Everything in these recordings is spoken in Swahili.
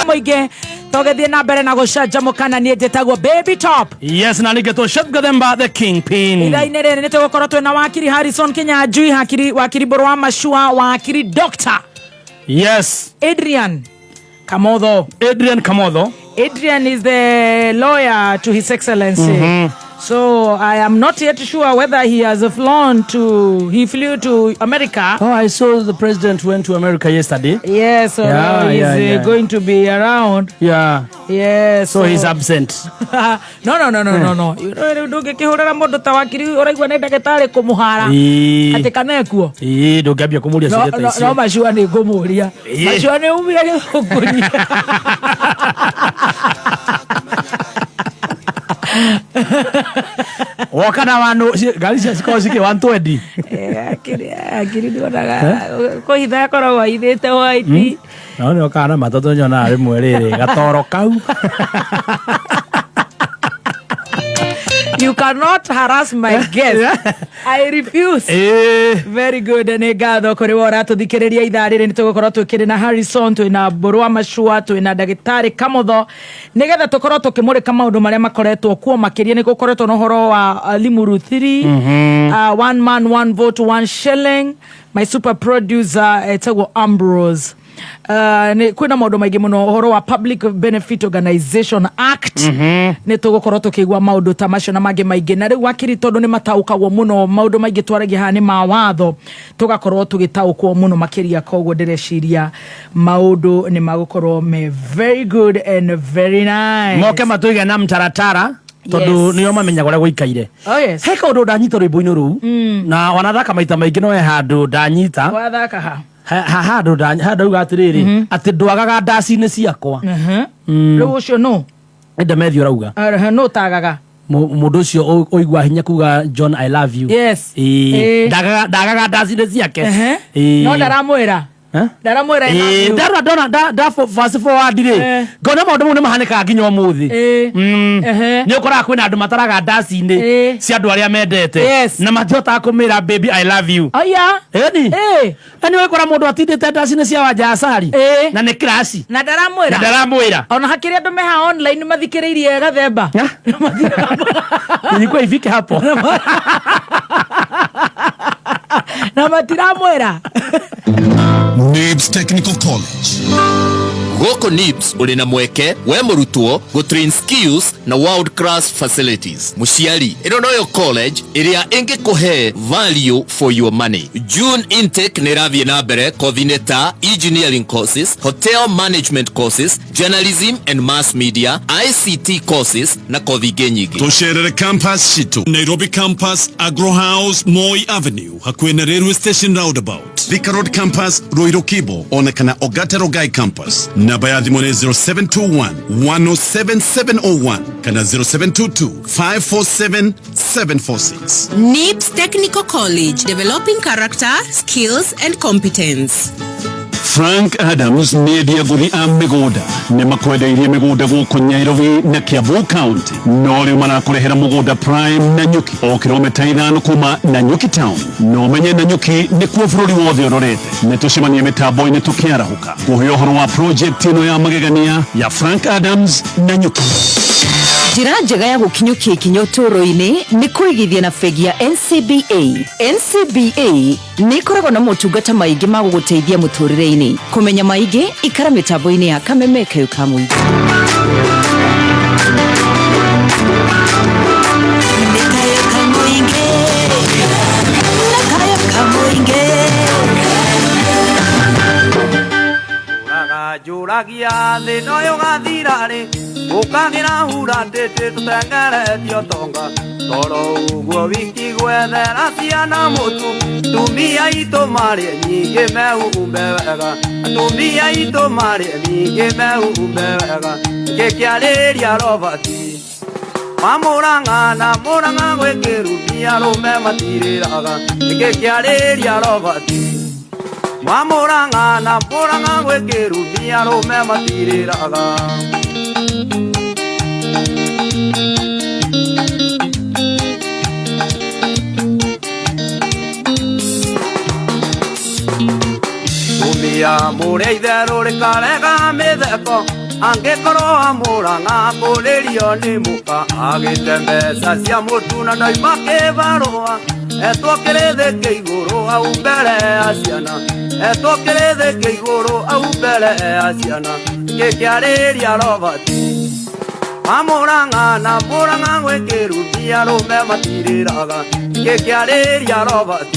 Moige togethie na mbere na gucanjamukana nie njitagwo Baby Top. Yes, na nigeto Shepgathemba the Kingpin. Iraine riri nitugukorwo twina wakiri Harrison Kinyanjui, wakiri Borwa Mashua, wakiri Dr. Yes, Adrian Kamotho. Adrian is the lawyer to His Excellency. So I am not yet sure whether he has he flew to America. Oh, I saw the president went to America yesterday. Yes, so he's going to be around. Yeah. Yes. So he's absent. No. You know, nduge kihurira mundu ta wakiri uraigwa ne ndagitari kumuhara. Ati kanekuo. Ndungambia kumuria ciria ta icio. No Mashua ni ngumuria. Mashua ni umire gukuria. Wakana wanu gari cia cikoo ciki 120. Akiri ndionaga ko hitha koragwo ithite white. No nĩ okana matatu nyona rĩmwe rĩrĩ gatoro kau. You cannot harass my guest. I refuse. Very good. Ngatho kuri wora tuthikiriria ithaa riri nitugukorwo tukiri na Harrison, twina Borwa Mashua, twina Ndagitari Kamotho, nigetha tukorwo tukimurika maundu maria makoretwo kuo makiria. Ni gukoretwo na horo wa Limuru 3, one man one vote 1 shilling. My super producer etagwo Ambrose. Kwina maundu maingi muno horo wa Public Benefit Organization Act. Ni tugukorwo tukigwa maundu ta macio na mangi maingi, na riu wakiri tondu ni mataukagwo muno maundu maingi twaragia hani ma watho, tugakorwo tugitaukwo muno makiria. Koguo ndireciria maundu ni magukorwo me very good and very nice. Moke matuige na mtaratara tondu nio mamenya gore guikaire. Oh yes. He kaundu ndanyita rwimbo-ini ru na wanathaka maita maingi no he handu ndanyita. Wathaka handu uga atiriri ati ndwagaga ndaci-ini ciakwa. Riu ucio no Ndemethi urauga no tagaga mundu ucio oigwa hinya kuga John I love you. Yes. Ndagaga ndaci-ini ciake. No ndaramwira ndaramwira da fast forward ri ngona maundu mu ni mahanikaga nginya umuthi. Ni ukora kwina andu mataraga ndaci-ini cia andu aria mendete na matihota kumira baby I love you. Aya ani wekora mundu atindite ndaci-ini cia wanja acari na ni klasi na ndaramwira ona hakiri andu meha online mathikiririe Gathemba ilikuwa ifike hapo na matiramwira. NIBS Technical College. Goko NIBS uri na mweke we murutwo go train skills na world class facilities. Mushiari ino noyo college iria ingekuhe value for your money. June intake niravie na mbere coordinator engineering courses, hotel management courses, journalism and mass media, ICT courses na kothi nyingi. Tosherere campus shitu Nairobi campus, Agro House, Moi Avenue hakuhe na railway station roundabout. Thika Road campus, Ruiru Kibo, onekana Ogate Rogai campus. Namba ya thimũ nĩ 0721-107-701 kana 0722-547-746. NIBS Technical College, developing character, skills and competence. Frank Adams media guri a migunda ne makwendeirie migunda guku Nairobi na Kiambu County no riu marakurehera mugunda prime Nanyuki o kilomita 5 kuma Nanyuki town no menye Nanyuki ni kuo bururi wothe urorete ne tucemanie mitambo-ini tukiarahuka kuhe uhoro wa project ino ya magegania ya Frank Adams Nanyuki. Njira njega ya gukinyukia ikinyo turo-ini ni kuigithia na bengi ya NCBA. NCBA ni ikoragwo na motungata maingi ma guguteithia muturire-ini. Kumenya maingi ikara mitambo-ini ya Kameme Kayo ka Muigi. Juragia de noyo gathirare ukagira hura tete tutangara tiotonga toro ugo wiki gwethera ciana mutu tumia ito mari nyingi meumbe wega tumia ito mari nyingi meumbe wega gekiariria robati mamuranga gwikirubia rume matiriraga gekiariria robati mamuranga gwikirubia rume matiriraga. ria mũrĩa itherũ rĩkarega mĩtheko angĩkorwo amũranga kũrĩrio nĩ mũka agĩte mbeca cia mũtu na ndaima kĩbarũa etwo kĩrĩthĩ igũrũ au mbere ya ciana etwo kĩrĩthĩ igũrũ au mbere ya ciana gĩkĩarĩria Robert amũranga na mũranga gwĩkĩrunia rũme matirĩraga gĩkĩarĩria Robert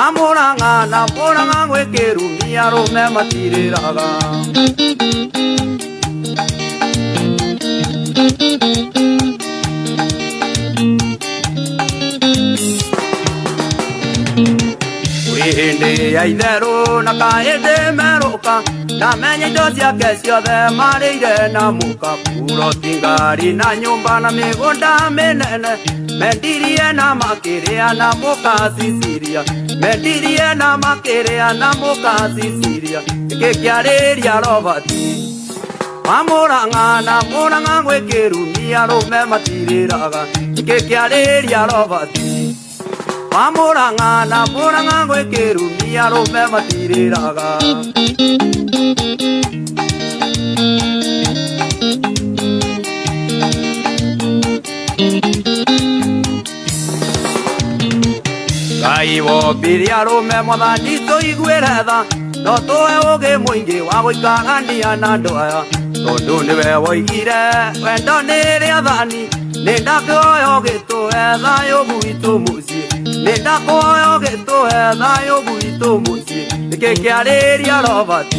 amũranga na mũranga gwĩkĩrunia rũme matirĩraga hĩndĩ ya itherũ na kahĩndĩ merũka ndamenya indo ciake ciothe marĩire na mũka buroti ngari na nyũmba na mĩgũnda mĩnene mendirie na makĩrĩa na mũka Sicilia mendirie na makĩrĩa na mũka Sicilia gĩkĩarĩria Robert amũranga na mũranga gwĩkĩrunia rũme matirĩraga gĩkĩarĩria Robert amũranga na mũranga gwĩkĩrunia rũme matirĩraga Ngai wombire arũme mwathani tũiguĩre tha no tũhe ũũgĩ mũingĩ wa gũikarania na andũ aya tondũ nĩwe woigire wendo nĩ rĩathani nĩ ndakuoya ũgĩtũhe thayũ gwitũ mũciĩ nĩ ndakuoya ũgĩtũhe thayũ gwitũ mũciĩ gĩkĩarĩria Robert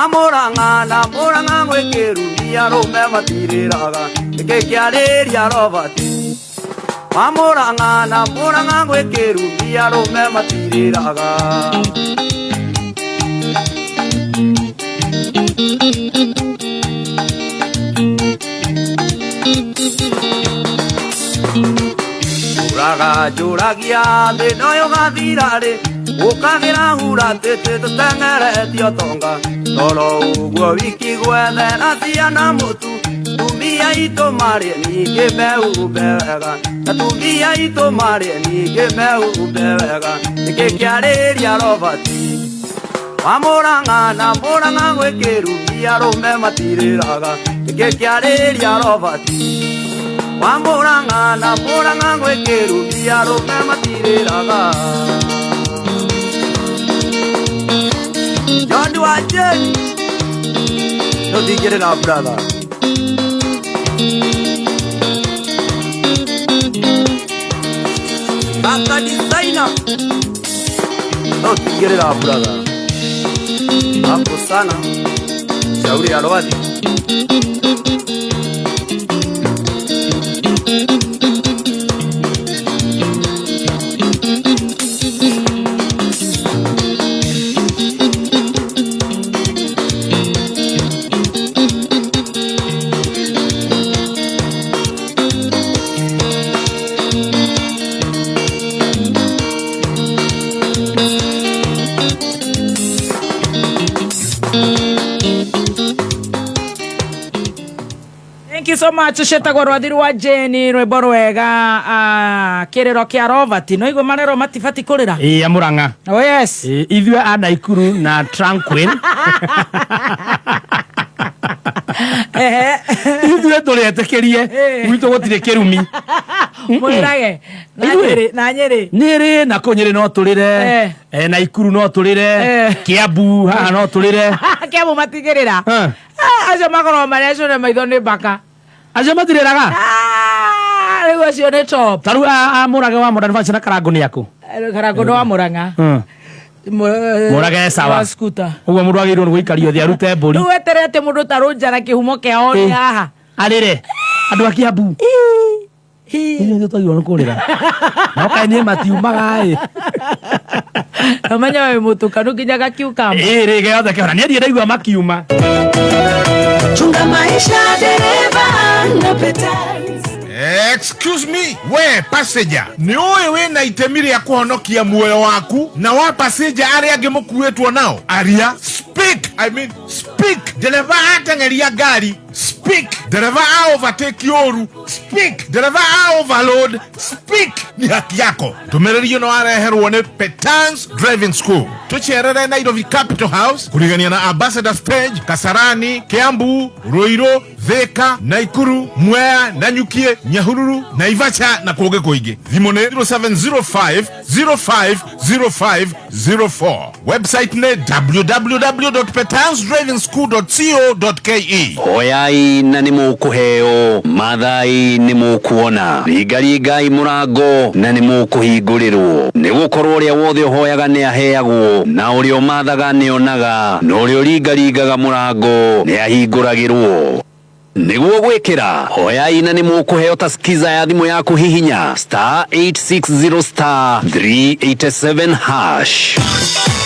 amũranga na mũranga gwĩkĩrunia rũme matirĩraga gĩkĩarĩria Robert amũranga na mũranga gwĩkĩrunia rũme matirĩraga njũragia thĩna ũyũ gathirarĩ ũkagĩra hura tĩtĩ tũteng'eretio tonga toro ũguo wiki gwethera ciana mũtu tumia itũ marĩe ningĩ mehumbe wega na tumia itũ marĩe ningĩ mehumbe wega gĩkĩarĩria Robert amũranga na mũranga gwĩkĩrunia rũme matirĩraga gĩkĩarĩria Robert amũranga na mũranga gwĩkĩrunia rũme matirĩraga John Wajeni no tingĩrĩra brother Baka designer no tingĩrĩra brother hapo sana shauri ya Roadi Thank you so much Shetagwo Rwathi rwa Jeni rwĩmbo rwega kĩrĩro kĩa Robert no igwe marero matifati kũrĩra amũranga oh yes ithuĩ a Naikuru na Tranquil ithuĩ tũrĩetĩkĩrie gwitũ gũtirĩ kĩrumi mwĩrage na Nyeri na Nyeri no tũrĩre Naikuru no tũrĩre Kiambu haha no tũrĩre Kiambu matigĩrĩra acio makorwo marĩacio na maitho nĩ mbaka acio matirĩraga rĩu acio nĩ top taru amũrage wa Modern Fashion na Karango nĩ akũ Karango no amũranga mũrage sawa ũguo mũndũ agĩrĩirwo nĩ gũikario thĩ arute mbũri rĩu eterete mũndũ tarũnjara kĩhumo kĩao nĩ haha arĩre andũ a Kiambu nĩ tũtagĩrwo nĩ kũrĩra no kaĩ nĩ matiumaga amenya we mũtukanu nginya gakiukamba rĩge yothe kĩhora nĩ ndiĩ ndaigua makiuma chunga maisha dereva no petals Excuse me, we passenger, ni uwe wina itemi rĩa kuhonokia muoyo waku na wa passenger arĩa angĩ mũkuĩtwo nao aria speak. I mean, speak. Dereva atangalia gari. Speak. Dereva overtake yoru. Speak. Dereva overload. Speak. Ni haki yako. Tumererio no areherwo ne Petans Driving School. Tucherere Nairobi Capital House. Kurigania na Ambassador Stage, Kasarani, Kiambu, Ruiru, Thika, Naikuru, Mwea, Nanyukie, Nyahururu, Naivasha na kuoge koige. Thimone 0705 050504. Website ne www.petansdrivingschool.co.ke. Hoyai na nimukuheo, mathai nimukuona, rigarigai murango na nimukuhingũrĩrwo. Nĩgũkorwo ũrĩa wothe ũhoyaga nĩaheagwo, na ũrĩa ũmathaga nĩonaga, na ũrĩa ũringaringaga mũrango nĩahingũragĩrwo. Nĩguo gwĩkĩra, hoyai na nĩmũkũheo ta skiza ya thimũ yaku hihinya *860*387#.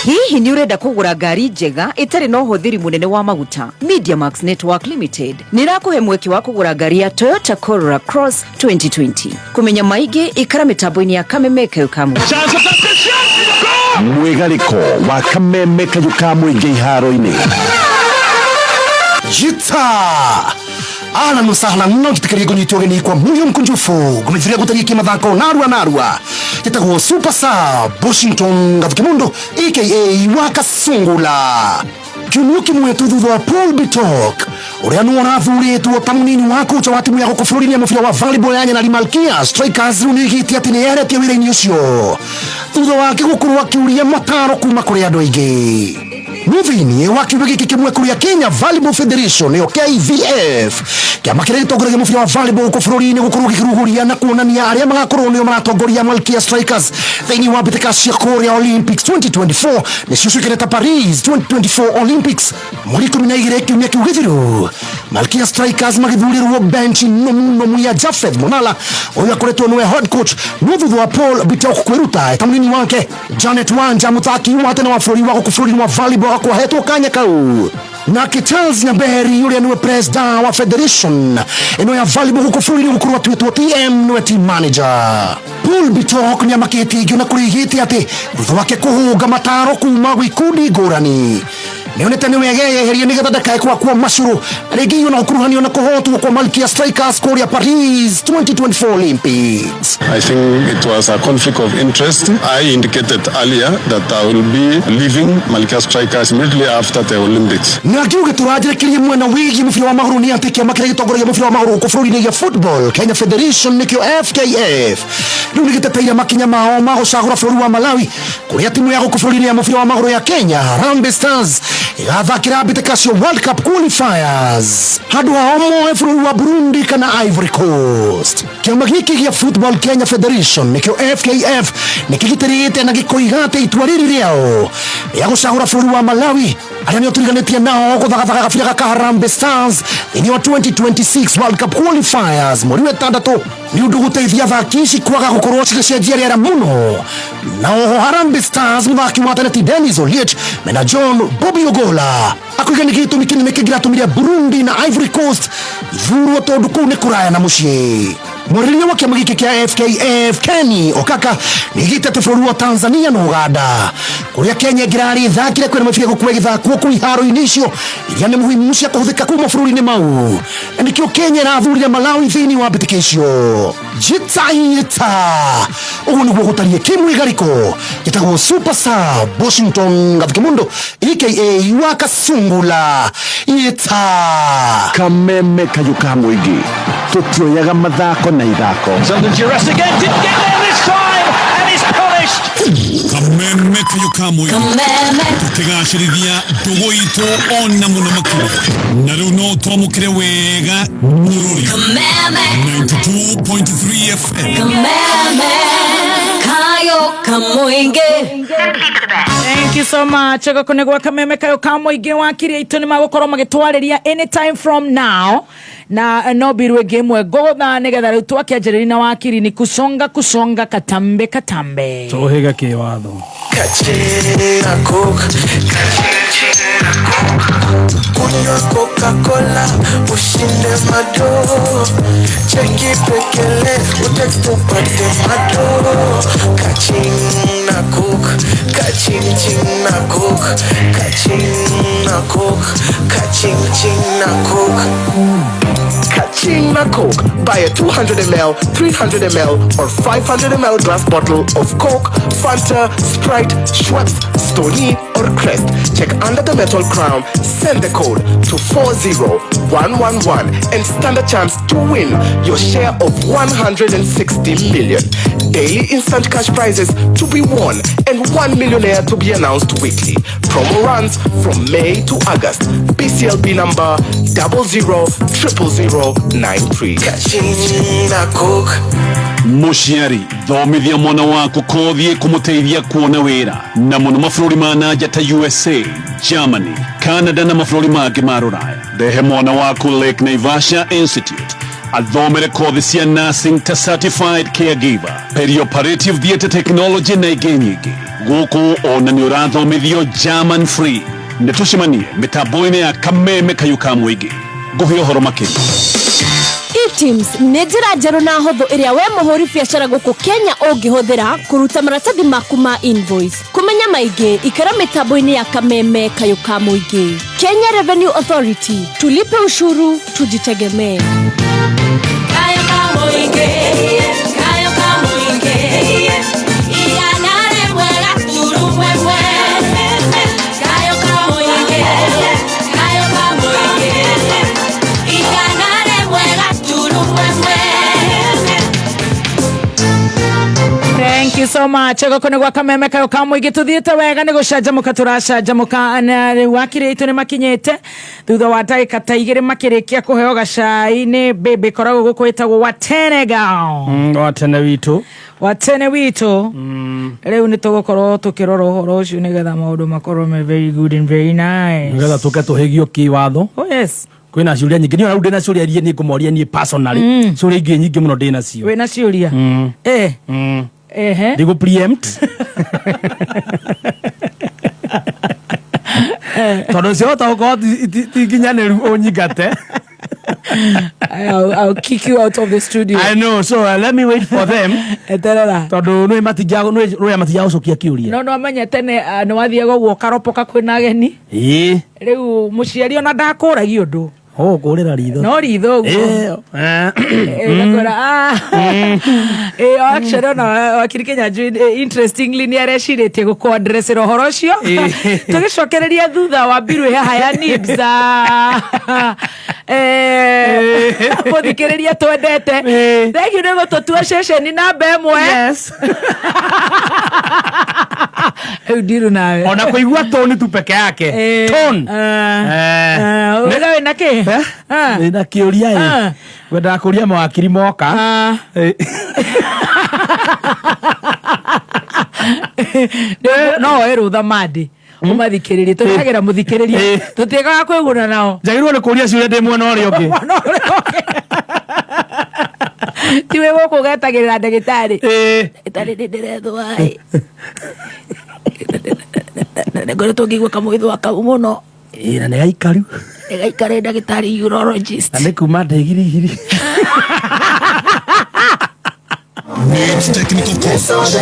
Hihi ni urenda kugura ngari njega itarĩ na ũhũthĩri mũnene wa maguta? MediaMax Network Limited nĩrakũhe mweke wa kugura ngari ya Toyota Corolla Cross 2020. Kumenya maingĩ ikara mĩtambo-inĩ ya Kameme Kayukamu. Mwigariko wa Kameme Kayukamu ingĩ iharo-inĩ. Jita! Ahlan wa sahlan, no gitakaria kunyitwo geni kwa muyo mkunjufu kumithiria gutaria kimathako narua gitagwo Super Sub Washington Gathukimundo aka Wakasungula. Kiumio kimwe tu thutha wa Paul Bitok uria nu ũrathurĩtwo ta mũnini wa kocha wa timu ya gũkũ bũrũri-inĩ ya mũbira wa volleyball ya Malkia Strikers rĩu nĩgĩte atĩ nĩeretie wĩra-inĩ ũcio thutha wake gũkorwo akĩũria mataro kuma kũrĩ andũ aingĩ. Mũthini wa kiugo gĩkĩ kĩmwe kũrĩa Kenya Volleyball Federation yo KVF kĩama kĩrĩa gĩtongoragia mũbira wa volleyball gũkũ bũrũri-inĩ gũkorwo gĩkĩrugũria na kuonania arĩa magakorwo nĩo maratongoria Malkia Strikers thĩinĩ wa mbĩtĩka cia Korea Olympics 2024 nĩcio ciũkĩte ta Paris 2024 Olympics mweri 12 kiumia kĩu gĩthiru. Malkia Strikers magĩthurĩrwo bench nomu ya Jafeth Monala ũrĩa akoretwo nĩwe head coach no thutha wa Paul Bitok kwĩruta ta mũnini wake Janet Wanja mũthaki wa tene wa bũrũri wa gũkũ bũrũri wa volleyball akwahetwo kanya kau. Nake Charles Nyamberi uria niwe president wa federation ino ya volleyball gũkũ bũrũri-inĩ gũkorwo atwĩtwo TM niwe team manager. Paul Bitok nĩamakĩtie ingĩ na kũrĩgĩte atĩ thutha wake kũhũnga mataro kuma gwĩ ikundi ngũrani nĩonete nĩwegeyeheria nĩgetha ndakae kwa macũrũ rĩngĩ ona ũkuruhanio na kũhotwo kwa Malkia Strikers kũrĩa Paris 2024 Olympics. I think it was a conflict of interest. I indicated earlier that I will be leaving Malkia Strikers immediately after the Olympics. Na kiuga tũranjĩrĩkĩrie mwena wĩgiĩ mũbira wa magũrũ nĩ atĩ kĩama kĩrĩa gĩtongoragia mũbira wa magũrũ gũkũ bũrũri-inĩ gĩa football Kenya Federation nĩkĩo FKF rĩu nĩgĩteteire makinya mao ma gũcagũra bũrũri wa Malawi kũrĩa timu ya gũkũ bũrũri-inĩ ya mũbira wa magũrũ ya Kenya Harambee Stars igathakĩra mbĩtĩka cia World Cup qualifiers handũ hao moe bũrũri wa Burundi kana Ivory Coast. Kĩama gĩkĩ gĩa football Kenya Federation nĩkĩo FKF nĩkĩgitĩrĩte na gĩkoiga atĩ itua rĩrĩ rĩao rĩa gũcagũra bũrũri wa Malawi arĩa nĩo tũriganĩtie nao gũthagathaka gabira gaka Harambee Stars thĩinĩ wa 2026 World Cup qualifiers mweri wetandatũ nĩ ũndũ gũteithia athaki ici kwaga gũkorwo cigĩcenjia rĩera mũno. Na oho Harambee Stars mũthaki wa tene ti Dennis Oliech mena John Bobby Ogola akũiga nĩ gĩtũmi kĩnene kĩngĩratũmire Burundi na Ivory Coast ithurwo tondũ kũu nĩ kũraya na mũciĩ. Mwarĩria wa kĩama gĩkĩ kĩa FKF Kenny Okaka nĩgĩte atĩ bũrũri wa Tanzania na Uganda kũrĩa Kenya ĩngĩrarĩ ĩthakire kwĩna mĩbira gũkũ ĩgĩthakwo kũu iharo-inĩ icio iria nĩ mũhimu cia kũhũthĩka kuma bũrũri-inĩ mau na nĩkĩo Kenya ĩrathurire Malawi thĩinĩ wa mbĩtĩka icio. Jita ũguo nĩguo gũtariĩ kĩmwĩgarĩko gĩtagwo Super Sub Washington Gathukimundo aka Wakasungula ita Kameme Kayukamu ingĩ tũtioyaga mathako na ithako. So the Jurassic again didn't get there this time and it's polished. Kameme Kayukamu tũtigacĩrithia ndũgũ itũ ona mũno makĩria na rĩu no twamũkĩre wega mũrũri 92.3 FM. Thank you so much. Kunegwa Kameme Kayukamu ingĩ wakiria itũ nĩ magũkorwo magĩtwarĩria anytime from now na no birwe game gotha nĩgetha rĩu twakĩanjĩrĩria na wakiri ni kusonga katambe tũhĩga kĩwatho Kachera cook kunywa Coca-Cola ushinde mado, cheki pekele utext upate mado, kaching na cook, kaching ching na cook, kaching na cook, kaching ching na cook. Kaching na Coke. Buy a 200ml, 300ml or 500ml glass bottle of Coke, Fanta, Sprite, Schweppes, Stoney or Crest. Check under the metal crown. Send the code to 40111 and stand a chance to win your share of 160 million. Daily instant cash prizes to be won and 1 millionaire to be announced weekly. Promo runs from May to August. BCLB number 000093. Kaching na Coke. Muciari thomithia mwana waku kothie kumuteithia kuona wira na muno mabũrũri ma nanja ta USA, Germany, Canada na mabũrũri mangĩ ma Rũraya. Rehe mwana waku Lake Naivasha Institute athomere kothi cia nursing ta certified caregiver, perioperative theatre technology na ingĩ nyingĩ. Gũkũ ona nĩ ũrathomithio German free. Nĩtũcemanie mĩtambo-inĩ ya kameme kayu ka mũingĩ. Ngũhe ũhoro makĩria. E-Teams nĩ njĩra njerũ na hũthũ ĩrĩa we mũhũri biacara gũkũ Kenya ũngĩhũthĩra kũruta maratathi maku ma invoice. Kũmenya maingĩ ikara mĩtambo-inĩ ya kameme kayu ka mũingĩ. Kenya Revenue Authority, tulipe ushuru, tujitegemee. Kayo ka mũingĩ, kayo ka mũingĩ, iganare mwega turu mwewe. Kayo ka mũingĩ, kayo ka mũingĩ, iganare mwega turu mwewe. Thank you so much. Ego kone gwa kameme kayo ka mũingĩ tuthiĩte wega nĩ gũcanjamũka tũracanjamũka na rĩu wakirĩtwo nĩ makinyĩte thutha wa ndagĩka ta 2 makĩrĩkia kũheo gacai nĩ bebe koragwo gũkũ ĩtagwo Watenegao. Watene witũ rĩu nĩ tũgũkorwo tũkĩrora ũhoro ũcio nĩgetha maũndũ makorwo me very good and very nice nĩgetha tũke tũhĩgio kĩwatho. Oh yes. Kwĩna ciũria nyingĩ niĩ ndĩna ciũria iria nĩ ngũmoria niĩ personally. Ciũria ingĩ nyingĩ mũno ndĩna cio. Wĩna ciũria? Ndigo preempt. Tondũ ciota ũkorwo tinginyanĩru ũnyingate. I'll kick you out of the studio. I know, so let me wait for them. Tondũ nĩ matinja gũcokia kĩũria. No amenye tene nĩ wathiaga ũguo karopoka kwĩna ageni. Rĩu mũciari ona ndakũragia ũndũ. Kũrĩra ritho. No ritho ũguo. Actually ona wakiri Kenya interestingly nĩ arecirĩtie gũkũandresera ũhoro ũcio. Tũgĩcokereria thutha wa mbiru haha ya Nibs. Mũthikĩrĩria twendete. Thank you nĩ gũtũtua ceceni namba 1. Yes. Ndiru nawe. Ona kuigua tone tu peke yake. Tone. Wewe na kĩ? Na kĩũria wenda kũria mawakiri moka. No erutha mandi umathikĩrĩrie tũkagera mũthikĩrĩrie tũtiĩkaga kwĩguna nao. Njagĩrĩirwo nĩ kũria ciũria ndĩ mwena ũrĩa ũngĩ. Tiwe gũkũ getagĩrĩra ndagĩtarĩ. Ndagĩtarĩ ndĩrethwo ai. Ngoretwo ngĩigua kamũithũ wa kau mũno. Na nĩ gaikaru. Nĩ gaikare ndagĩtarĩ urologist. Na nĩ kuma ndegirigiri. Nibs Technical College.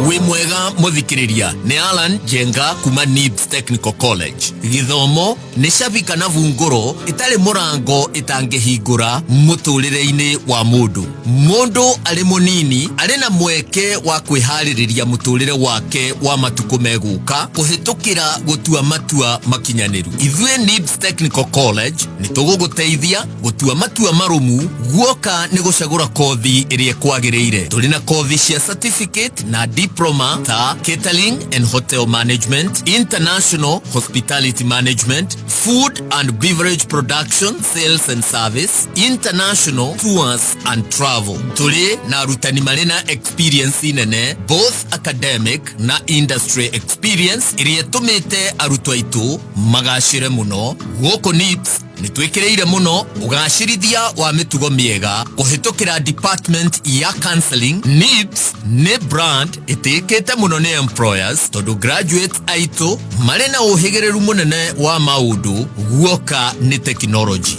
Wĩ mwega mũthikĩrĩria nĩ Alan Jenga kuma Nibs Technical College. Gĩthomo nĩ cabi kana vungũro ĩtarĩ mũrango ĩtangĩhingũra mũtũrĩre-inĩ wa mũndũ. Mũndũ arĩ mũnini arĩ na mweke wa kwĩharĩrĩria mũtũrĩre wake wa matukũ megũka kũhĩtũkĩra gũtua matua makinyanĩru. Ithuĩ Nibs Technical College nĩ tũgũgũteithia gũtua matua marũmu guoka nĩ gũcagũra kothi ĩrĩa kwagĩrĩire. Tũrĩ na kothi cia certificate na diploma ta catering and hotel management, international hospitality management, food and beverage production, sales and service, international tours and travel. Tũrĩ na arutani marĩ na experience nene both academic na industry experience ĩrĩa tũmĩte arutwo aitũ magacĩre mũno. Gũkũ Nibs nitwekereire muno ugacirithia wa mitugo miega kuhitukira department ya counseling. NIBS ne brand itikite muno ni employers tondu graduate aito marena uhigereru munene wa maudu guoka ni technology.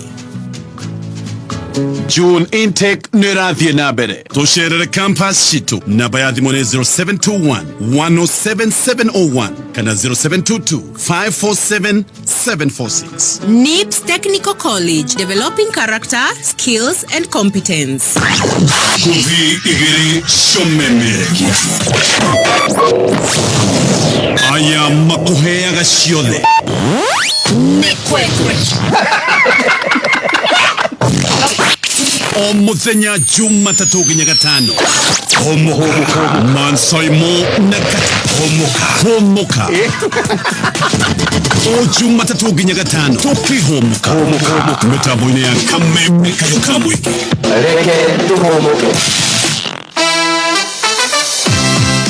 June intake nirathie na mbere tusherere campus shitu namba ya thimo ni 0721 107701 kana 0722 547 746. NIBS Technical College, developing character, skills and competence. Kuvi igiri shomeme aya makuhea gashiole mekwekwe o muthenya Jumatatu nginya Gatano homoka mansoimo na homoka o Jumatatu nginya Gatano tukihomoka mitambo-ini ya Kameme Kayuka Mwiki reke tuhomoke.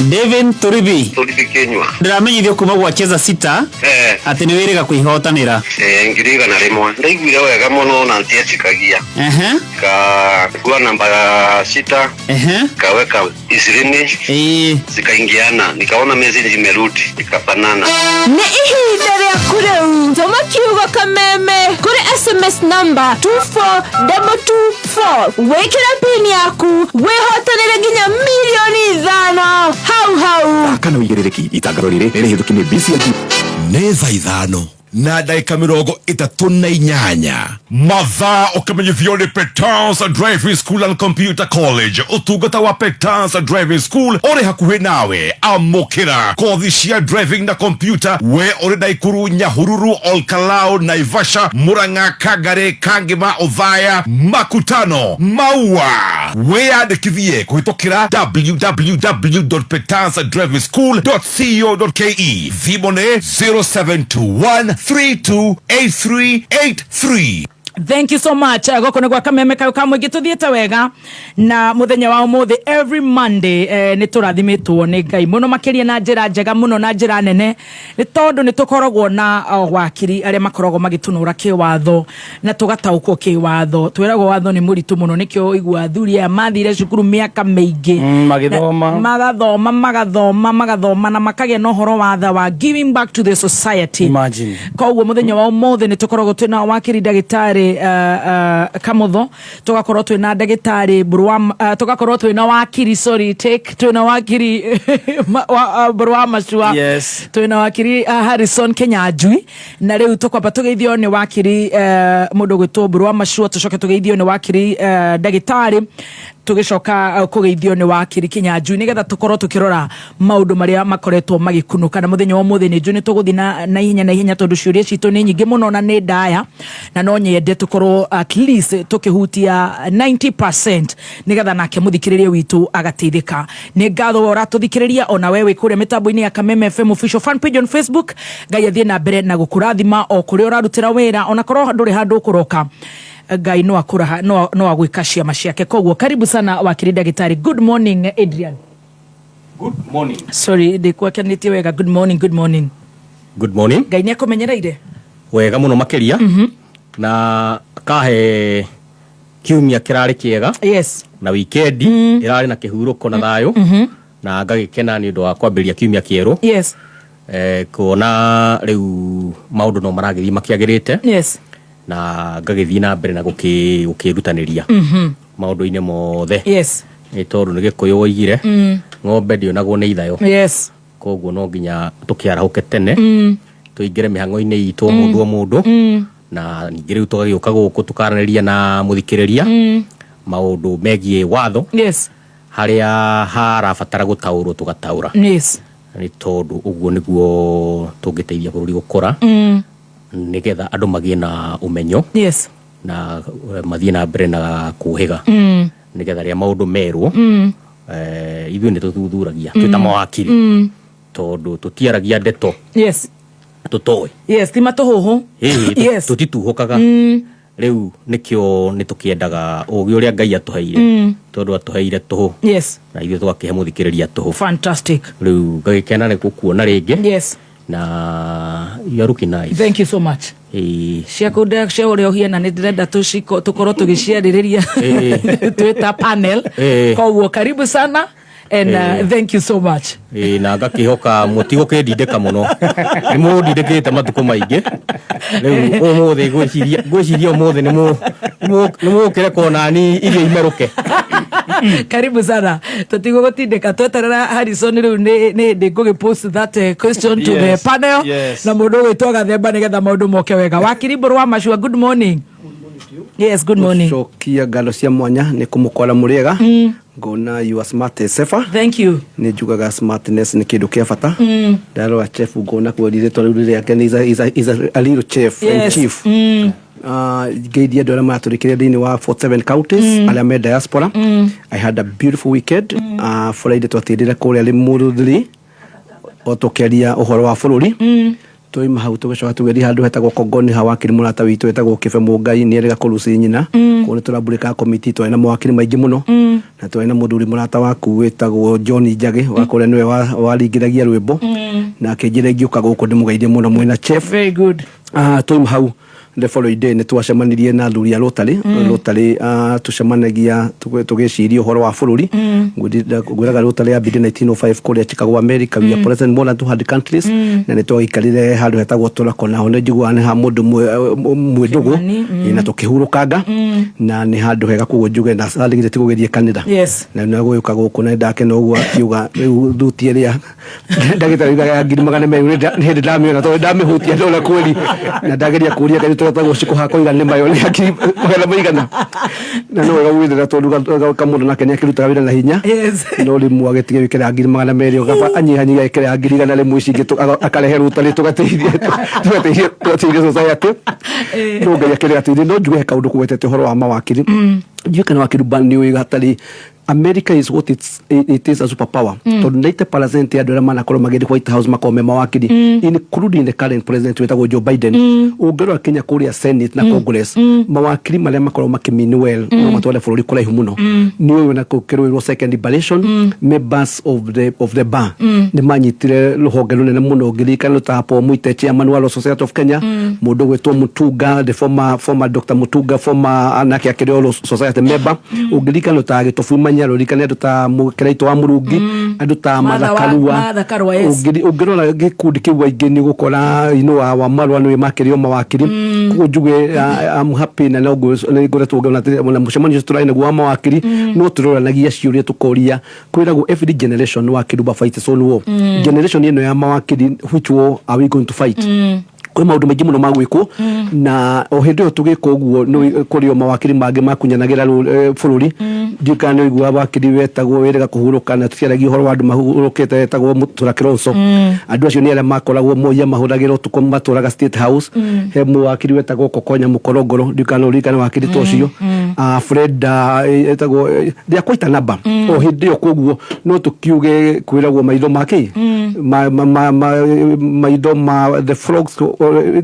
Devin Turibi Kenywa ndiramenyithio kuma gwacheza sita ati ni wiriga kuihotanira ngiriga na rimwe ndaiguire wega muno na ntiecikagia ka kwa namba 6 kaweka isirini zikaingiana nikaona message imerudi ikafanana ni ihinda ria kureu tuma kiugo Kameme kuri SMS number 24224 wekira pin yaku wihotanire nginya milioni 5 hau kana wigerereki itangaro rire rihithukine BCG neza ithano na dakika 38 mathaa ukamenyithio ni Petans Driving School and Computer College utungata wa Petans Driving School uri hakuhi nawe amukira kothi cia driving na computer we uri Naikuru Nyahururu Olkalau Naivasha Murang'a Kangare Kangema Othaya Makutano Maua we andikithie kuhitukira www.petansdrivingschool.co.ke thimone 0721 328383. Thank you so much. Goko negwa Kameme Kayuka Mwiki tuthiete wega na muthenya wa umuthi every Monday ni turathimitwo ni Ngai muno makiria na njira njega muno na njira nene ni tondu ni tukoragwo na wakiri aria makoragwo magitunura kiwatho na tugataukwo kiwatho twiragwo watho ni muritu muno nikyo igwa thuri ya mathire cukuru miaka meigi magathoma na makagia no horo watha wa giving back to the society. Imagine koguo muthenya wa umuthi ni tukoragwo twina wakiri ndagitari Kamutho tugakorwo twina ndagitari Burwa tugakorwo twina wakiri twina wakiri Burwa Mashua twina wakiri Harrison Kenyanjui na riu tukwamba tugeithio ni wakiri mundu gwitwo Burwa Mashua tucoke tugeithio ni wakiri ndagitari tugicoka kugeithio ni wakiri Kenyanjui nigetha tukorwo tukirora maundu maria makoretwo magikunuka na muthenya wa muthi ni njuni tuguthi na ihenya tondu ciuria citu ni nyingi muno na ni ndaya na no nyende tukorwo at least tukihutia 90% nigetha nake muthikiririe witu agateithika. Ni ngatho ora tuthikiriria ona wewe kure mitambo-ini ya Kameme FM official fan page on Facebook Ngai athie na mbere na gukurathima o kuri urarutira wira ona korwo nduri handu kuroka Ngai no akuraha no agwika ciama ciake. Koguo karibu sana wakiri ndagitari. Good morning Adrian. Good morning. Sorry ndikwakanitie wega. Good morning. Good morning. Ngai ni akumenyereire wega muno makiria na kahe kiumia kirari kiega na weekend irari na kihuruko na thayo na ngagikena ni undu wa kwambiria kiumia kieru kuona riu maundu no maragithii makiagirite na ngagithii na mbere na gukirutaniria maundu-ini mothe ni tondu ni gikuyu woigire ng'ombe ndionagwo ni ithayo koguo no nginya tukiarahuke tene tuingire mihango-ini itu mundu na ningĩ rĩu tũgagĩũka gũkũ tukaranĩria na mũthikĩrĩria maũndũ megiĩ watho harĩa harabatara gũtaũrwo tũgataũra nĩ tondũ ũguo nĩguo tũngĩteithia bũrũri gũkũra nĩgetha andũ magĩe na ũmenyo na mathiĩ na mbere na kũhĩga nĩgetha rĩa maũndũ merwo ithuĩ nĩ tũthuthuragia twĩ ta mawakiri tondũ tũtiaragia ndeto tutoe tima tuhuhu tutituhukaga riu nikio nitukiendaga ugi uria Ngai atuheire tondu atuheire tuhu na ithuĩ twakihe muthikiriria tuhu fantastic riu ngagikena ni kukuona ringi na you are looking nice. Thank you so much. Ciakuda cia uri ohia na ndirenda tukorwo tugiciaririria twita panel koguo karibu sana and thank you so much. Na ngakihoka mutigo kendindeka muno nimu ndindekete matuko maingi riu umuthi gwiciria umuthi nimu kire kona ni irio imeruke. Karibu sana tutigo gutindeka tweterera Harrison riu ni ndigugi post that question to the panel na mundu witwa Gathemba nigetha maundu moke wega. Wakiri Borwa Mashua, good morning. Yes, good morning. Cokia ngalo cia mwanya ni kumukora muriega ngona you are smart safer. Thank you. Ni njugaga smartness ni kindu kia bata ndaro chef ngona kwirire twarire yake ni is a little chef and chief. Gaidia ndora maturikiria thini wa 47 counties alia me diaspora. I had a beautiful weekend. Friday twatindira kuria Limuruthiri otokeria uhoro wa bururi toima hau tugicoka tugeria handu hetagwo Kongoni hawakiri murata witu hetagwo Kibe Mungai ni erega kuruci nyina kone turaburika committee twina mawakiri maingi muno na twina muthuri murata waku wetagwo John Njage wakore niwe waringiragia rwimbo na akijire giuka guku ndimugeithie muno mwina chef. Very good. Toima hau the following day ni twacemanirie na thuri ya Rotary tucemanagia tugiciria uhoro wa bururi ngwiraga Rotary ya bid 1905 kuria Chicago America. We are present more than 200 countries na ni twagikarire handu hetagwo Tũrakona ho ni njiguane ha mundu mwendugu na tukihurukanga na ni handu hega kugo njuge na aligire tigugerie kanitha na ni guyuka guku na ndake no gwa kiuga thuti iria ndagitari ya ngiri magana me hindi ndamiona to ndamihutia ndola kweli na ndageria kuria kai tutagwo cikuha koiga ni mayo ni akiri magana maigana na no wega withira tondu kamundu nake ni akirutaga wira na hinya no rimu agetige wikira ngiri magana meri ogaba anyihanyiga ikira ngiri gana le muicingi akarehe Rotary tugateithia society no ngai akire gatiri no njuge kaundu kuwetete horo wa mawakiri njuke na wakiri bani wi gatari. America is what it is a superpower. So 90% ya dola mana koroma gedi White House makome mawakiri including the current president wetagwo Joe Biden. Ugero Kenya kuria Senate na Congress mawakiri male makoroma Kiminiwell no matwale bururi kula humuno niwe na kukerwo second liberation members of the bar ni manyitire ruhonge runene muno ngirikana tapo muite chairman wa Society of Kenya mundu gwetwo Mutuga the former Dr. Mutuga former anake akireo society member ungirikana tagitofuma nyaro likane duta mukiraito wa Murungi aduta Mathakarua ungirona gikundi kiwa igeni gukora wa marwa no makirio mawakiri kujuge I'm happy na no gore tugona na mushemani turaina gwa mawakiri no turoranagia ciuria tukoria kwiragwo every generation wakiru ba fight so no generation ino ya mawakiri which war are we going to fight kwa maundu maingi muno magwiko na ohindu tugiko guo no kurio mawakiri mage makunyanagira bururi ndikane igwa wakiri wetagwo werega kuhuruka na tuciaragia horo wandu mahurukite wetagwo Mutura Kilonzo andu acio ni ala makoragwo moya mahuragiro tukoma turaga State House he mwakiri wetagwo Kokonya Mukorogoro ndikane urikane wakiri tocio Fred etagwo dia kwaita namba ohindu koguo no tukiuge kwiragwo maitho make maitho ma the frogs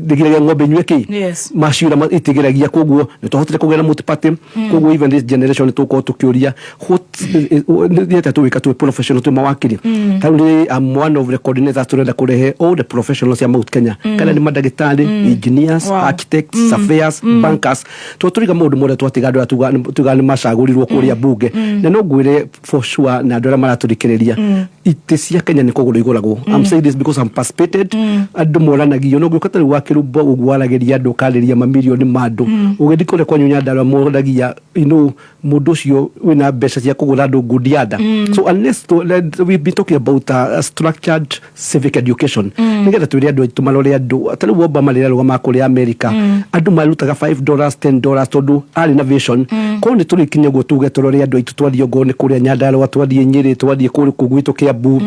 digiragia ng'ombe nyweki maciura itigiragia koguo ni tuhotire kugera multiparty koguo even this generation tuko tukiuria what tuwika tu professional tu mawakiri tawli I'm one of the coordinators turenda kurehe all the professionals ya Mount Kenya kana ni madagitari engineers architects surveyors bankers turiga mundu mure twatiga tugani macagurirwo kuria bunge na no ngwire for sure na ndora maraturikiriria itisia Kenya ni kuguru iguragwo I'm saying this because I'm participated andu moranagio no gwikata wakirubo ugwarageria andu kaliria mamilioni mandu ugithikore kwa nyunya ndara moragia mundu cio wina mbeca cia kugura andu ngudiada so unless we be talking about a structured civic education nigetha twire andu tumalore andu atari Obama rira ruga makuri America andu marutaga $5 $10 tondu ari na vision ko ni turi kinye go tuge turore andu itu twadio ngone kuria Nyandarua twadie Nyeri twadie kuri kugwito Kiambu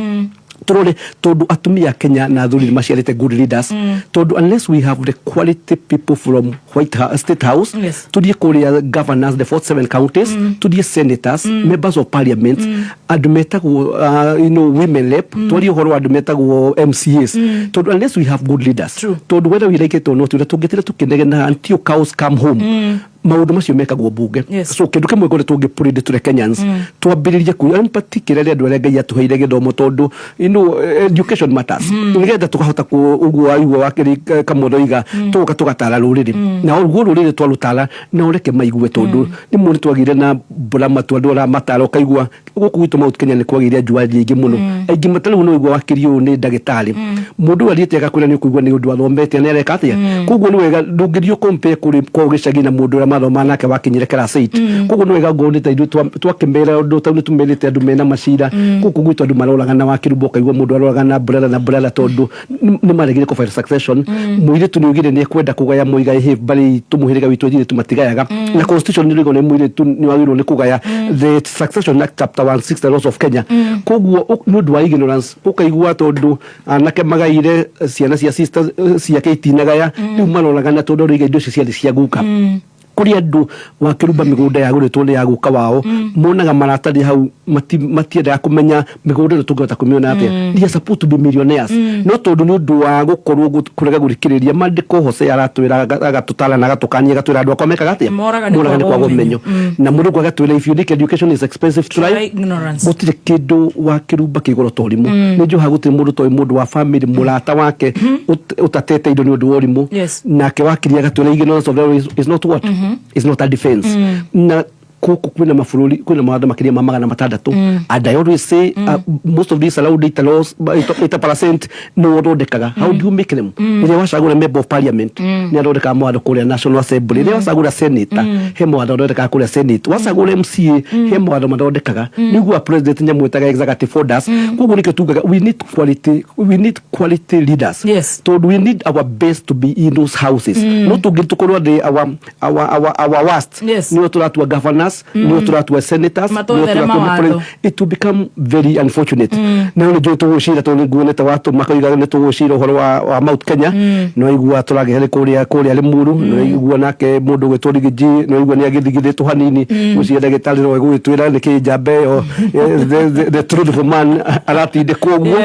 turore tondu atumia Kenya na thuri maciarite good leaders tondu unless we have the quality people from State House tudie kuria governors the 47 counties tudie senators members of parliament admetagwo women rep tudie horo admetagwo MCAs tondu unless we have good leaders tondu whether we like it or not tungetire tukinegena until cows come home maundu macio mekagwo bunge so kindu kimwe gore tungi predict to the Kenyans twambiririe ku in particular andu arĩa Ngai atuheire githomo tondu education matters nigetha tukahota ku uguo aigua wakiri kamuroiga tugatara ruriri na uguo ruriri twalutara na ureke maigue tondu ni muri twagire na mbura matwandu ra mataro kaigua guku gwitu Mount Kenya ni kwagire njua nyingi muno aingi matari no igua wakiri u ni ndagitari mundu ariete agakwira ni kuigua ni undu wathomete ni areka atia koguo ni wega ndungirio compare kuri kwa gicagi na mundu mathoma nake wakinyire class 8 koguo ni wega ngoni ta ithu twakimera undu ta ni tumerite andu mena macira guku gwitu andu maroraga na wakirubo kaigua mundu aroraga na brother tondu ni maregire ko fire succession muire tu niugire ni kwenda kugaya muiga ihe bali tumuhiriga witu njire tumatigayaga na constitution ni rigo ni muire tu ni wagirwo ni kugaya the succession act chapter 16 the laws of Kenya koguo no do ignorance ukaigua tondu anake magaire ciana cia sisters cia keitinagaya ni maroraga na tondu riga indo cia guka kuri andu wakiruba migunda ya guritwo ni ya guka wao monaga maratari hau matienda kumenya migunda no tungota kumiona atia they are supposed to be millionaires no tondu ni undu wa gukorwo kurega gurikiriria mandiko hose aratwira agatutala na gatukania gatwira andu akwa mekaga atia moraga ni kwa gumenyo na mundu kwa gatwira if you think education is expensive to life gutire kindu wakiruba kigoro torimu ni jo hagutire mundu toi mundu wa family mulata wake utatete indo ni undu worimu nake wakiria gatwira ignorance of is not what is not a defense na kuku kwina mafuruli kwina mawada makiria magana matandatu and I always say most of these allowed data laws 8% no odekaga how do you make them ile washagura member of parliament ni odeka mwado kule national assembly ile washagura senator he mwado odeka kule senate washagura MCA he mwado odekaga niguo president nyamwetaga executive orders kuko niketugaga we need quality leaders so we need our best to be in those houses not to get to call our worst ni to governors no turatu senators no turatu it will become very unfortunate na ule joto woshira to ngune ta watu makaiga ne to woshira horo wa Mount Kenya no igua turage hele kuria Limuru no igua nake mundu gwetorigiji no igua ni agithigithe to hanini mucia ndagitari no gwitwira ni kijambe o the truthful man arati de koguo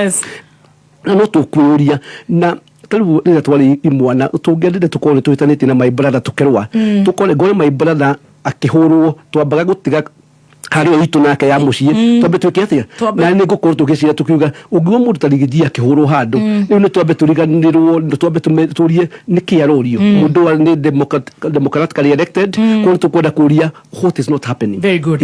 no tukuria na talibu ni twali imwana tugende tukole tuitanite na my brother tukerwa tukole gore my brother akihurwo twambaga gutiga hari witu nake ya mucie twambe twikete na ni gukorwo tugicira tukiuga ungwo mundu tarigithia akihurwo handu ni ni twambe turiganirwo twambe turie ni kiarorio mundu wa ni democratically elected ko tukwenda kuria what is not happening very good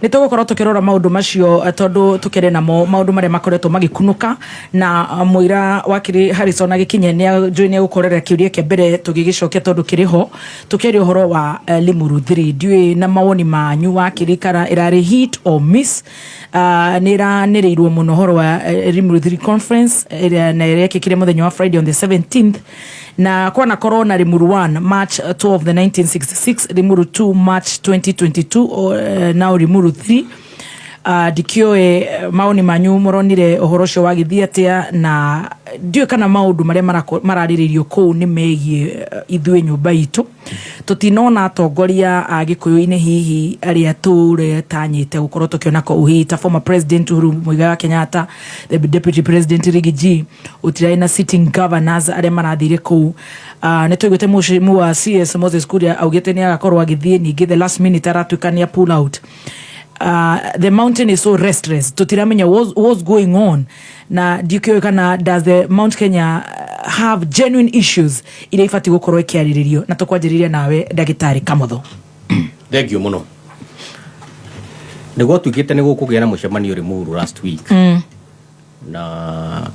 ni tugukorwo tukirora maundu macio tondu tukire namo maundu maria makoretwo magikunuka na muira wakiri Harrison agikinye ni join gukorera kiuria kia mbere tugigicokia tondu kiriho tukiri uhoro wa Limuru 3 ndiwe na mawoni manyu wakiri kara irari hit or miss niraniriirwo muno horo wa Limuru 3 conference na irekikire muthenya wa Friday on the 17th na kwa na corona Limuru 1 March 12 the 1966 Limuru 2 March 2022 now Limuru 3 dikioe maoni manyu muronire ohorosho wa githiatia na ndio kana maundu maria marariririo kou ni megie ithwe nyumba itu tutinona atongoria agikuyu-ini hihi aria ture tanyite gukorwo tukiona ko uhita former president Uhuru Muigai wa Kenyatta, the deputy president Rigiji, utiraina sitting governors aria marathire kou netwigute mushimu wa CS Moses Kuria augete ni agakorwo agithie ningi the last minute aratukania pull out. The mountain is so restless tutiramenya what's going on na dikio kana does the Mount Kenya have genuine issues ile ifati gukorwo ikiariririo na tukwajiriria nawe ndagitari Kamotho. Thank you muno nego tukite nego kugera mucemanio Limuru last week na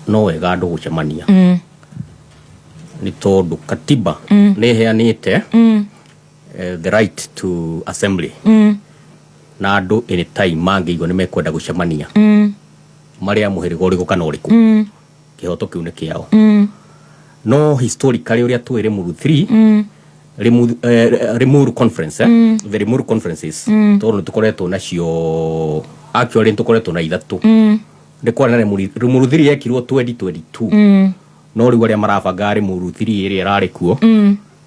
no wega andu gucemania ni tondu katiba ne heanite the right to assembly na andu anytime mangiigwo ni mekwenda gucemania maria muhirigo urigo kana uriku kihoto kiu ni kiao no historically uria twire Limuru 3 Limuru conference the Limuru conferences tono tukoretwo nacio actually tukoretwo na ithatu ndikwa na Limuru 3 yekirwo 2022 no riu aria marabanga Limuru 3 iria irari kuo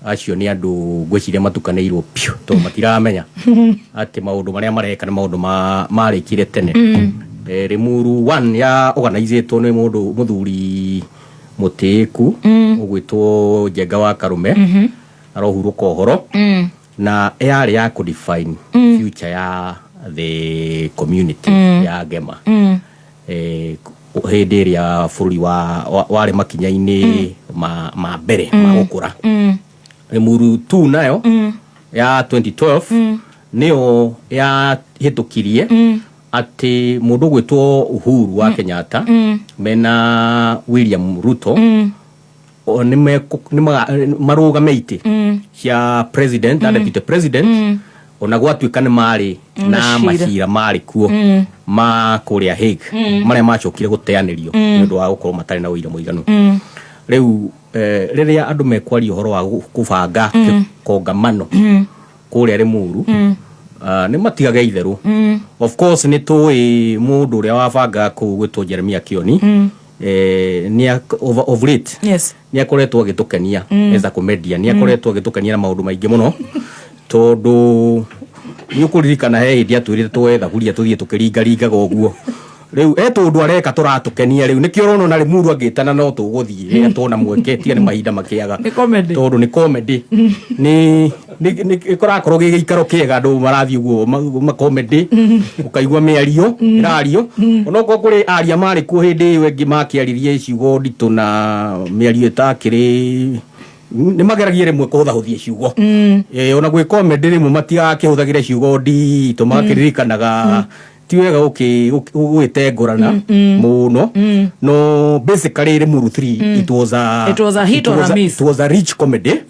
acio ni andu ngwiciria matukaneirwo pio to matiramenya ati maundu maria mareka na maundu marikire tene Limuru 1 ya organizeto ni mundu muthuri mutiku ugwitwo Njenga wa Karume arohurwo kohoro na yale ya ku define future ya the community ya Gema hindi iria bururi wari makinya-ini ma mbere ma gukura Limuru 2 nayo ya 2012 nio ya hitukirie ati mundu gwitwo Uhuru wa Kenyatta mena William Ruto ni marugamite cia president and deputy president ona gwatuika ni mari na mashira mari kuo ma kuria Hague maria macokire guteanirio ni undu wa gukorwo matari na uira muiganu riu riria andu mekwari uhoro wa kubanga kongamano kuria Limuru ni matigaga itheru of course ni tui mundu uria wabanga ku gwitwo Jeremia Kioni ni of late ni akoretwo agitukania as a comedian ni akoretwo agitukania na maundu maingi muno tondu ni ukuririkana he hindi atwirite twetha huria tuthie tukiringaringa goguo riu tondu areka turatukenia riu nikio rono na Limuru agitana no tuguthie tona mweketia ni mahinda makiaga tondu ni comedy ni ikorakorwo gigikaro kiega andu marathie guo ma comedy ukaigua miario irario onoko kuri aria mari ku hindi wengi makiaririe ciugo nditu na miario itakiri ni mageragie rimwe kuhuthahuthia ciugo ona gwi comedy rimwe matigakihũthagĩre ciugo nditu makiririkanaga ti wega gwĩtengũrana muno no basically Limuru 3 it was a hit or a miss. It was a rich comedy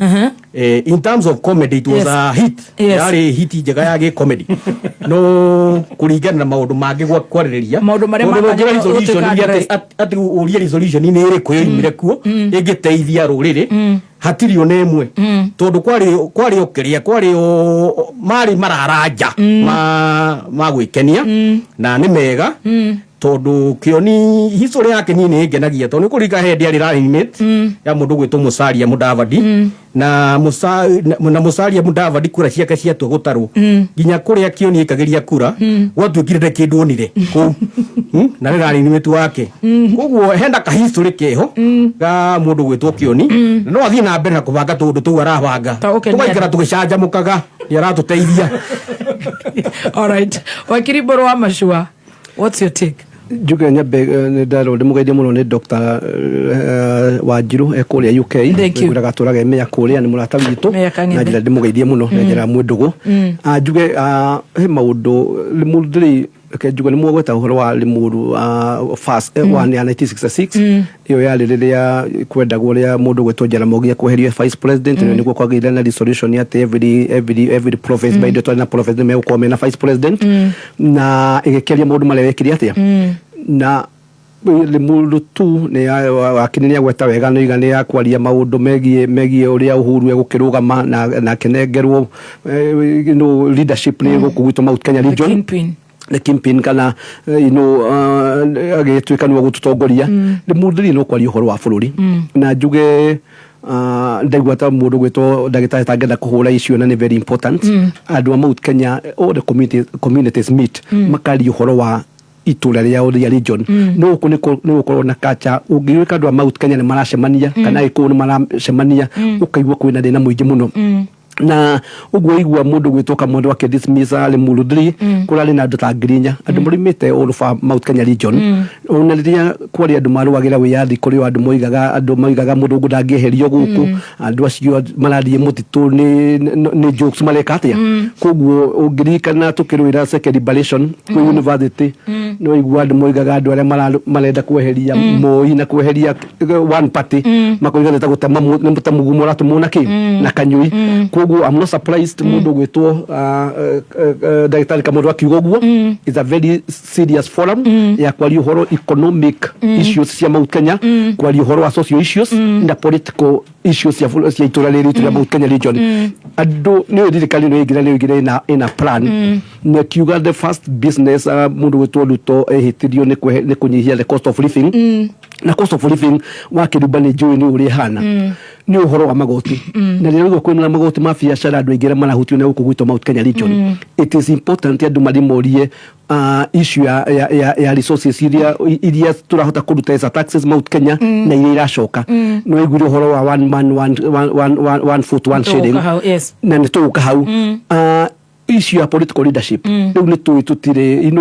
in terms of comedy it was a hit yari hit njega ya comedy no kuringana na maundu mangi kwarĩrĩria maundu maria ati uria resolution ni iri kwĩimire kuo ingĩteithia rũrĩrĩ hatiri ona imwe tondu kwari okeria kwari mari mararanja ma gwikenia na ni mega tondu Kioni history yake ni ingenagia tondu kurika hendi ari running mate ya mundu gwitwo Musalia Mudavadi na Musalia Mudavadi kura ciake ciatwa gutaru ginya kuria Kioni ikageria kura gwatuikire de kindu onire ku na ni running mate wake koguo henda ka history keho ga mundu gwitwo Kioni no athie na mbere na kubanga tondu tu arabanga tugaikara tugicanjamukaga ni aratuteithia. All right, Wakiri Borwa Mashua, what's your take? Juga nyabe ni daro mugaide muno ni Dr. Wanjiru ekuria UK ngura gaturaga emea kuria ni murata witu na njira ndimugaidie muno na njira mwendugu juge he maundu Limuru ke juga ni mwogota uhoro wa Limuru fast one ya 1966 iyo yali riria kwenda guria mundu gwetwo Jaramogi kweheria vice president ni niguo kwagire na resolution ya every province by the na province me ukome na vice president na igekeria mundu male wekiri atia na Limuru tu ni akininia gweta wega no igane ya kwaria maundu megie uria Uhuru egukirugama na kenengerwo leadership ni gukugwitwo Mount Kenya region the kingpin kana agitwika ni gututongoria Limuru no kwaria uhoro wa bururi na njuge ndagwata mundu gwitwo ndagitari tangenda kuhura icio na ni very important andu a Mount Kenya all the communities meet makari uhoro wa itura ria region no gukorwo na kacha ungirika andu a Mount Kenya ni maracemania kana iko ni maracemania ukaigua kwina thina muingi muno na ugwo igwa mundu gwitoka mundu wake dismissa Limuru 3 kurali na andu tangirinya andu murimite all of Mount Kenya region ona riria kwari andu maruagira wiyathi kuri andu moigaga mundu ngudangieherio guku andu acio marathie mutitu ni jokes marekatia kogwo ungirikana tukirwira second liberation ku university no igwa andu moigaga andu aria marenda kweheria Moi na kweheria one party makoiga ta gutema mutamugumo tumona ki na Kanyui. I'm not surprised mundu gwitwo Dr. Kamuru akiuga guo is a very serious forum ya kwaria uhoro economic issues cia Mount Kenya kwaria uhoro wa social issues na political issues cia itura ritu ya Mount Kenya region andu ni thirikari no igira na plan na kiuga the first business mundu gwitwo Ruto ehitirio ni kunyihia the cost of living na cost of living wa kirubani juu ni uri hana ni uhoro wa magoti na rero kwena magoti ma biashara andu aingira marahutio na gukugwito Mount Kenya region. It is important andu marimorie issue ya resources iria turahota kuruta as taxes Mount Kenya na iria iracoka no igwire uhoro wa one man one foot one shilling na nituka hau issue ya political leadership riu ni tutire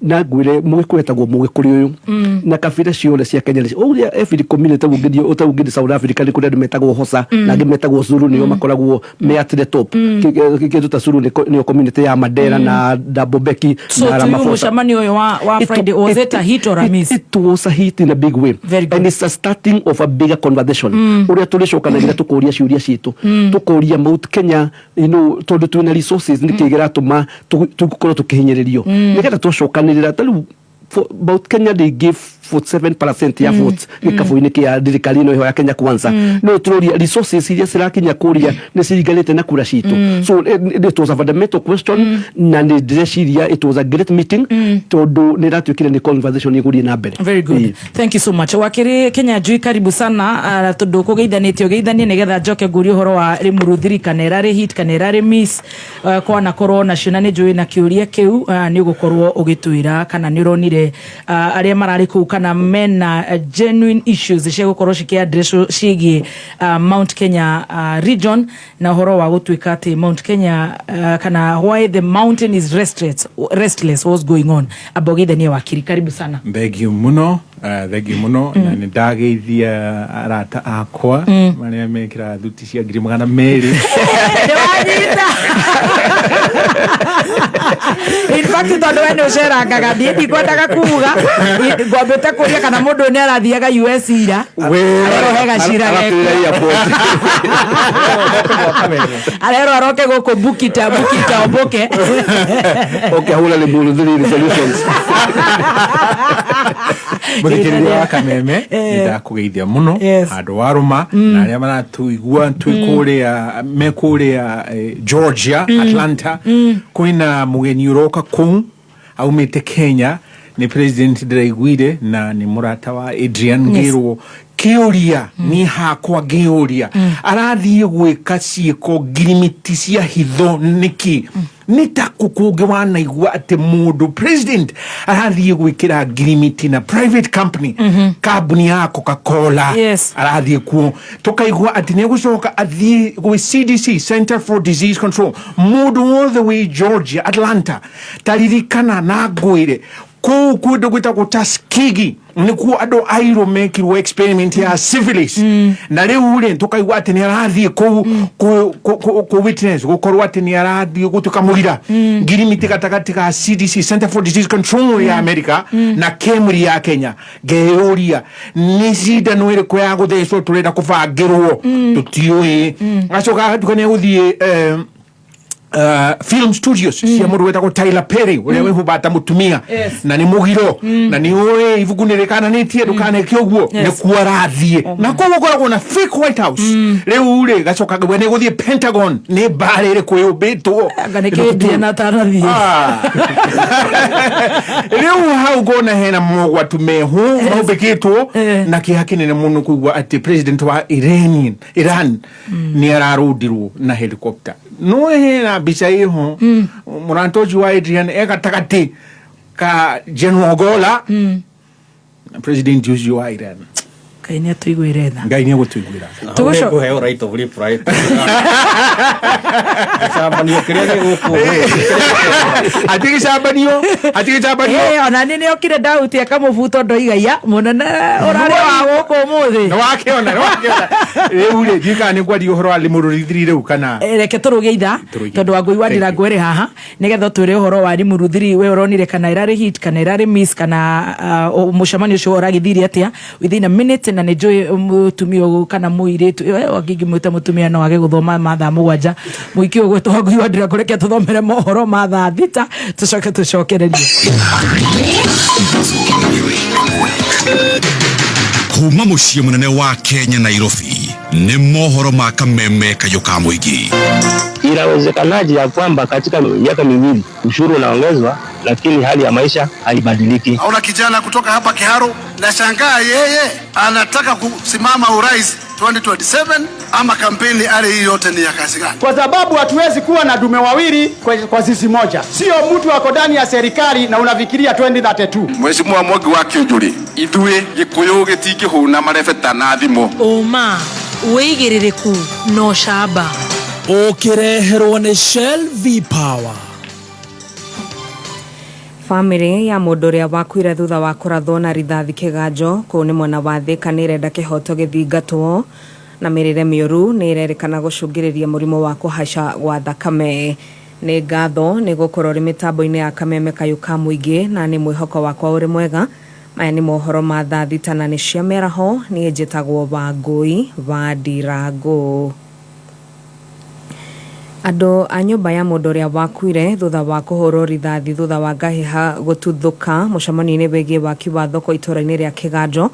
na gwire mugikwetagwo mugikuri uyu na kabira ciole cia Kenya uria every community ugidio utawugidi South Africa ni kuria metagwo Hosa na metagwo Zulu ni makoragwo me at the top kitu ta Zulu ni community ya Mandera na Dabobeki na Ramaphosa. So mushamani uyu wa Friday was it a hit or a miss? It was a hit in a big way and it's a starting of a bigger conversation uria tulicokanagire tukoria ciuria citu tukoria Mount Kenya tondu twina resources ni geratuma tugukorwo tukihinyiririo nigetha twacokanirira tariu Mount Kenya they give 47% ya votes gikabu-ini kia thirikari ino ya Kenya Kwanza no turoria resources iria cirakinya kuria ni ciriganite na kura citu. So it was a fundamental question na ni direciria it was a great meeting tondu ni ratwikire ni conversation iguri na mbere. Very good. Thank you so much. Wakiri Kenya Jui karibu sana tondu kugeithanitio geithanie nigetha njoke nguri uhoro wa Rimuruthiri kana irari hit kana irari miss kwa na corona ciona ni Jui na kiuria kiu ni ugukorwo ugitwira kana ni uronire aria marari ku kana mena genuine issues cia gukorwo cikiaddress cigie Mount Kenya region na horo wa gutwika ati Mount Kenya kana why the mountain is restless what's going on abogithania wakiri karibu sana. Thank you muno na nindageithia arata akwa maria mekira thuti cia ngiri magana meri in fact tondu we ni ucerangaga ndi kwendaga kuuga ngwambite kuria kana mundu ni arathiaga US ira arohega cira arero aroke guku bukita oboke okay hula le Rimuruthiri solutions muthikiriria wa Kameme ndakugeithia muno andu waruma na aria maratuigua twikuria mekuria Georgia Atlanta kuina mugeni uroka kuu aumite Kenya ni president Ndiraiguire na ni murata wa Adrian Ngirwo kiuria ni hakwa giuria arathie gwika ciiko girimiti cia hitho niki nitakukunge wanaigua ati mundu president arathie gwikira girimiti na private company company ya Coca-Cola arathie kuo tukaigua ati ne gucoka athie gwi CDC Center for Disease Control mundu all the way Georgia Atlanta taririkana na ngwire kundu gwitagwo Tuskegee nikuo andu airo mekirwo experiment ya syphilis na riu ri tukaigua ati ni arathie ku witness gukorwo ati ni arathie gutuka mugira ngirimiti gatagati ka CDC Center for Disease Control ya America na KEMRI ya Kenya geuria ni cida no ire ko ya guthecwo turenda kubangirwo tutiui acoka tukane guthie film studios cia mundu wetagwo Tyler Perry uria wihubata mutumia na ni mugiro na ni uri ivugunirikana nitie ndukane kioguo ni kuarathie na koguo goragwo na fake White House riu uri gacoka gwe ni guthie Pentagon ni bare ire kwiyubitwo ganeketie na tarathie riu hau gona hena mogwa tumehu maubikitwo na kihakinene muno kuigua ati president wa Iran ni ararudirwo na helicopter no hena bicha iho murantoji wa Adrian gatagati ka General Gola president Joe wa Iran kaine tuigwire tha ngaine gutwigwira tuguco he right of lip right sabanio kirene guku atiki sabanio ona nini okire dauti akamubuto ndoigaia munene urari wa guku muthi no wakiona ule dika ni kwadi uhoro ali Rimuruthiri riu kana reke turugeitha tondu wangui wandira ngwere haha nigetha twire uhoro wa Rimuruthiri we uronire kana irari hit kana irari miss kana mucemani ucio uragithiri atia within a minute na ni Joy mutumio kana muiretu wagingi mwita mutumia no age guthoma mathaa mugwanja muikio gwetwo ngui wandira kureke tuthomere mohoro mathaa thita tucokererie kuma muciĩ munene wa Kenya Nairobi ni mohoro ma Kameme kayuka muingi inawezekanaje ya kwamba katika miaka miwili ushuru unaongezwa lakini hali ya maisha haibadiliki? Hauna kijana kutoka hapa Kiharu, na shangaa yeye anataka kusimama urais 2027 ama kampeni ale hii yote ni ya kazi gani? Kwa sababu hatuwezi kuwa na dume wawili kwa sisi moja. Sio mtu wako ndani ya serikali na unafikiria 2032. Mheshimiwa Mwangi wa Kĩũnjũrĩ, ithuĩ Gĩkũyũ gĩtingĩhũna marebeta na thimũ. Oma wĩigĩrĩrĩku no shamba ũkĩreherwo nĩ Shell V-Power. Family ya mũndũ ũrĩa wakuire thutha wa kũrathwo na rithathi Kĩganjo kũu nĩ mwena wa Thika nĩ ĩrenda kĩhoto gĩthingatwo, na mĩrĩre mĩũru nĩ ĩrerĩkana gũcũngĩrĩria mũrimũ wa kũhaica gwa thakame. Nĩ ngatho nĩ gũkorwo rĩ mĩtambo-inĩ ya Kameme Kayũ ka Mũingĩ, na nĩ mwĩhoko wakwa ũrĩ mwega. Maya nĩ mohoro ma thaa thita na nĩ cia mĩaraho. Niĩ njĩtagwo Wangũi wa Ndirangũ. Andũ a nyũmba ya mũndũ ũrĩa wakuire thutha wa kũhũrwo rithathi thutha wa ngahĩha gũtuthũka mũcemanio-inĩ wĩgiĩ waki wa thoko itũũra-inĩ rĩa Kĩganjo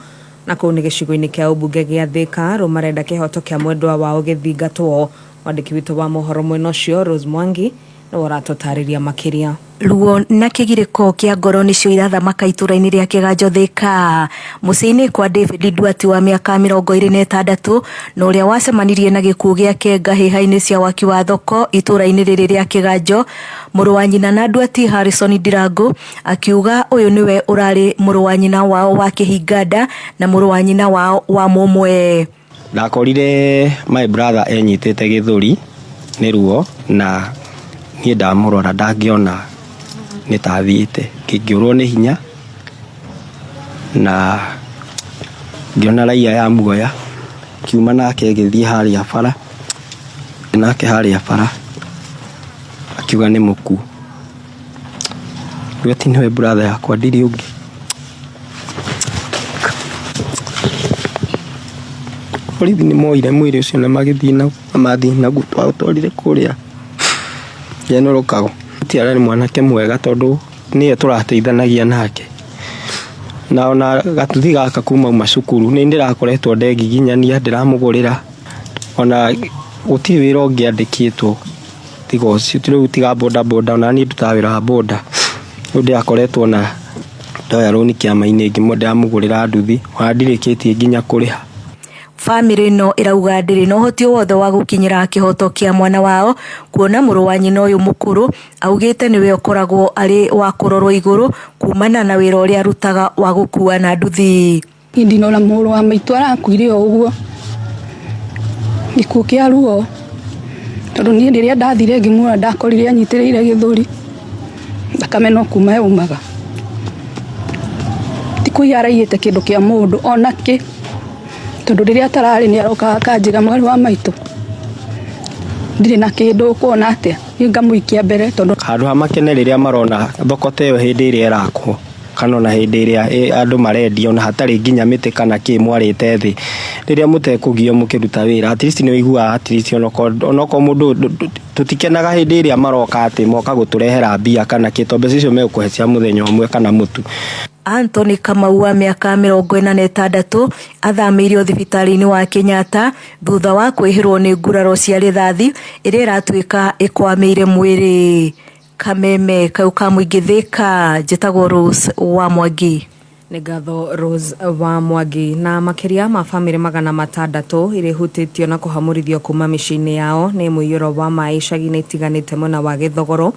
na kũu nĩ gĩcigo-inĩ kĩa ũmbunge gĩa Thika, rĩu marenda kĩhoto kĩa mwendwa wao gĩthingatwo. Mwandĩki witũ wa mohoro mwena ũcio Rose Mwangi nĩwe ũratũtarĩria makĩria. Ruo na kĩgirĩko kĩa ngoro nĩcio irathamaka itũũra-inĩ rĩa Kĩganjo Thika. Mũciĩ-inĩ kwa David Ndwati wa mĩaka 26 na ũrĩa wacemanirie na gĩkuũ gĩake ngahĩha-inĩ cia waki wa thoko itũũra-inĩ rĩrĩ rĩa Kĩganjo, mũrũ wa nyina na Ndwati Harrison Ndirangũ akiuga ũyũ nĩwe ũrarĩ mũrũ wa nyina wao wa kĩhinganda na mũrũ wa nyina wao wa mũmwe. Ndakorire my brother enyitĩte gĩthũri nĩ ruo na niĩ ndamũrora ndangĩona nĩtathiĩte, ngĩũrwo nĩ hinya na ngĩona raia ya muoya, kiuma nake gĩthiĩ harĩa bara, nake harĩa bara akiuga nĩ mũkuũ. Ndwati nĩwe brother yakwa, ndirĩ ũngĩ. Borithi nĩ moire mwĩrĩ ũcio na magĩthiĩ na mathiĩ naguo twatwarire kũrĩa Njenũrũkago. Tiara nĩ mwanake mwega tondũ niye tũrateithanagia nake, na ona gatuthi gaka kuma macukuru nĩ ndĩrakoretwo ndegiginyania, ndĩramũgũrĩra, ona gũtirĩ wĩra ũngĩandĩkĩtwo tiga ũcio, rĩu tiga boda boda, ona niĩ ndutaga wĩra wa boda, rĩu ndĩrakoretwo na ndoya rũni kĩama-inĩ ngĩmwe ndĩramũgũrĩra nduthi, ona ndirĩkĩtie nginya kũrĩha. Family no irauga ndĩrĩ na ũhoti wothe wa gũkinyĩra kĩhoto kĩa mwana wao, kuona mũrũ wa nyina ũyũ mũkũrũ augĩte nĩwe ũkoragwo arĩ wa kũrorwo igũrũ kumana na wĩra ũrĩa arutaga wa gũkua na nduthi. Ndinona mũrũ wa maitũ arakuire o ũguo, gĩkuũ kĩa ruo, tondũ niĩ rĩrĩa ndathire ngĩmuona ndakorire anyitĩrĩire gĩthũri, thakame no kuma yaumaga. Tikũiya araiyĩte kĩndũ kĩa mũndũ onakĩ, tondũ rĩrĩa atararĩ nĩ arokaga akanjĩra mwarĩ wa maitũ ndirĩ na kĩndũ, kuona atĩa ngamũikia mbere, tondũ handũ ha makene rĩrĩa marona thoko ta ĩyo hĩndĩ ĩrĩa ĩrakwo, kana ona hĩndĩ ĩrĩa andũ marendio na hatarĩ nginya mĩtĩ kana kĩ mwarĩte thĩ, rĩrĩa mũtekũgio mũkĩruta wĩra, at least nĩ ũiguaga at least onoko mũndũ tũtikenaga hĩndĩ ĩrĩa maroka atĩ moka gũtũrehera mbia kana kĩ, tondũ mbeca icio megũkũhe cia mũthenya ũmwe kana mũtu. Anthony Kamau wa mĩaka 46 athamĩirio thibitarĩ-inĩ wa Kenyatta thutha wa kwĩhĩrwo nĩ nguraro cia rithathi ĩrĩa ĩratuĩka ĩkwamĩire mwĩrĩ. Kameme Kayũ ka Mũingĩ Thika, njĩtagwo Rose wa Mwangi. Nĩ ngatho Rose wa Mwangi. Na makĩria ma bamĩrĩ 600 irĩ hutĩtio na kũhamũrithio kuma mĩciĩ-inĩ yao nĩ mũiyũro wa maĩ icagi-inĩ itiganĩte mwena wa Gĩthogoro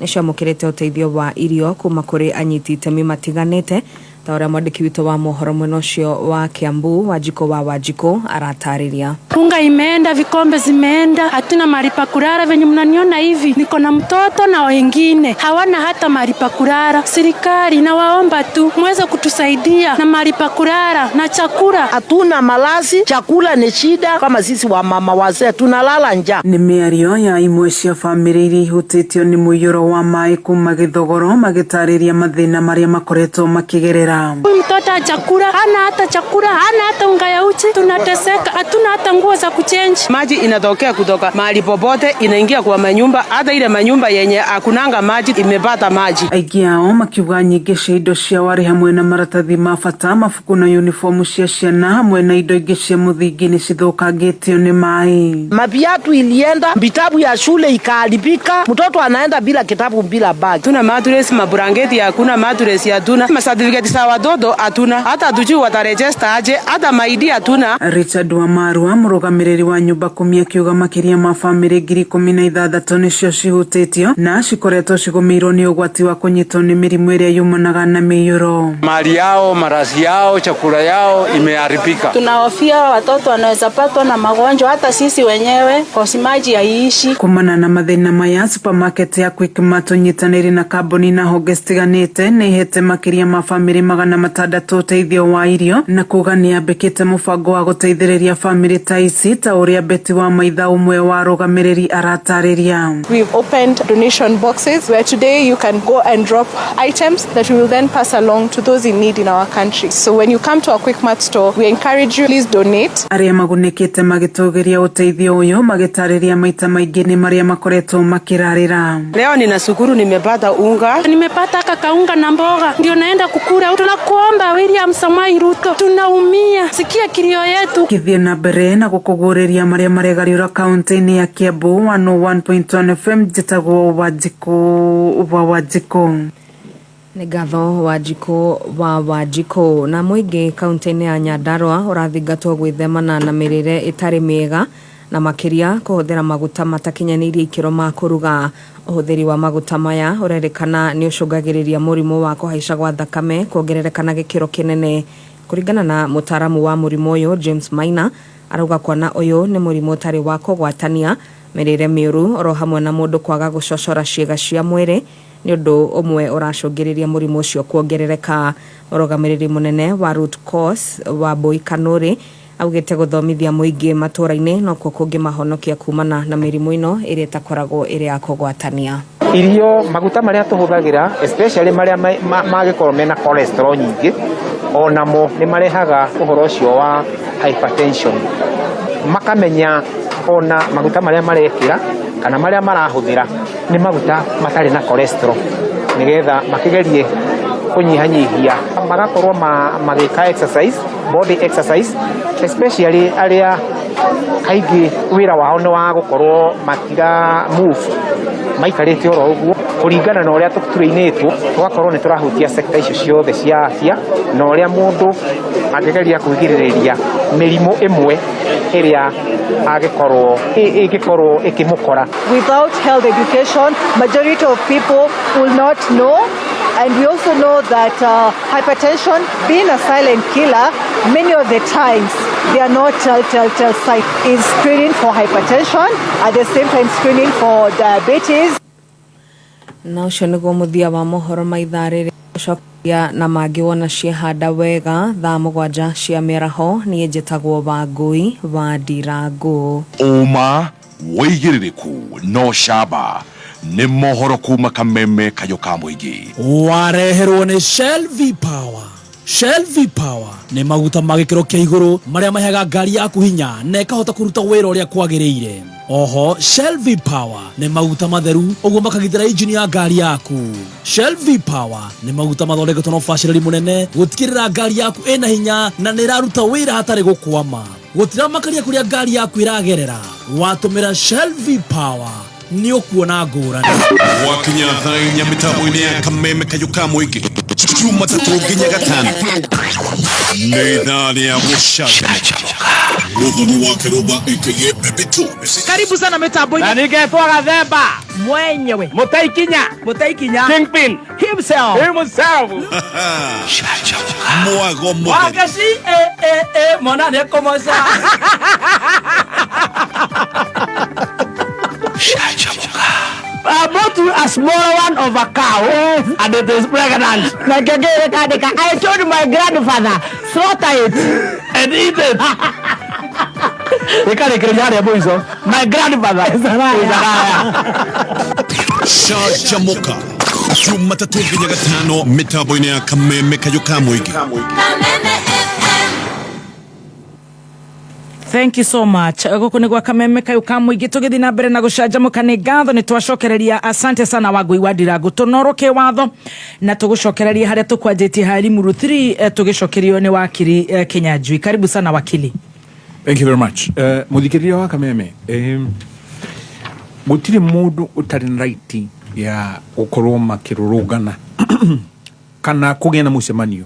nĩ ciamũkĩrĩte ũteithio wa irio kuma kũrĩ anyiti itemi matiganĩte, ta ũrĩa mwandĩki witũ wa mohoro mwena ũcio wa Kiambu Wanjiko wa Wanjiko aratarĩria. Unga imeenda, vikombe zimeenda, hatuna mahali pa kulala. Venye mnaniona hivi, niko na mtoto na wengine hawana hata mahali pa kulala. Serikali nawaomba tu muweze kutusaidia na mahali pa kulala na chakula. Hatuna malazi, chakula ni shida, kama sisi wa mama wazee tunalala njaa. Nĩ mĩario ya imwe cia bamĩrĩ iria ihutĩtio nĩ mũiyũro wa maĩ kuma Gĩthogoro magĩtarĩria mathĩna marĩa makoretwo makĩgerera. Nyamira. Mtoto achakula, hana hata chakula, hana hata unga ya uchi, tunateseka, hatuna hata nguo za kuchange. Maji inatokea kutoka mahali popote inaingia kwa manyumba, hata ile manyumba yenye hakunanga maji imepata maji. Aingĩ ao makiuga nyingĩ cia indo cia wari hamwe na maratathi ma bata, mabuku na uniformu cia ciana hamwe na indo ingĩ cia mũthingi nĩ cithũkangĩtio nĩ maĩ. Maviatu ilienda, vitabu ya shule ikaharibika, mtoto anaenda bila kitabu bila bag. Tuna mattress, mabrangeti hakuna, mattress hatuna, certificate za watoto hatuna, hata hatujui wataregister aje, hata maidi hatuna. Richard Wamarwa mũrũgamĩrĩri wa nyũmba kumi akiuga makĩria ma bamĩrĩ 16,000 nĩcio cihutĩtio na cikoretwo cigũmĩirwo nĩ ũgwati wa kũnyitwo nĩ mĩrimũ ĩrĩa yumanaga na mĩiyũro. Mali yao, marazi yao, chakula yao imeharibika. Tunahofia watoto wanaweza patwa na magonjwa, hata sisi wenyewe kwa maji haiishi. Kumana na mathĩna maya, supermarket ya Quickmart ũnyitanĩri na kambuni na honge citiganĩte nĩ ihete makĩria ma bamĩrĩ 600 ũteithio wa irio na kuga nĩ yambĩkĩte mũbango wa gũteithĩrĩria bamĩrĩ ta ici, ta ũrĩa Betty wa Maitha ũmwe wa arũgamĩrĩri aratarĩria. We've opened donation boxes where today you can go and drop items that we will then pass along to those in need in our country. So when you come to our Quickmart store, we encourage you, please donate. Arĩa magunĩkĩte magĩtũgĩria ũteithio ũyũ magĩtarĩria maita maingĩ nĩ marĩa makoretwo makĩrarĩra. Leo ninashukuru nimepata unga. Nimepata kakaunga na mboga. Ndio naenda kukula. Tunakuomba William Samoei Ruto. Tunaumia. Sikia kilio yetu. Gĩthiĩ na mbere na gũkũgũrĩria marĩa marĩgariũra kaunti-inĩ ya Kiambu 101.1 FM njĩtagwo Wanjikũ. Nĩ ngatho Wanjikũ na mũingĩ kaunti-inĩ ya Nyandarua ũrathingatwo gwĩthemana na mĩrĩre ĩtarĩ mĩega na makĩria kũhũthĩra maguta matakinyanĩirie ikĩro ma kũruga. Ũhũthĩri wa maguta maya ũrerĩkana nĩ ũcũngagĩrĩria mũrimũ wa kũhaica gwa thakame kuongerereka na gĩkĩro kĩnene. Kũringana na mũtaaramu wa mũrimũ ũyũ James Maina, arauga kwana ũyũ nĩ mũrimũ ũtarĩ wa kũgwatania, mĩrĩre mĩũru oro hamwe na mũndũ kwaga gũcocora ciĩga cia mwĩrĩ nĩ ũndũ ũmwe ũracũngĩrĩria mũrimũ ũcio kuongerereka. Ũrũgamĩrĩri mũnene wa root cause wa Boy Kanũrĩ augĩte gũthomithia mũingĩ matũra-inĩ no kuo kũngĩmahonokia kumana na mĩrimũ ĩno ĩrĩa ĩtakoragwo ĩrĩ ya kũgwatania. Irio maguta marĩa tũhũthagĩra especially marĩa magĩkorwo mena cholesterol nyingĩ onamo nĩ marehaga ũhoro ũcio wa hypertension. Makamenya ona maguta marĩa marekĩra kana marĩa marahũthĩra nĩ maguta matarĩ na cholesterol, nigetha makĩgerie kũnyihanyihia, magakorwo magĩka exercise, body exercise, especially arĩa kaingĩ wĩra wao nĩ wa gũkorwo matira move maikarĩte oro ũguo. Kũringana na ũrĩa tũturainĩtwo tũgakorwo nĩ tũrahutia sector icio ciothe cia afya na ũrĩa mũndũ angĩgeria kwĩgirĩrĩria mĩrimũ ĩmwe ĩrĩa ĩngĩkorwo ĩkĩmũkora. Without health education, majority of people will not know. And we also know that hypertension, being a silent killer, many of the times they are not telltale signs. Is screening for hypertension, at the same time screening for diabetes. Na ũcio nĩguo mũthia wa mohoro ma ithaa rĩrĩ gũcokia na mangĩ wona ciehanda wega thaa 7 cia mĩaraho. Niĩ njĩtagwo Wangui wa Ndirangũ. Uma wĩigĩrĩrĩku no camba nĩ mohoro kuma Kameme Kayũ ka mũingĩ. Wareherwo nĩ Shell V-Power. Shell V-Power nĩ maguta ma gĩkĩro kĩa igũrũ marĩa maheaga ngari yaku hinya na ĩkahota kũruta wĩra ũrĩa kwagĩrĩire. Oho Shell V-Power nĩ maguta matheru ũguo makagitĩra injini ya ngari yaku. Shell V-Power nĩ maguta mathondeketwo na ũbacĩrĩri mũnene gũtigĩrĩra ngari yaku ĩna hinya na nĩ ĩraruta wĩra hatarĩ gũkwama. Gũtira makaria kũrĩa ngari yaku ĩragerera. Watũmĩra Shell V-Power nĩ ũkuona ngũrani. Wakinya thaa 4 mĩtambo-inĩ ya Kameme Kayũ ka mũingĩ Jumatatu nginya Gatano nĩ thaa rĩa gũcanjamũka. Mũthoni wa Kĩrũmba aka Baby Two. Karibu sana mitambo-inĩ. Na ningetwa Gathemba mwenyewe Mutaikinya Kingpin himself. Mwago Wagashi mwana nĩ kũmoca. About a smaller one of a cow and it is pregnant. I told my grandfather, slaughter it and eat it. My grandfather is a liar. Shajamoka Jumatatu nginya gatano mitambo-inĩ ya Kameme Kayũ ka Mũingĩ. Thank you so much. Gũkũ nĩ gwa Kameme Kayũ ka Mũingĩ, tũgĩthiĩ na mbere na gũcanjamũka. Nĩ ngatho nĩ twacokereria. Asante sana Wangui wa Ndirangu, tũnorũke watho na tũgũcokereria harĩa tũkwanjĩtie ha Limuru 3 tũgĩcokerio nĩ wakiri Kinyanjui. Karibu sana wakili. Thank you very much. Mũthikĩrĩria wa Kameme, gũtirĩ mũndũ ũtarĩ na right ya gũkorwo makĩrũrũngana kana kũgĩa na mũcemanio,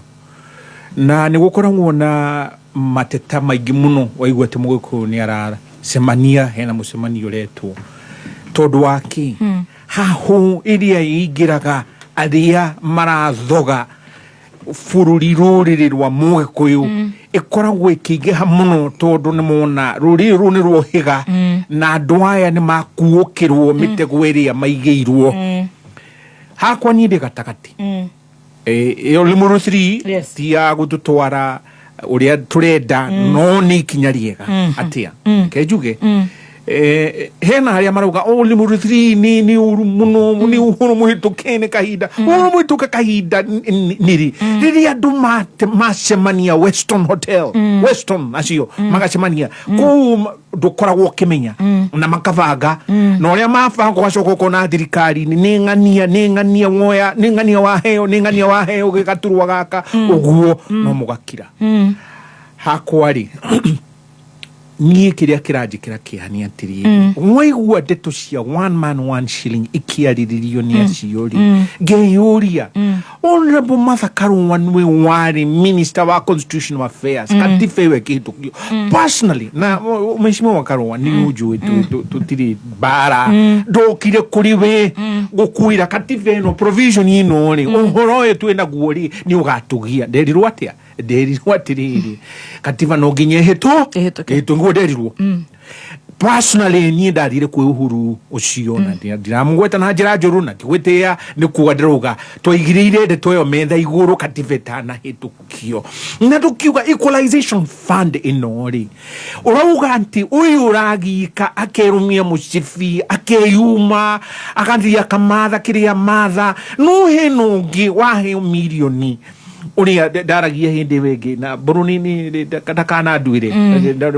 na nĩ gũkoragwo na mateta maingĩ mũno waigua atĩ Mũgĩkũyũ nĩ aracemania hena mũcemanio ũretwo tondũ wake hahũ ĩrĩa ĩingĩraga arĩa marathoga bũrũri rũrĩrĩ rwa Mũgĩkũyũ ĩkoragwo ĩkĩingĩha mũno tondũ nĩ mona rũrĩrĩ rũu nĩ rwohĩga na andũ aya nĩ makuũkĩrwo mĩtego ĩrĩa maigĩirwo. Hakwa niĩ ndĩ gatagatĩ, ĩyo Limuru 3 ti ya gũtũtwara ũrĩa tũrenda, no nĩ ikinya rĩega atĩa ke njuge. Hena harĩa marauga Limuru 3 nĩ ũru mũno, nĩ ũhoro mũhĩtũke nĩ kahinda, ũhoro mũhĩtũke kahinda nĩrĩ rĩrĩa andũ macemania Weston Hotel, Weston acio magacemania kũu ndũkoragwo ũkĩmenya na makabanga na ũrĩa mabanga ũgacoka ũkona thirikari nĩ ng'ania woya, nĩ ng'ania waheo gĩgaturwa gaka ũguo no mũgakira. Hakwa-rĩ niĩ kĩrĩa kĩranjĩkĩra kĩhani atĩrĩrĩ, waigua ndeto cia one man one shilling ikiarĩrĩrio nĩ acio-rĩ, ngeyũria Honorable Martha Karũa nĩwe warĩ Minister wa Constitutional Affairs katiba ĩyo ĩkĩhĩtũkio personally, na Mheshimiwa wa Karũa nĩ ũnjũĩ tũtirĩ mbara, ndokire kũrĩ we gũkuĩra katiba ĩno provision ĩno-rĩ, ũhoro ũyũ twĩnaguo-rĩ nĩ ũgatũgia. Nderirwo atĩa? Nderirwo atĩrĩrĩ, katiba no nginya ĩhĩtwo nguo nderirwo. Personally niĩ ndathire kwĩ Uhuru ũcio na ndiramũgweta na njĩra njũru na ndigwĩtĩĩa, nĩ kuga ndĩrauga twaigĩrĩire ndeto ĩyo metha igũrũ katiba ĩtanahĩtũkio, na tũkiuga equalization fund ĩno-rĩ, ũrauga atĩ ũyũ ũragika akerũmia mũcibi akeyuma agathiĩ akamatha kĩrĩa matha, no hena ũngĩ waheo mirioni ũrĩa ndaragia hĩndĩ wengĩ na bũrũri-inĩ ndakananduĩre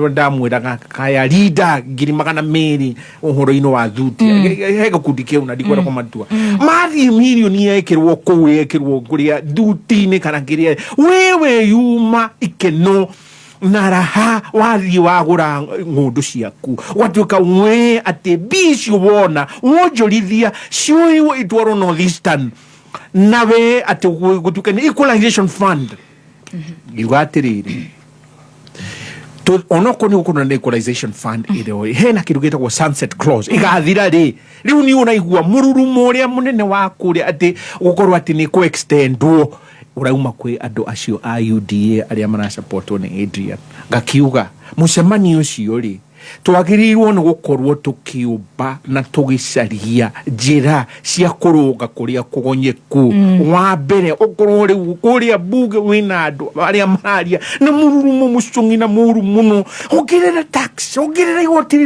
ndamwĩraga kaya rinda 200,000 ũhoro-inĩ wa thuti he gĩkundi kĩu na ndikwenda kũmatua mathiĩ mirioni yekĩrwo kũu yekĩrwo kũrĩa thuti-inĩ kana kĩrĩa, wewe yuma ikeno na raha wathiĩ wagũra ng'ũndũ ciaku watuĩka we atĩ bicio wona wonjorithia cioywo itwarwo North Eastern nawe ati gutuke ni equalization fund iuga atiriri to onoko ni ukuna equalization fund iro hena kindu gitagwo sunset clause igathira ri riu ni unaigua mururumo uria munene wa kuria ati gukorwo ati ni ko extendwo urauma kwi andu acio a UDA aria mara supportwo ni Adrian gakiuga mucemanio ucio ri twagĩrĩirwo nĩ gũkorwo tũkĩũmba na tũgĩcaria njĩra cia kũrũnga kũrĩa kũgonyeku. Wa mbere ũkorwo rĩu kũrĩa mbunge wĩna andũ arĩa mararia na mũrurumo mũcũng'i na mũru mũno, ongerera tax, ongerera igoti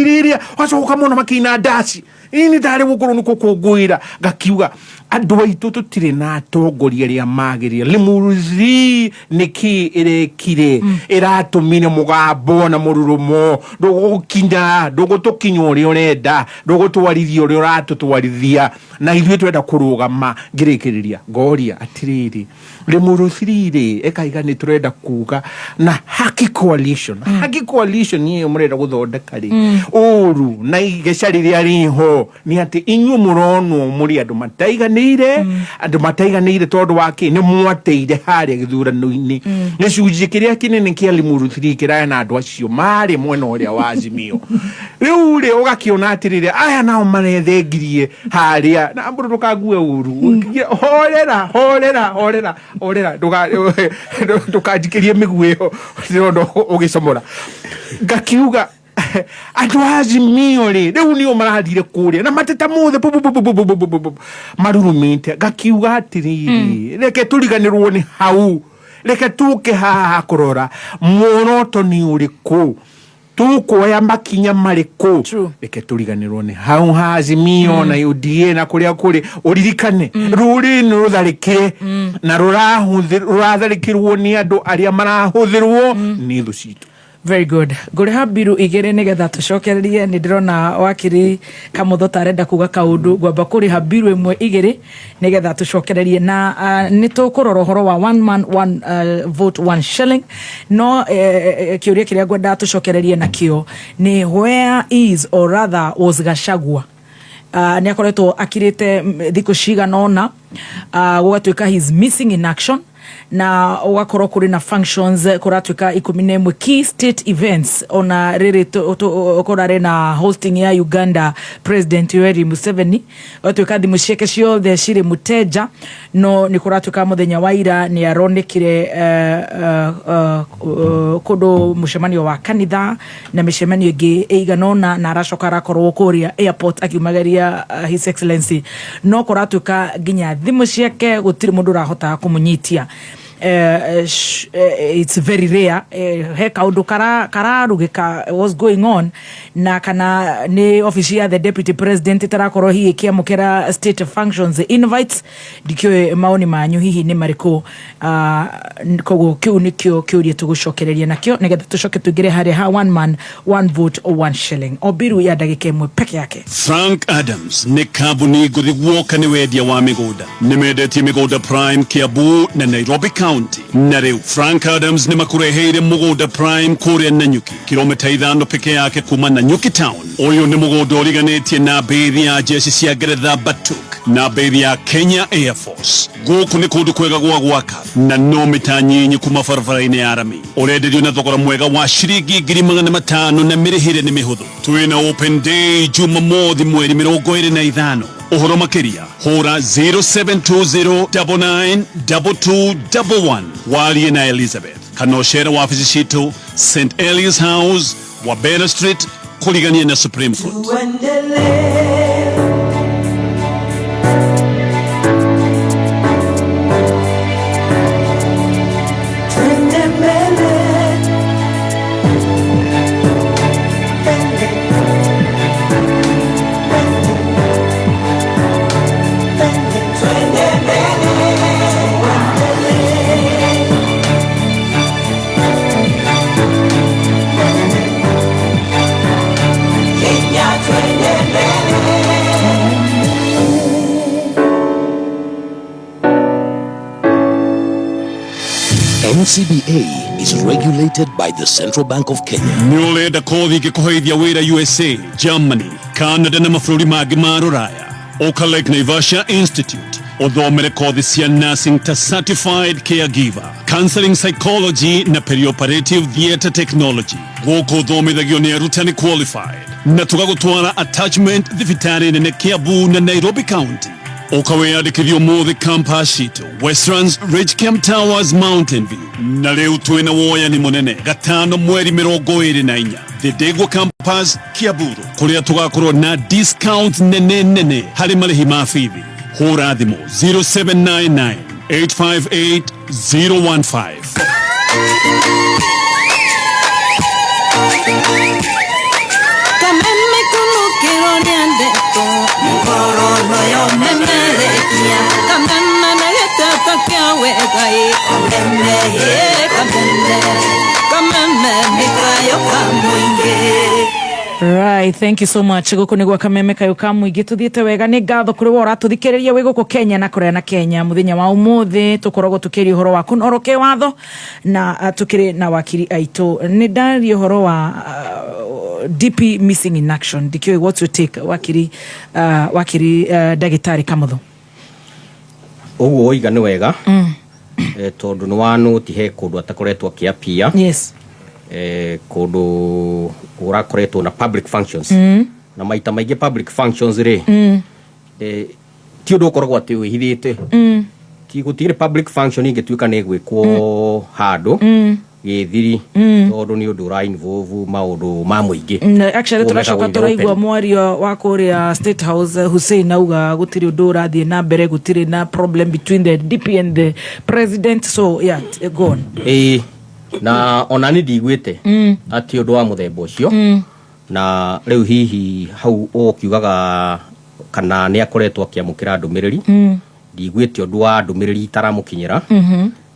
rĩrĩa wacoka mũno makĩina ndaci ini ndarĩ gũkorwo nĩ gũkũngũĩra. Ngakiuga andũ aitũ tũtirĩ na atongoria arĩa magĩrĩire. Limuru 3 nĩkĩ ĩrekire ĩratũmire mũgambo na mũrurumo ndũgũkinya ndũgũtũkinya ũrĩa ũrenda ndũgũtwarithia ũrĩa ũratũtwarithia na ithuĩ twenda kũrũgama. Ngĩrĩkĩrĩria ngoria atĩrĩrĩ, Limuru 3 ekaiga nĩ tũrenda kuga na Haki Coalition. Haki Coalition niyo mũrenda gũthondeka rĩ ũru na igeca rĩrĩa rĩho nĩ atĩ inyuĩ mũronwo mũrĩ andũ mataiganĩire tondũ wake nĩ mwateire harĩa gĩthurano-inĩ. Gĩcunjĩ kĩrĩa kĩnene kĩa Limuru 3 kĩraya na andũ acio marĩ mwena ũrĩa wa Azimio. Rĩu rĩ ũgakĩona atĩrĩrĩ aya nao marethengirie harĩa na mbũrũ ndũkangue ũru. Horera ndũkanjikĩrie mĩguĩ ĩyo ndĩrona ũgĩcomora. Ngakiuga andũ a Azimio rĩ rĩu nĩo marathire kũrĩa na mateta mothe marurumĩte. Ngakiuga atĩrĩrĩ reke tũriganĩrwo nĩ hau, reke tũke haha kũrora muoroto nĩ ũrĩkũ. tukuoya makinya mariko reke turiganirwo ni hau Azimio na UDA na kuria kuri uririkane ruri ni rutharikire na ruratharikirwo ni andu aria marahuthirwo ni thu citu. Very good. Nguriha biru igere nigetha tucokererie ni ndirona wakiri Kamutho tarenda kuga kaundu gwamba kuriha biru imwe igere nigetha tucokererie na ni tukurora horo wa one man one vote one shilling no kiuria kiria gwenda tucokererie na kio ni where is or rather was Gachagua ni akoretwo akirite thiko ciganona gwatuika he is missing in action na ugakorwo kuri na functions kuratuika 11 key state events ona riri ukorare na hosting ya Uganda President Yoweri Museveni watuika thimu ciake ciothe ciri muteja no ni kuratuika muthenya wa ira ni aronekire kundo mucemanio wa kanitha na micemanio ingi iganona na aracoka arakorwo kuria airport akiumagaria His Excellency no kuratuika ginya thimu ciake gutiri mundu rahota kumunyitia. It's very rare he kaundu kararugika what's going on na kana ni office ya the deputy president tarakorwo hihi kiamukira state functions invites dikyo maoni manyu hihi ni mariko kogo kiu nikyo kiuria tugucokereria nakyo nigetha tucoke tugire hari ha one man one vote or one shilling obiru ya dagika imwe peke yake. Frank Adams ni kabuni guthiguoka ni wendia wa migunda ni mendetie migunda Prime Kiambu na Nairobi County na riu Frank Adams ni makureheire mugunda Prime kuria Nanyuki kilomita 5 peke yake kuma Nanyuki town. Uyu ni mugunda uriganetie na bethi ya jeshi cia Ngeretha Batuk na bethi ya Kenya Air Force. Guku ni kundu kwega gwa gwaka na no mitanyinyi kuma barabara-ini ya Arami urenderio na thogora mwega wa ciringi 500 na mirihire ni mihuthu. Twina open day Jumamothi mweri 25. Uhoro makiria hora 0720992211 walie na Elizabeth kanoshera wa ofisi citu St. Elias House wa Bella Street kuligania na Supreme Court. NCBA is regulated by the Central Bank of Kenya. Nioleda kothi gikuheithia wira USA, Germany, Canada na mafururi magi ma Ruraya. Oka Lake Naivasha Institute. Othomere kothi cia nursing ta certified caregiver, counseling psychology na perioperative theatre technology. Goko thomithagio ni arutani qualified. Na tugagutwara attachment thibitari nene Kiambu na Nairobi County. Okaweyandikithio muthi campus citu Westlands, Ridgecamp Towers, Mountain View na riu twina woya ni munene 5 mweri 24 The Degwa Campus Kiaburu kuria tugakorwo na discount nene hari marihi ma fithi. Hura thimo 0799 858 015. Right, thank you so much. Guku nigwa kameme kayo kamwingi tuthiete wega ni ngatho kuri wora tuthikiriria wi guku Kenya na kuria na Kenya muthenya wa umuthi tukoragwo tukiri horo wa kunoroke watho na tukiri na wakiri aitu ni ndari horo wa DP missing in action. Dikyo what you take wakiri Dagitari Kamutho. Oguo iga ni wega tondu ni wanu ti he kundu atakoretwo akiapia. Yes. Kundu urakoretwo na public functions na maita maingi public functions ri ti undu ukoragwo ati wihithite ti gutire public function ingituika ni gwikwo handu githiri tondu ni undu ra involve maundu ma muingi. Actually turacoka turaigwa mwario wa kuria State House Hussein auga gutiri undu urathie na mbere gutiri na problem between the DP and the president, so yeah, go on. na ona ni ndigwite ati undu wa muthemba ucio na riu hihi hau ukiugaga kana ni akoretwo akiamukira ndumiriri ndigwite undu wa ndumiriri itaramukinyira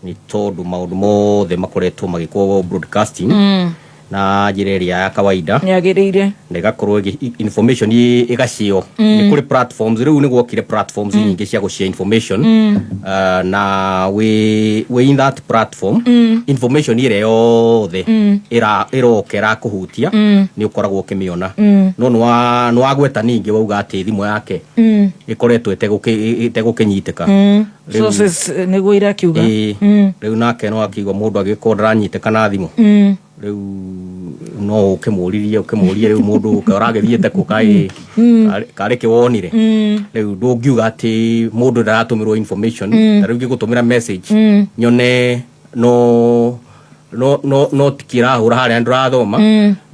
ni tondu maundu mothe makoretwo magikwo broadcasting na jireria ya kawaida yagireire negakorwo information igacio ni kuri platforms riu ni gwokire platforms nyingi cia gushare information na we in that platform information ire yothe irokera kuhutia ni ukoragwo ukimiona no no agweta ningi wauga ati thimu yake ikoretwo itegukinyiteka sources ni gwira kiuga riu nake no akigwa mundu agikodra nyiteka na thimu riu no ukimuririe riu mundu karagithiete kukai kareke wonire riu ndungiuga ati mundu ndaratumirwo information riu ngigutumira message nyone no tikira hura haria ndurathoma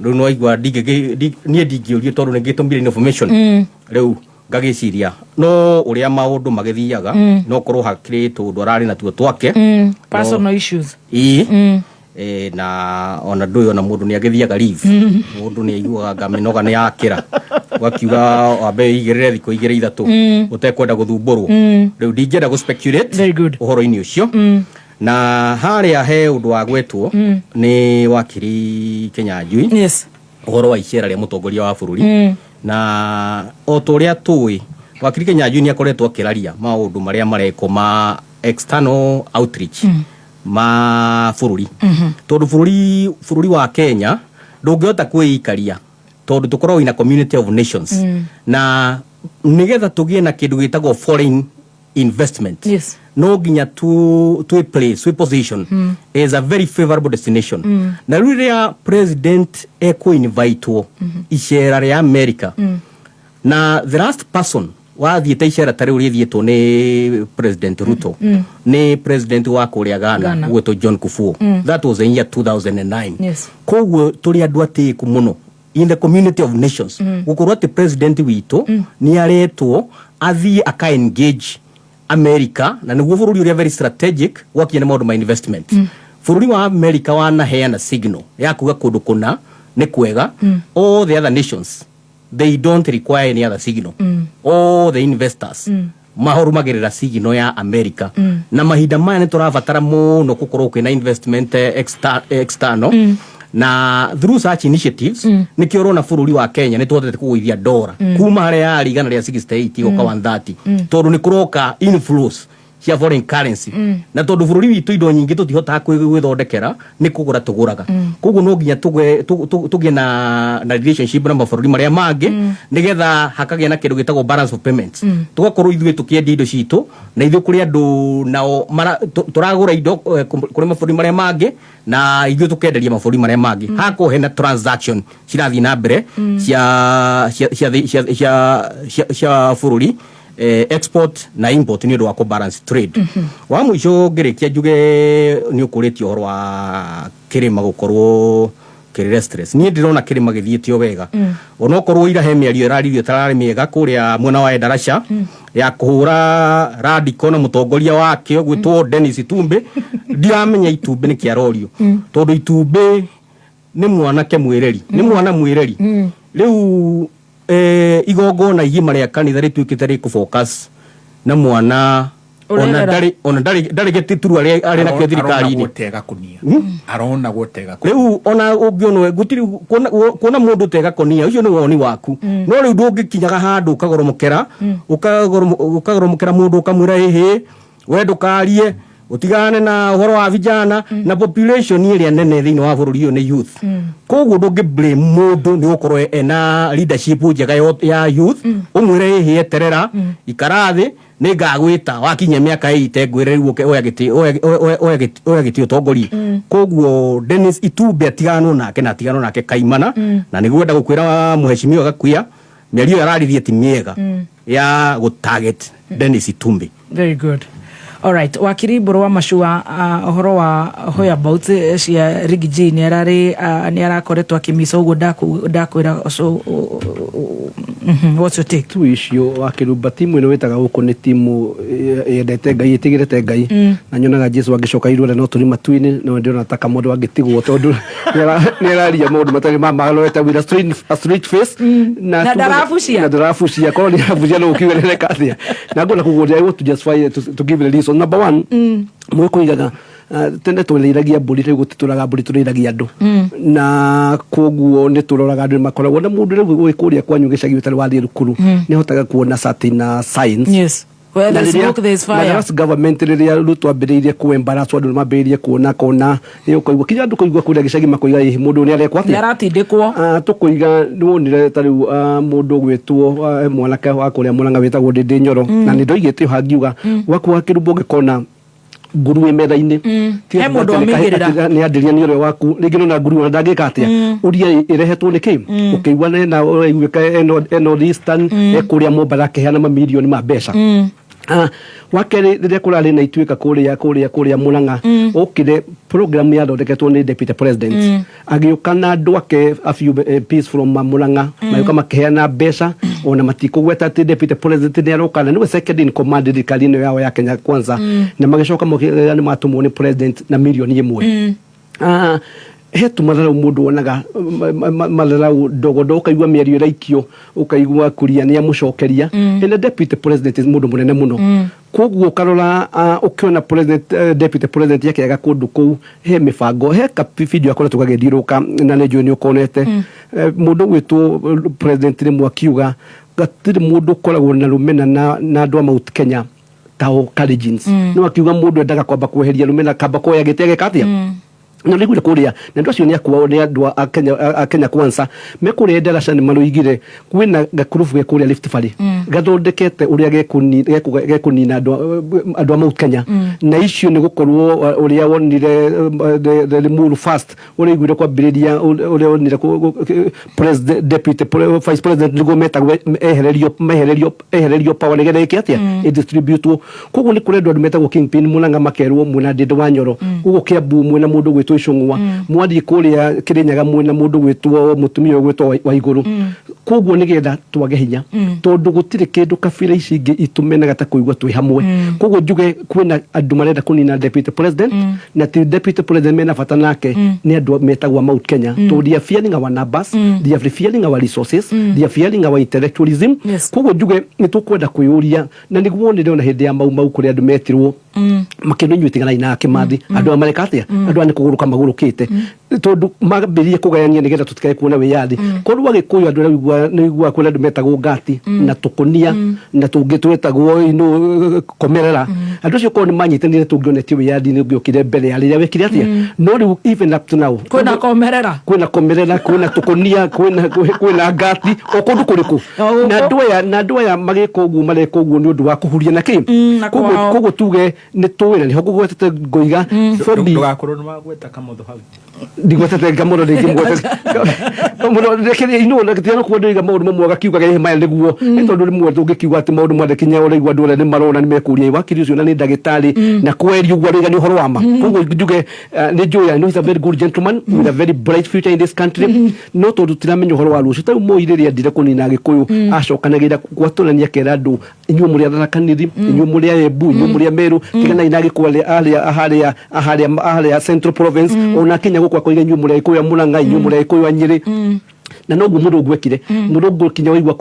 riu no igwa nie ndingiurie tondu ningitumire information riu ngagiciria no uria maundu magithiaga no korwo hakiri tundu arari na tuo twake personal issues na ona nduyo na mundu ni agithiaga live mundu ni aiguaga ngaminoga ni yakira wakiuga wabe igirire thiko igire ithatu utekwenda guthumburwo riu ndingenda gu speculate uhoro-ini ucio na haria he undu wa gwetwo ni wakiri Kinyanjui uhoro wa icera ria mutongoria wa bururi na otoria tui wakiri Kinyanjui ni akoretwo akiraria maundu maria mareko ma external outreach ma bururi tondu bururi wa Kenya ndungihota kwikaria tondu tukorwo ina community of nations na nigetha tugie na kindu gitagwo foreign investment no ginya to a place we position is a very favorable destination na riria president eko invite icera ria America na the last person wathiete icera tari uri thietwo ni President Ruto ni president wa kuria Ghana gwetwo John Kufuor that was in year 2009 koguo turi andu atiku muno in the community of nations gukorwo ati president witu ni aretwo athie aka engage America na niguo bururi uria very strategic wakinya maundu ma investment bururi wa America wana heana signal ya kuga kundu kuna ni kwega all the other nations they don't require any other signal all the investors mahorumagirira signal ya America na mahinda maya ni turabatara muno gukorwo kwina investment external na through such initiatives ni kiorona bururi wa Kenya ni twotete kuguithia dola kuma haria ari igana ria 68 goka 130 tondu ni kuroka inflows cia foreign currency na tondu bururi witu indo nyingi tutihota gwithondekera ni kugura tuguraga koguo no nginya tugie na relationship na mabũrũri maria mangi nigetha hakagia na kindu gitagwo balance of payments tugakorwo ithuĩ tukiendi indo citu na ithuĩ kuri andu nao turagura indo kuri mabũrũri maria mangi na ithuĩ tukenderia mabũrũri maria mangi hako hena transaction cirathi na mbere cia bururi export na import ni ndo balance trade wa mwisho ngirikia njuge ni ukuritio horo wa kirima gukorwo kirire stress ni ndirona kirima githietio wega ona okorwo ira he miario iraririo tarari miega kuria mwena wa Endarasha ya kuhura radical na mutongoria wake gwitwo Dennis Itumbi ndiamenya Itumbi ni kiarorio tondu Itumbi ni mwanake mwireri ni mwana mwireri riu igongona igi maria kanitha rituikite ri kufocus na mwana ona ndari getiturwa ari na kio thirikari ni arona gutega riu ona ungionwe gutiri kuona mundu tega konia ucio ni woni waku no riu ndungikinyaga handu ukagoromokera mundu ukamwira hihi we ndukarie utigane na uhoro wa vijana na population iria nene thiini wa bururi uyu ni youth koguo ndungi blame mundu ni ukorwo ena leadership njega ya youth umwire hihi eterera ikarathi ni ngagwita wakinya miaka 8 ngwire riu oya giti utongori koguo Dennis Itumbi atigano nake kaimana na niguenda gukwira muheshimiwa Gakuya miario ararithie ti miega ya go target Dennis Itumbi. Very good. All right, wakiri Mburu wa Mashua uhoro wa hoya about cia Riggy ni arakoretwo akimisa uguo ndakwira so What's your take? Tu icio wa Kiruba timu ino wetaga guko ni timu yendete Ngai itigirete Ngai na nyonaga Jesu agicoka irure no turi matuini no ndio nataka mundu agitigwo tondu ni araria mundu matari mama aloreta with a street face na darafucia ko ni afucia no kiwerere kathia na ngona kugoria I want to just find to give the reason. Number one, mwiko igaga tende tuliragia mburi riu gutituraga mburi turiragia andu na koguo ni turoraga andu makoragwo na mundu riu gwikuria kwanyu gicagi bitari wathie rukuru ni hotaga kuona certain signs. Yes. Where there's smoke, there's fire. Na government riria rutu ambiririe kuembarrass andu mambiririe kuona kona ni ukoigwa kinya andu koigwa kuria gicagi makoiga ii mundu ni arekwa atia aratindikwo tukoiga ni wonire tariu mundu gwitwo mwanake wa kuria Murang'a wetagwo Ndindi Nyoro na ni ndoigite hangiuga wakwa Kirubo ngikona nguru emera-ini he mundu amigirira ni andiria ni ore waku ringi no na nguru ndangika atia uria irehetwo ni ki ukiigwa na uraigwika eno Eastern ekuria Mombasa keheana mamilioni ma mbeca wakere riria kurari na ituika kuria Murang'a okire program ya thondeketwo ni deputy president agiuka na andu ake a few peace from Murang'a mayuka makeheana mbeca ona matikugweta ati deputy president ni arokana niwe second in command thirikari-ini yao ya Kenya Kwanza na magicoka ni matumwo ni president na milioni imwe hetu mararau mundu onaga mararau dogodo ukaigwa mĩario iraikio ukaigwa kuria ni amucokeria ene deputy president mundu munene muno koguo karora ukiona president deputy president yake yaga kundu kuu he mibango he ka video akora tugagithiruka na ne joni ukonete mundu gwitwo president ni mwakiuga gatiri mundu koragwo na rumena na andu a Mount Kenya tao Kalenjins no akiuga mundu endaga kwamba kweheria rumena kamba koya gitege katia na niguo kuria na ndo acio ni akwa ni andu a Kenya Kwanza mekuria darasha ni maruigire kwina gakurufu ge kuria Rift Valley gathondekete uria gekunina andu a Mount Kenya na icio ni gukorwo uria wonire the Limuru first uria igwire kwambiriria uria wonire president deputy vice president nigo meta ehererio power nigere kiatia distribute koguo ni kuria andu metagwo kingpin Murang'a makerwo mwena Ndindi wa Nyoro gugo Kiambu mwena mundu gwitwo Icung'wa mwadi kuria Kirinyaga mwena mundu gwitwo mutumia gwitwo Waiguru koguo nigetha twage hinya tondu gutire kindu kabira ici ingi itumenaga ta kuigwa twi hamwe koguo njuge kwina andu marenda kunina deputy president na ti deputy president mena bata nake ni andu metagwa Mount Kenya to they are fearing our numbers they are fearing our resources they are fearing our intellectualism koguo njuge ni tukwenda kuyuria na niguo ni ndona hindi ya mau kuri andu metirwo makino nyuitigana ina Kimathi andu amareka atia andu ani kuguruka magurukite tondu mabirie kugayania nigetha tutikae kuona wiyathi korwo agikuyu andu nigua kwenda andu metagwo ngati na tukunia na tungi twetagwo ino komerera andu cio korwo ni manyitanire tungionetio wiyathi ni ngiokire mbere ya riria wekire atia no riu even up to now kwina komerera kwina tukunia kwina ngati okundu kuriku na andu aya magika uguo mareka uguo ni undu wa kuhuria na ki koguo tuge ni tuwira ni hogugwetete ngoiga ndugakorwo ni magweta kamotho hau ndigwetete ngamoro ringi muno rekere ino na gitiano kwa ndiga maundu mamwe gakiuga ge maya niguo ni tondu rimwe tungikiuga ati maundu mwande kinya ora igwa ndore ni marona ni mekuria wakiri ucio na ni ndagitari na kweri ugwa riga ni horo wama koguo njuge ni joya no is a very good gentleman with a very bright future in this country no tondu tiramenya horo wa rucio ta moireria ndire kunina gikuyu acokanagira gwatunania kera andu inyu muri atharakaniri inyu muri Embu inyu muri Meru tigana ina gikwale aharia Central Province ona Kenya gukwa koiga inyu muri ikuya Murang'a inyu muri ikuya Nyeri na no mundu gwekire mundu gwikinya waigwa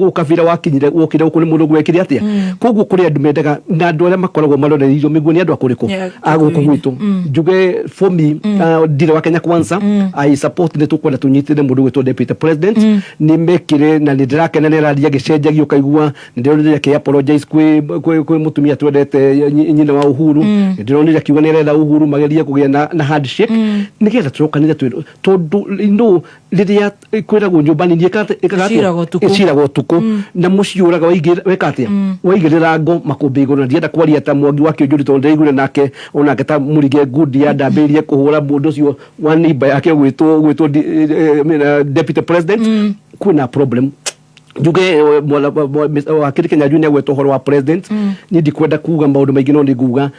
ukabira wakinyire wokire ukuri mundu gwekire atia koguo kuri andu mendaga na andu aria makoragwo marorereirio migwo ni andu akuriku aguku gwitu njuge for me ndire wa Kenya Kwanza I support ni tukwenda tunyitire mundu gwitwo deputy president ni mekire na ndirakena ni radia gicenjagio kaigua ndironire ki apologize kwi mutumia twendete nyina wa Uhuru ndironire kiuga ni renda Uhuru mageria kugia na handshake nigetha turokanire tondu no riria kwiragwo nyumbani ni ikagacira tuku na muciuraga wekatia waigirira ngo makumbi iguru ndienda kwaria ta mwangi wa kiunjuri tondu igure nake onake ta murige ngudi ya ndambirie kuhura mundu cio wa niba yake gwitwo deputy president kuna problem njuge wakiri Kenya Junior gwetwo horo wa president ni ndikwenda kuga maundu maingi no ndiguga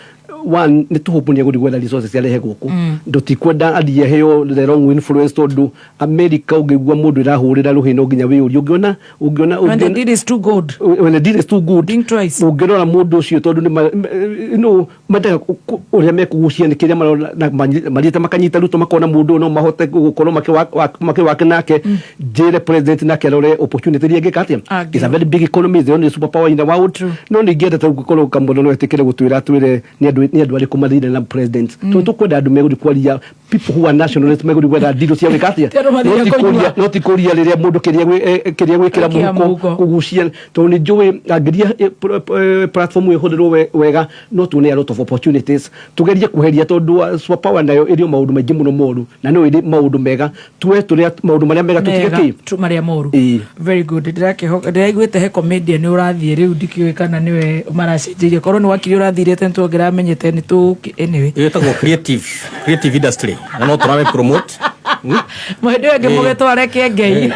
one ni tuhupunia gwetha resources yarehe guku ndutikwenda athie heo the wrong influence tondu America ungigua mundu irahurira ruhino nginya wiyuri ungiona when the deal is too good think twice ungirora mundu ucio tondu ni mata uria mekugucia ni kiria marita makanyita ruto makona mundu no mahote gukorwo makiwake nake jere president nake rore opportunity ria ngikatia is a very big economy, the only superpower in the world. No ni geta gukorwo kambono no etikire gutwira twire ni andu ari kumathire na president to kwenda andu meguri kwaria people who are nationalists meguri kwenda dilo cia ngikatia no tikuria riria mundu kiria gwikira muhuko kugucia to ni njui angiria platform ihudiro wega no tuone a lot of opportunities tugerie kuheria tondu superpower nayo irio maundu maingi muno moru na no iri maundu mega turia maundu maria mega tutigeki maria moru very good ndiraiguite he comedian ni urathie riu ndikiwe kana niwe maracenjirie korwo ni wakiri urathirete ntuongera menyete ni tu anyway etagwo creative industry no turame promote mwende wenge mugetware kengei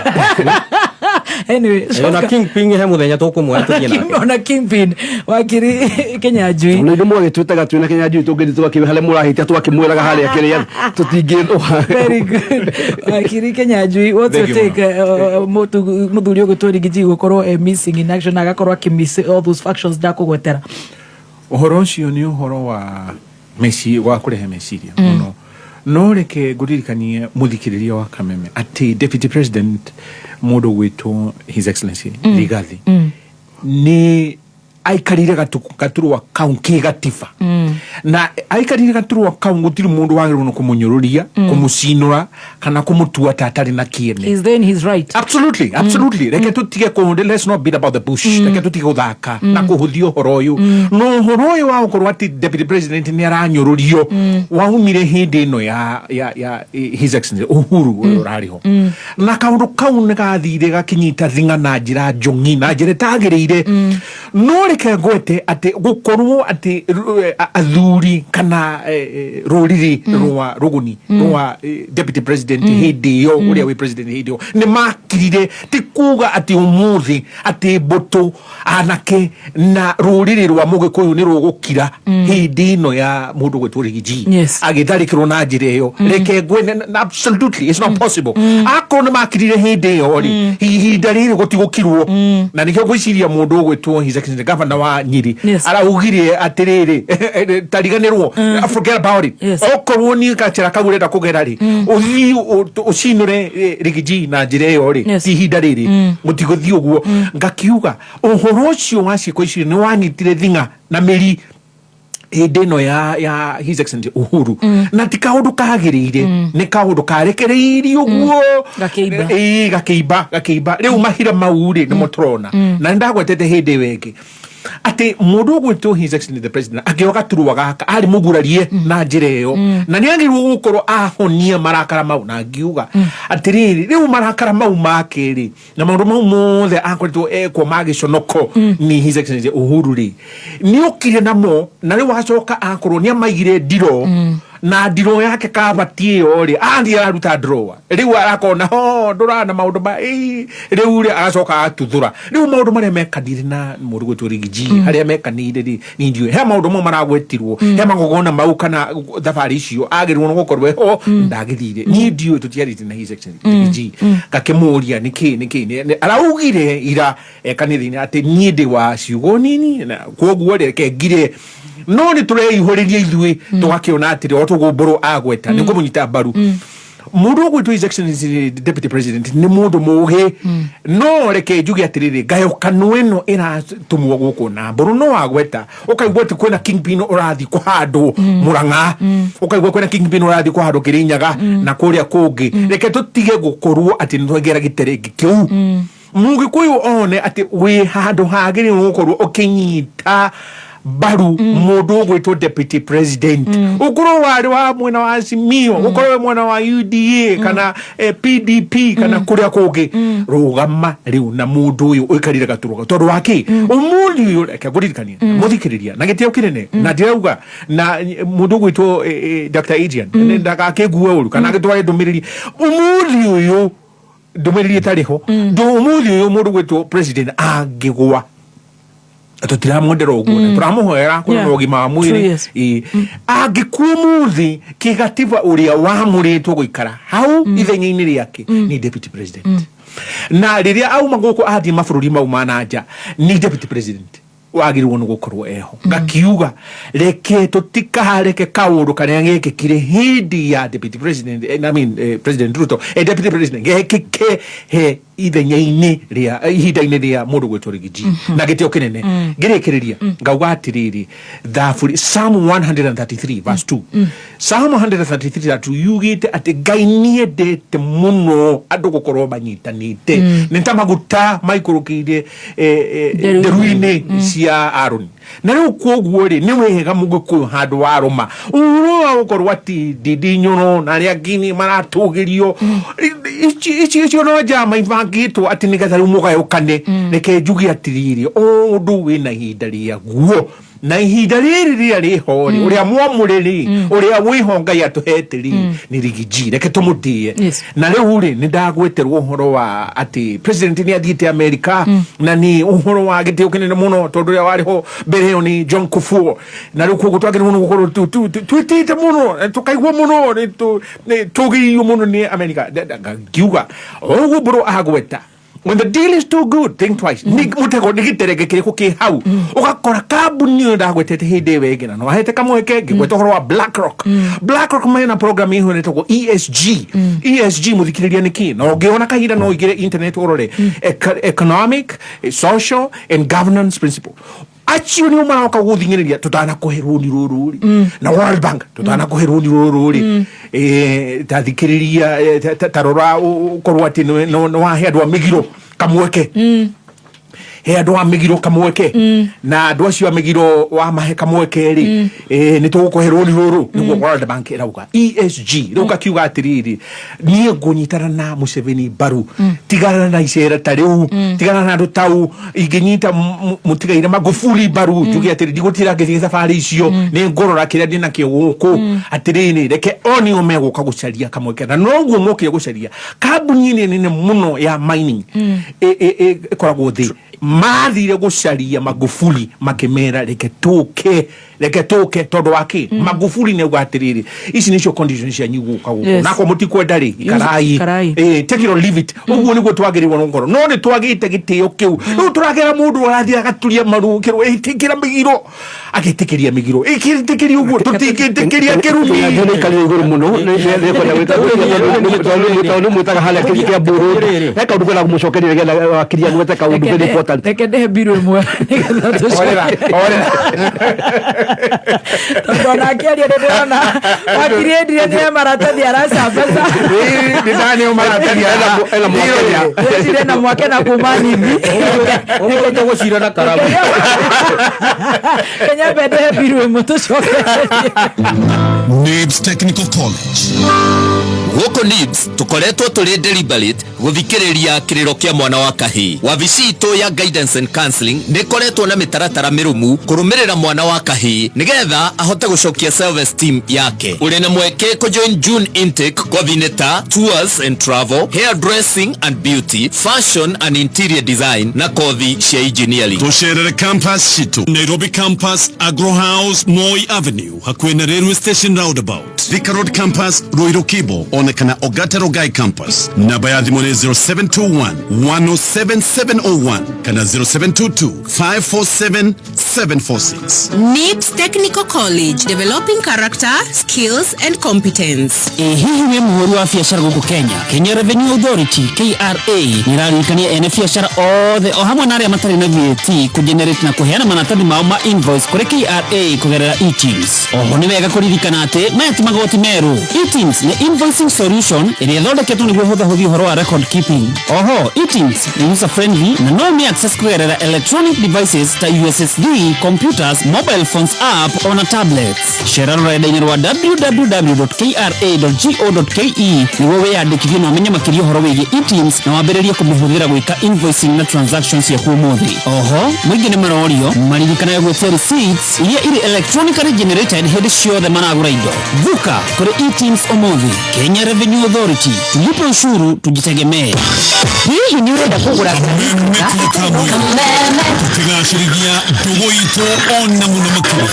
anyway na Kingpin he muthenya tukumwe tuthie nake na Kingpin wakiri Kenya Jui no ndio twitaga twina Kenya Jui tungiri twakiwe hale murahita twakimwiraga hale akiria tutingirwo very good wakiri Kenya Jui what you take muthuri ugutwari giji gukorwo missing in action agakorwo akimiss all those factions ndakugwetera uhoro ucio ni uhoro wa meci wa kurehe meciria muno no reke nguririkanie muthikiriria wa Kameme ati deputy president mundu gwitwo his excellency Rigathi ni aikarire gaturwa kaunki gatifa na aikarire gaturwa kaunki gutiri mundu wagirwo no kumunyururia kumucinura kana kumutua tatari na kiene is then his right absolutely reke tutige ko let's not beat about the bush reke tutige guthaka na kuhuthio horo uyu no horo uyu wa ukorwo ati deputy president ni aranyururio waumire hindi no ya his excellency Uhuru urariho na kaundu kau ni gathire gakinyita thinga na njira njungi na njira tagirire no reke gwete ati gukorwo ati athuri kana ruriri rwa ruguni rwa deputy president hindi yo uria we president hindi yo ni makirire tikuga ati umuthi ati boto anake na ruriri rwa mugikuyu ni rugukira hindi no ya mundu gwetwo Rigiji agitharikirwo na njire yo reke gwene absolutely it's not possible akona makirire hindi yo ri ihinda riri gutigukirwo na nikyo gwiciria mundu gwetwo his excellency governor wa Nyiri araugire atiriri tariganirwo forget about it okorwo ni kachira kagurenda kugera ri uthi ucinure Rigiji na njire yo ri ihinda riri mutiguthi uguo ngakiuga uhoro ucio waciko icio ni wanyitire thinga na meri hindino ya his excellency Uhuru na ti kaundu kagirire ni kaundu karekereiri uguo gakiiba riu mahira mauri ni mutrona na ndagwetete hindi wenge ati mundu gwitwo his excellency the president agioga turuwa gaka ari mugurarie na njire yo na ni agirwo gukorwo ahonia marakara mau na ngiuga atiriri riu marakara mau makiri na maundu mau mothe akoritwo ekwo magiconoko ni his excellency Uhuru ri ni ukire namo na riu wacoka akorwo ni amaigire ndiro na ndiro yake kabatie yo ri andi araruta drawer riu arakona ndurana maundu ba riu ri agacoka atuthura riu maundu maria mekanire na mundu gwitwo Rigiji haria mekanire ri ni ndio he maundu mo maragwetirwo he magogona mau kana thabari icio agirwo no gukorwo ho ndagithire ni ndio tutiarite na his excellency Rigiji gakimuria niki araugire ira kanithiini ati ni ndi wa ciugo nini na koguo reke ngire no ni tureihuriria ithui tugakiona atiri otugumburu agweta ni kumunyita baru mundu gwitwo his excellency deputy president ni mundu mugi no reke njuge atiriri gayo kanweno ira tumwo guku na mburu no agweta ukaigwa ti kwena Kingpin urathi kuhandu Murang'a ukaigwa kwena Kingpin urathi kuhandu Kirinyaga na kuria kungi reke tutige gukorwo ati ntwegera giteregi kiu mugikuyu one ati we handu hagiri gukorwo ukinyita baru mundu gwitwo deputy president ukoro wari wa mwena wa Azimio ukoro mwena wa UDA kana PDP kana kuria kungi rugama riu na mundu uyu uikarire gaturuga tondu waki umundi uyu reke guririkania muthikiriria na gitio kinene na ndirauga na mundu gwitwo Dr. Adrian ndaka kiguo uru kana gitware ndumiriri umundi uyu ndumiriri tariho ndumuthi uyu mundu gwitwo president angigwa tutiramwendera uguo turamuhoera kuna ugima wa mwiri angikumuthi kigatiba uria wamuritwo guikara hau ithenya-ini riake ni deputy president na riria auma guku athi mabururi mau mananja ni deputy president wagirwo ni gukorwo eho ngakiuga reke tutikahareke kaundu karia gekikire hindi ya deputy president president Ruto deputy president gekike he ithenya-ini ria ihinda-ini ria mundu gwitwo Rigiji na gitio kinene ngirikiriria ngauga atiriri thaburi Psalm 133 verse 2 Psalm 133 atu yugite ati Ngai niendete muno andu gukorwo banyitanite ni tamaguta maikurukire nderu-ini cia Aroni na riu koguo ri ni wega muguku handu waruma uro gukorwo ati didi nyono na ria ngini maratugirio ichi no jama ivangitwo ati nigetha riu mugayukane reke njugi atiriri undu wina ihinda ria guo na ihinda riri ria riho ri uria mwamuriri uria wiho Ngai atuhete ri ni Rigiji reke tumutie na riu ri ni ndagweterwo uhoro wa ati president ni athiite America na ni uhoro wa gitio kinene muno tondu ria wariho mbere ni John Kufuor na riu koguo twagire muno gukorwo twitite muno tukaigwa muno ni tugiyo muno ni America ngiuga oguo bro agweta. When the deal is too good, think twice. Mutego nigiterege kiriko ki hau. Ugakora kambuni ndagwetete hindi wegena no ahete kamweke ngigweta horo wa BlackRock. BlackRock mena program iho netoko ESG. ESG muthikiriria niki no ngiona kahinda no igire internet orore economic, social and governance principle. Acio ni umara wakaguthingiriria tutana kuherwo ni rururi na World Bank tutana kuherwo ni rururi tathikiriria tarora ukorwo ati no wahe andu amigiro kamweke he andu amigiro kamweke na andu acio amigiro wa mahe kamweke ri ni tugukoherwo ni ruru niguo World Bank irauga ESG riu kakiuga atiriri nie ngunyitana na Museveni baru tigana na icera tariu tigana na andu tau inginyita mutigaire Magufuli baru njugi atiri digutira ngithie safari icio ni ngorora kiria ndina kio guku atiriri reke oni umeguka gucaria kamweke na noguo mokire gucaria kambuni nene muno ya mining koragwo thi mathire gucaria Magufuli makimera reke tuke tondu waki Magufuli ne gwatiriri ici nicio conditions cia nyiguka guko nako mutikwenda ri karai take it or leave it uguo niguo twagirirwo no ngoro no ni twagite gitio kiu no turagera mundu arathia agaturia maru kirwo itikira migiro agitikiria migiro ikitikiria uguo tutikitikiria kirumi ni kali iguru muno ni kwenda gwita no mutaga hala kia buru reka ndukela kumucokeria genda akiria gweta ka undu very important reke ndehe biru imwe nigetha tucora tondona akiaria ndona wakiriendire ni maratathi arasambaza ni nani maratathi ela mwakenya ndire na mwake na kumani hivi uko tugucira na karamu Kenya bende biru imwe tucokeria NIBS Technical College Goko NIBS tukoretwo turi deliberate guthikiriria kiriro kia mwana wa kahii. Wabici itu ya guidance and counseling nikoretwo na mitaratara mirumu kurumirira mwana wa kahii nigetha ahote gucokia self esteem yake. Uri na mweke ku join June intake kwa vineta, tours and travel, hairdressing and beauty, fashion and interior design na kothi cia engineering. Tusherere campus shitu Nairobi campus, Agro House, Moi Avenue hakuhe na railway station roundabout. Thika Road campus, Ruiru Kibo onekana Ogata Rogai campus. Namba ya thimũ nĩ 0721 107701 kana 0722 547 746. NIBS Technical College, developing character, skills and competence. Hihi we muhuri wa biacara guku Kenya Revenue Authority KRA nirarikania ene biacara othe o hamwe na aria matari na VAT kugenerate na kuheana manatathi mao ma invoice kuri KRA kugerera e-Teams. Oho ni wega kuririkana ati maya ti magoti meru. e-Teams ni invoicing solution iria thondeketwo niguo huthahuthia uhoro wa record keeping. Oho e-Teams ni user friendly na no me access kugerera electronic devices ta USSD TV, computers, mobile phones app ona tablets. Share rurenda-inĩ rwa www.kra.go.ke nĩguo wĩyandĩkithie na ũmenye makĩria ũhoro wĩgiĩ e-TIMS na wambĩrĩrie kũmĩhũthĩra gwĩka invoicing na transactions ciaku ũmũthĩ. Oho, mũingĩ nĩ marorio maririkanaga gwĩtia receipts iria irĩ electronically generated hĩndĩ ciothe maragũra indo. Vuka kũrĩ e-TIMS ũmũthĩ. Kenya Revenue Authority, tulipe ushuru tujitegemee. Hihi nĩ ũrenda kũgũra tukigacĩrithia ndugu itũ ona mũno makĩria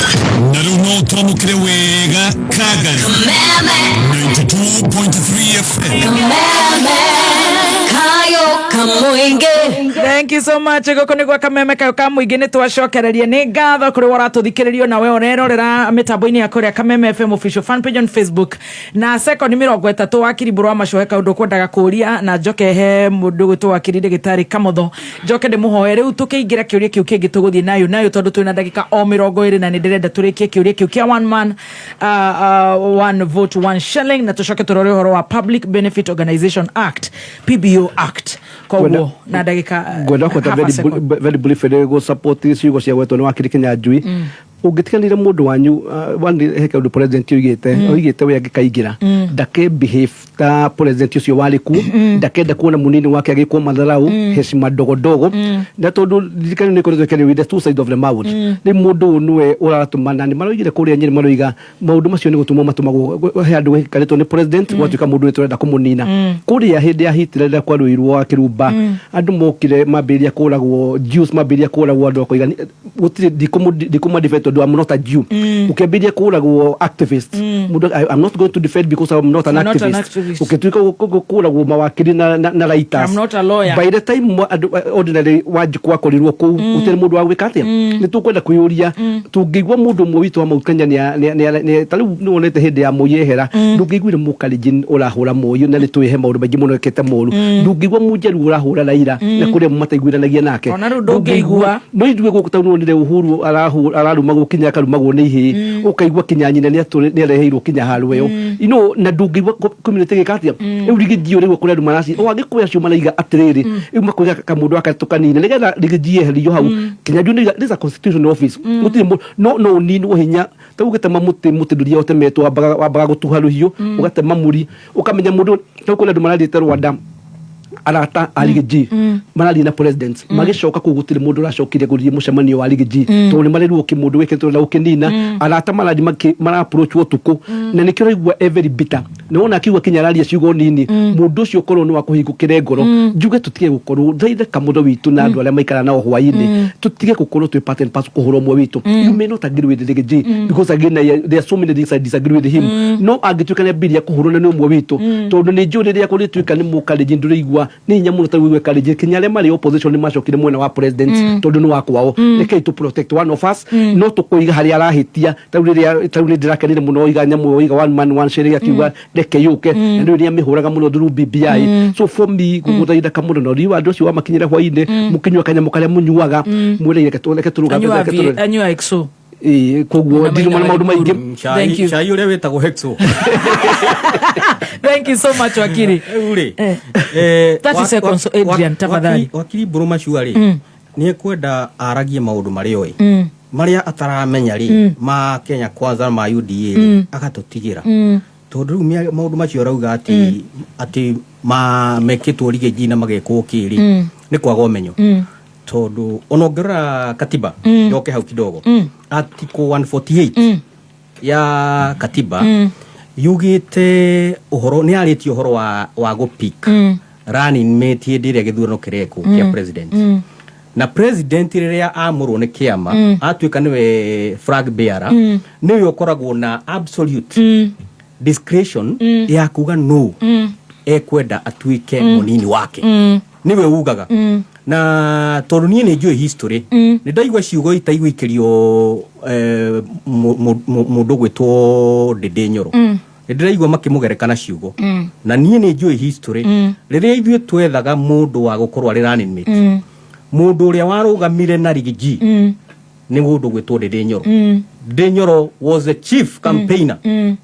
na rĩu no twamũkĩre wega Kagari 92.3 FM. Thank you so much. Goko nĩ gwa kameme kayo ka mũingĩ nĩ twacokereria. Nĩ ngatho kũrĩ waratũthikĩrĩrio na we ũrerorera mĩtambo-inĩ ya kũrĩa Kameme FM official fan page on Facebook na second 30 wakiri Mbũrũ wa Macohe kaũndũ kwendaga kũria na njoke he mũndũ gwĩtwo wakiri Ndagĩtarĩ Kamotho njoke ndĩmũhoe rĩu tũkĩingĩra kĩũria kĩu kĩngĩ tũgũthiĩ nayo tondũ twĩna ndagĩka o 20 na nĩ ndĩrenda tũrĩkie kĩũria kĩu kĩa one man one vote one shilling na tũcoke tũrore ũhoro wa Public Benefit Organization Act PBO Act koguo na ndagĩka gwenda kwenda very brief go support ciugo cia gwetwo nĩ wakiri Kinyanjui ungitikanire mundu wanyu heke undu president oigite we angikaingira ndake behave ta president ucio wari ku ndakenda kuona munini wake agikwo matharau heshima dogodogo na tondu ndikani ni koretwo kene with the two side of the mouth ni mundu nwe uratumana ni maroigire kuria nyiri maroiga maundu macio ni gutumwo matumagwo he andu gikaretwo ni president gwatuika mundu ni turenda kumunina kuria hindi ya Hitler kwa ruirwo wa kirumba andu mokire mabiria kuragwo Jews mabiria kuragwo andu akoiga gutire dikuma defend do I'm not a Jew. Ukiambiria kuragwo activist. I'm not going to defend because I'm not an activist. Ukituika kuragwo mawakiri na writers. I'm not a lawyer. By the time ordinary wajikwa korirwo ku utire mundu wa gwika atia. Ni tukwenda kuyuria tungigwa mundu mwitu wa Maukenya ni tariu ni wonete hindi ya muyehera ndungigwire mukalijin urahura moyo na nitwihe maundu maingi muno ekete moru ndungigwa mujeru urahura Raila na kuria mataiguiranagia nake ndungigwa no ithuĩ gũkũ taunũ nire Uhuru araruma Kinya karumagwo nĩ ihi ukaigwa Kinyanyina nĩ areheirwo Kinya harweyo ino na ndungigwa community gĩkatia rĩu rigijio rĩgwo kũrĩa andũ maraci o agĩkũya cio maraiga atĩrĩrĩ rĩu makoiga kamũndũ akatukanine nĩgetha rigijie herio hau Kinyajui nĩ constitutional office gũtirĩ no ninwo hinya taugĩtema mũtĩ nduria ũtemetwo wambaga gũtuha rũhiũ ũgatema muri ũkamenya mũndũ tau kũrĩa andũ mararĩte Rwanda arata arigiji marali na president magicoka kugutire mundu uracokire guthie mucemanio wa rigiji to ni mareruo kimundu weketwo na ukinina arata marali mara approach wotuku na nikio raigwa every bitter nona akiwa Kinyararia ciugo nini mundu ucio korwo ni wa kuhingukire ngoro njuge tutige gukorwo thaithe kamundu witu na andu aria maikara nao hwaini tutige gukorwo twi part and parcel kuhoro mwe witu you may not agree with rigiji because again there are so many things I disagree with him no agituikania biria kuhurana ni umwe witu tondu ni njuri ria kurituika ni mukaliji ndurigwa ni nyamuno tawiwe kalije Kinyare mari opposition ni macokire mwena wa president tondu ni wakwao rekei to protect one of us no tukuiga hari arahitia tauri ndirakenire muno iga nyamu iga one man one share akiuga reke yuke ndio ni amihuraga muno through BBI so for me guguthaitha kamuno no riwa andu cio wa makinyira hwaine mukinywa kanyamu karia munyuaga mwire reke turuga anyua exo koguo ndiru mana maundu maingi thank you chai ule wetagwo hexo thank you so much wakiri 30 seconds Adrian tafadhali wakiri Mbũrũ Macuarĩ ni kwenda aragie maundu marioi maria ataramenya ri ma Kenya Kwanza ma UDA agatutigira tondu maundu macio rauga ati ma mekitwo rigiji na magekwo kiri ni kwaga umenyo tondu onongera katiba yoke hau kidogo article 148 ya katiba yugite uhoro ni arĩtie uhoro wa go pick running mate ndire githurano kireko kia president na president riria amurwo ni kiama atuika niwe flag bearer niwe ukoragwo na absolute discretion ya kuga no ekwenda atuike munini wake niwe ugaga na tondu nie ni njui history ni ndaigwa ciugo itaiguikirio mundu gwitwo Ndindi Nyoro ni ndiraigwa makimugerekana ciugo na nie ni njui history riria ithuĩ twethaga mundu wa gukorwo ari running mate mundu uria warugamire na rigiji ni mundu gwitwo Ndindi Nyoro Ndindi Nyoro was the chief campaigner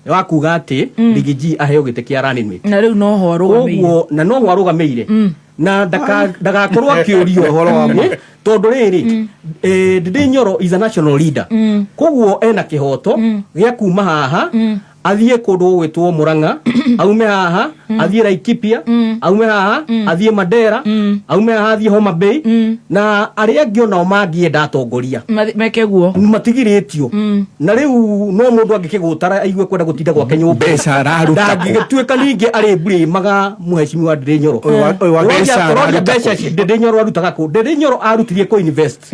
wa kuga ati rigiji aheo gite kia running mate na riu no ho arugameire na no ho arugameire na ndagakorwo akĩũrio ũhoro wa mu tondu riri Ndindi Nyoro is a national leader koguo ena kihoto gĩa kuma haha athie kundu gwitwo Murang'a aume haha athie Laikipia aume haha athie Mandera aume haha athie Homa Bay na aria angĩ onao mangienda atongoria meke guo matigiritio na riu no mundu angikigutara aigue kwenda gutinda gwake nyumba mbeca araruta ndangĩtuĩka ningĩ arĩ mbure maga muheshimiwa Ndindi Nyoro mbeca Ndindi Nyoro arutaga ku Ndindi Nyoro arutirie ko invest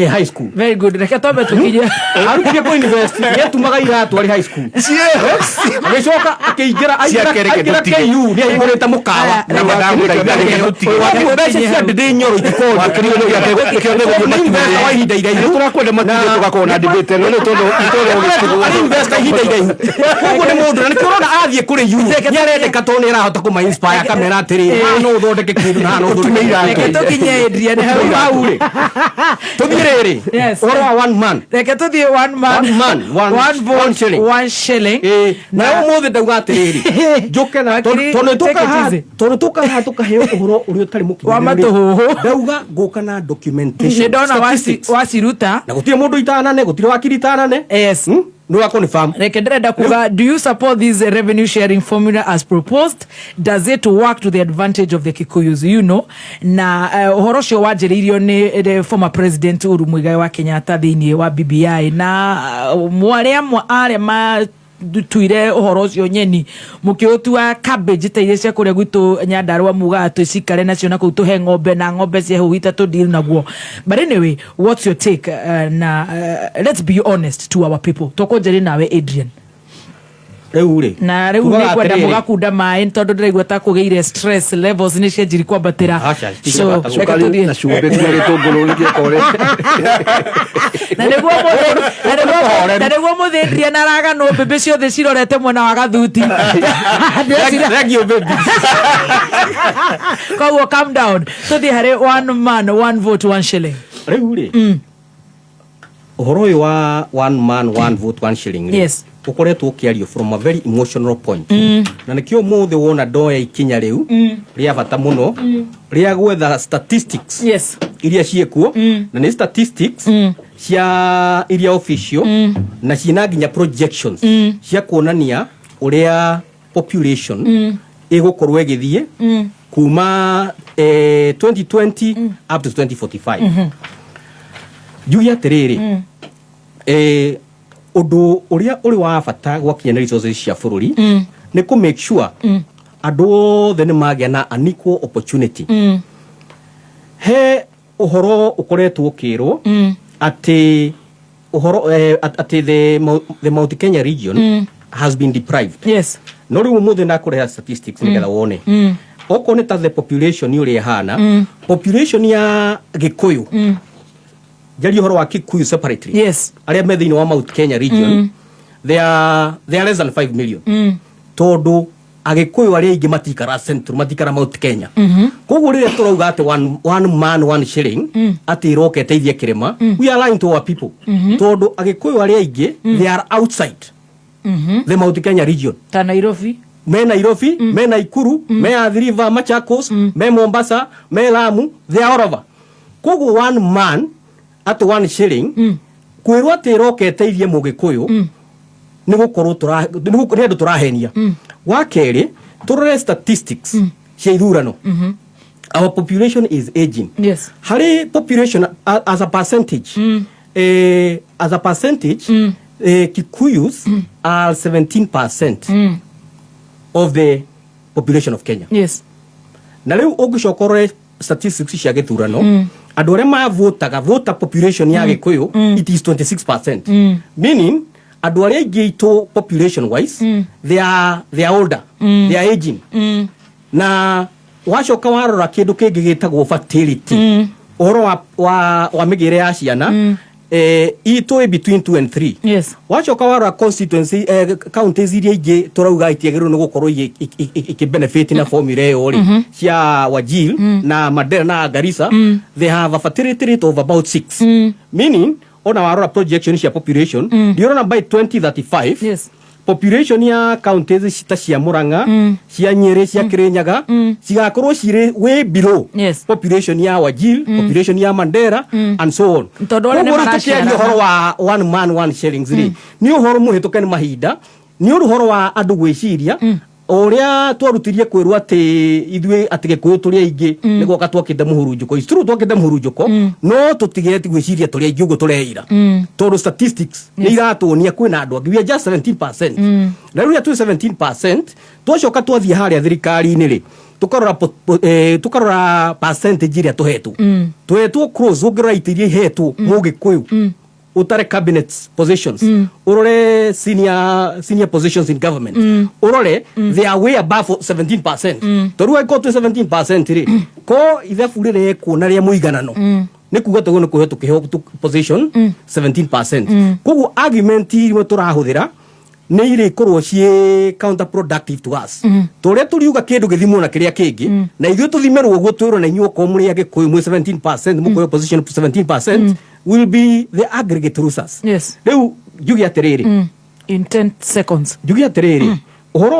high school. Very good. Reke tobe tukije. Arutirie ko university yetumaga iratu ari high school. Agicoka akiingira aingĩra KU ni aigurite mukawa na madamura igare gutiga. Mbeca cia Ndindi Nyoro itikorio kirio gĩake wa ihinda iraihu. Turakwenda matinde tugakona debate no tondu itoro ari investor ihinda iraihu. Koguo ni mundu na nĩkĩrona athiĩ kũrĩ U ni arendeka to ni arahota kuma inspire kamera atĩrĩ no ũthondeke kĩndũ na no ũthondeke iratu. Reke tukinye Adrian hau Tubirere. Yes. Or one man. Reke tuthie one vote, one shilling. One shilling. Na umuthi ndauga atiriri. Njuke na tono tuka tukaheo uhoro uri utari mukinyu. Wa matuhuhu. Ndauga nguka na documentation. Ni ndona wasiruta. Na gutire mundu itanane, gutire wakiri itanane. Yes. No confirm. Reke ndirenda kuga, do you support this revenue sharing formula as proposed? Does it work to the advantage of the Kikuyus? You know, na uhoro cio wanjiririo ni the former president Uhuru Muigai wa Kenyatta thiini wa BBI na mwaria ma tuire uhoro ucio nyeni mukiutua cabbage teire cia kuria gwitu Nyandarua muga tucikare nacio na kutuhe ng'ombe na ng'ombe cia huita to deal naguo. But anyway, what's your take let's be honest to our people. Tokonjeri nawe Adrian. Na rĩu nĩ kwenda mũgakunda maĩ tondũ ndĩraigua ta kũgĩire stress levels nĩ cianjiri kwambatĩra. Na cumbĩ kũrĩ tũngũrũ nĩkĩkore. Na nĩguo mũthĩ Adrian araganwo mbembe ciothe cirorete mwena wa Gathuti. Thank baby. Koguo calm down. Tũthiĩ harĩ one man, one vote, one shilling. Rĩu ũhoro ũyũ wa one man, one vote, one shilling. Yes. Ukoretwo ukiario from a very emotional point. Na nikio muthe wona ndoya ikinya riu ria bata muno ria gwetha statistics. Yes. Iria ciekuo na ni statistics cia iria official na ciina nginya projections cia kuonania uria population igukorwo igithie kuma 2020 up to 2045. Jugi atiriri undu uria uri wa bata gwakinya resources cia bururi ni ku make sure andu othe ni magia na an equal opportunity. He uhoro ukoretwo ukirwo ati uhoro ati the Mount Kenya region has been deprived. Yes. No riu muthe na kureha statistics nigetha wone oko ni ta the population uri hana population ya Gikuyu jari horo wa Kikuyu separately. Yes. Aria me thiini wa Mount Kenya region they are less than 5 million. Tondu Agikuyu aria ingi matikara central matikara Mount Kenya. Koguo riria turauga ati one man one shilling ati roke teithia kirima we are lying to our people. Tondu Agikuyu aria ingi they are outside the Mount Kenya region. Ta Nairobi, me Nakuru, me Athi River, Machakos, me Mombasa, me Lamu, they are all over. Koguo one man at one shilling kwirwo ati roke teithie Mugikuyu ni gukorwo turahenia. Wa keri turore statistics cia ithurano. Our population is aging. Yes. Hari population as a percentage Kikuyus are 17% of the population of Kenya. Yes. Na riu ugicokorwe statistics cia githurano andu aria mavotaga voter population ya Gikuyu it is 26%. Meaning andu aria ingiito population wise they are older, they are aging. Na wacoka warora kindu kingi gitagwo fertility uhoro wa migire ya ciana ito between 2 and 3. Yes. Wacoka warora constituency counties iria ingi turauga itiagirwo ni gukorwo iki benefit na formula yo ri cia Wajir na Mandera na Garissa they have a fertility rate of about 6. Meaning on our projection cia population you know by 2035 yes population ya counties cita cia Murang'a cia Nyeri cia Kirinyaga cigakorwo cire way below population ya Wajir, population ya Mandera and so on. Tukiaria horo wa one man one shillings ni uhoro muhituke ni mahinda ni uhoro wa andu gwiciria oria twarutirie kwirwo ati ithwe atige kuyo turi aingi niguo katwakite muhurunjuko isturu twakite muhurunjuko no tutigeti gwiciria turi aingi ugo tureira toru statistics ni iratuonia kwina andu angi we are just 17% na riu tu 17% twacoka twathie haria thirikari-ini ri tukarora percentage iria tuhetu tuhetwo close ungiraitirie hetu mugikuyu utare cabinet positions urore senior positions in government urore they are way above 17% toruwa ko 17% ri ko ithabu rire kuona ria muiganano ni kuga tugo ni kuhe tukihe position 17% koguo argument iri turahuthira ni iri korwo cie counterproductive to us tore turiuga kindu githimo na kiria kingi na ithuĩ tuthimerwo guo twirwo na inyuo ko muri age koyo 17% mukoyo position 17% will be the aggregate losers. Yes. Riu jugi atiriri in 10 seconds jugi atiriri uhoro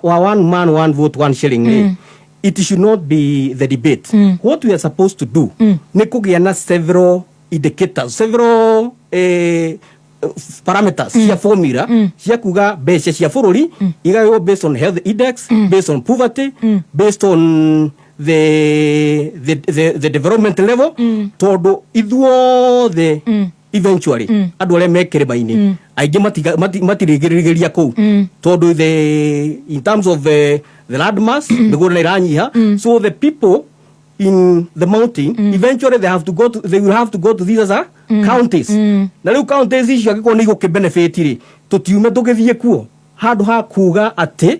wa one man one vote one shilling it should not be the debate. What we are supposed to do ni kugia na several indicators, several parameters cia formula cia kuga beca cia bururi igayo based on health index, based on poverty, based on the development level todo ithuothe eventually andu aria mekirima-ini aingi matirigiriria kou todo in terms of the landmass migura iranyiha so the people in the mountain eventually they will have to go to these other counties na riu counties icio agiko ni gukibenefit ri tutiume tugithie kuo handu ha kuga ati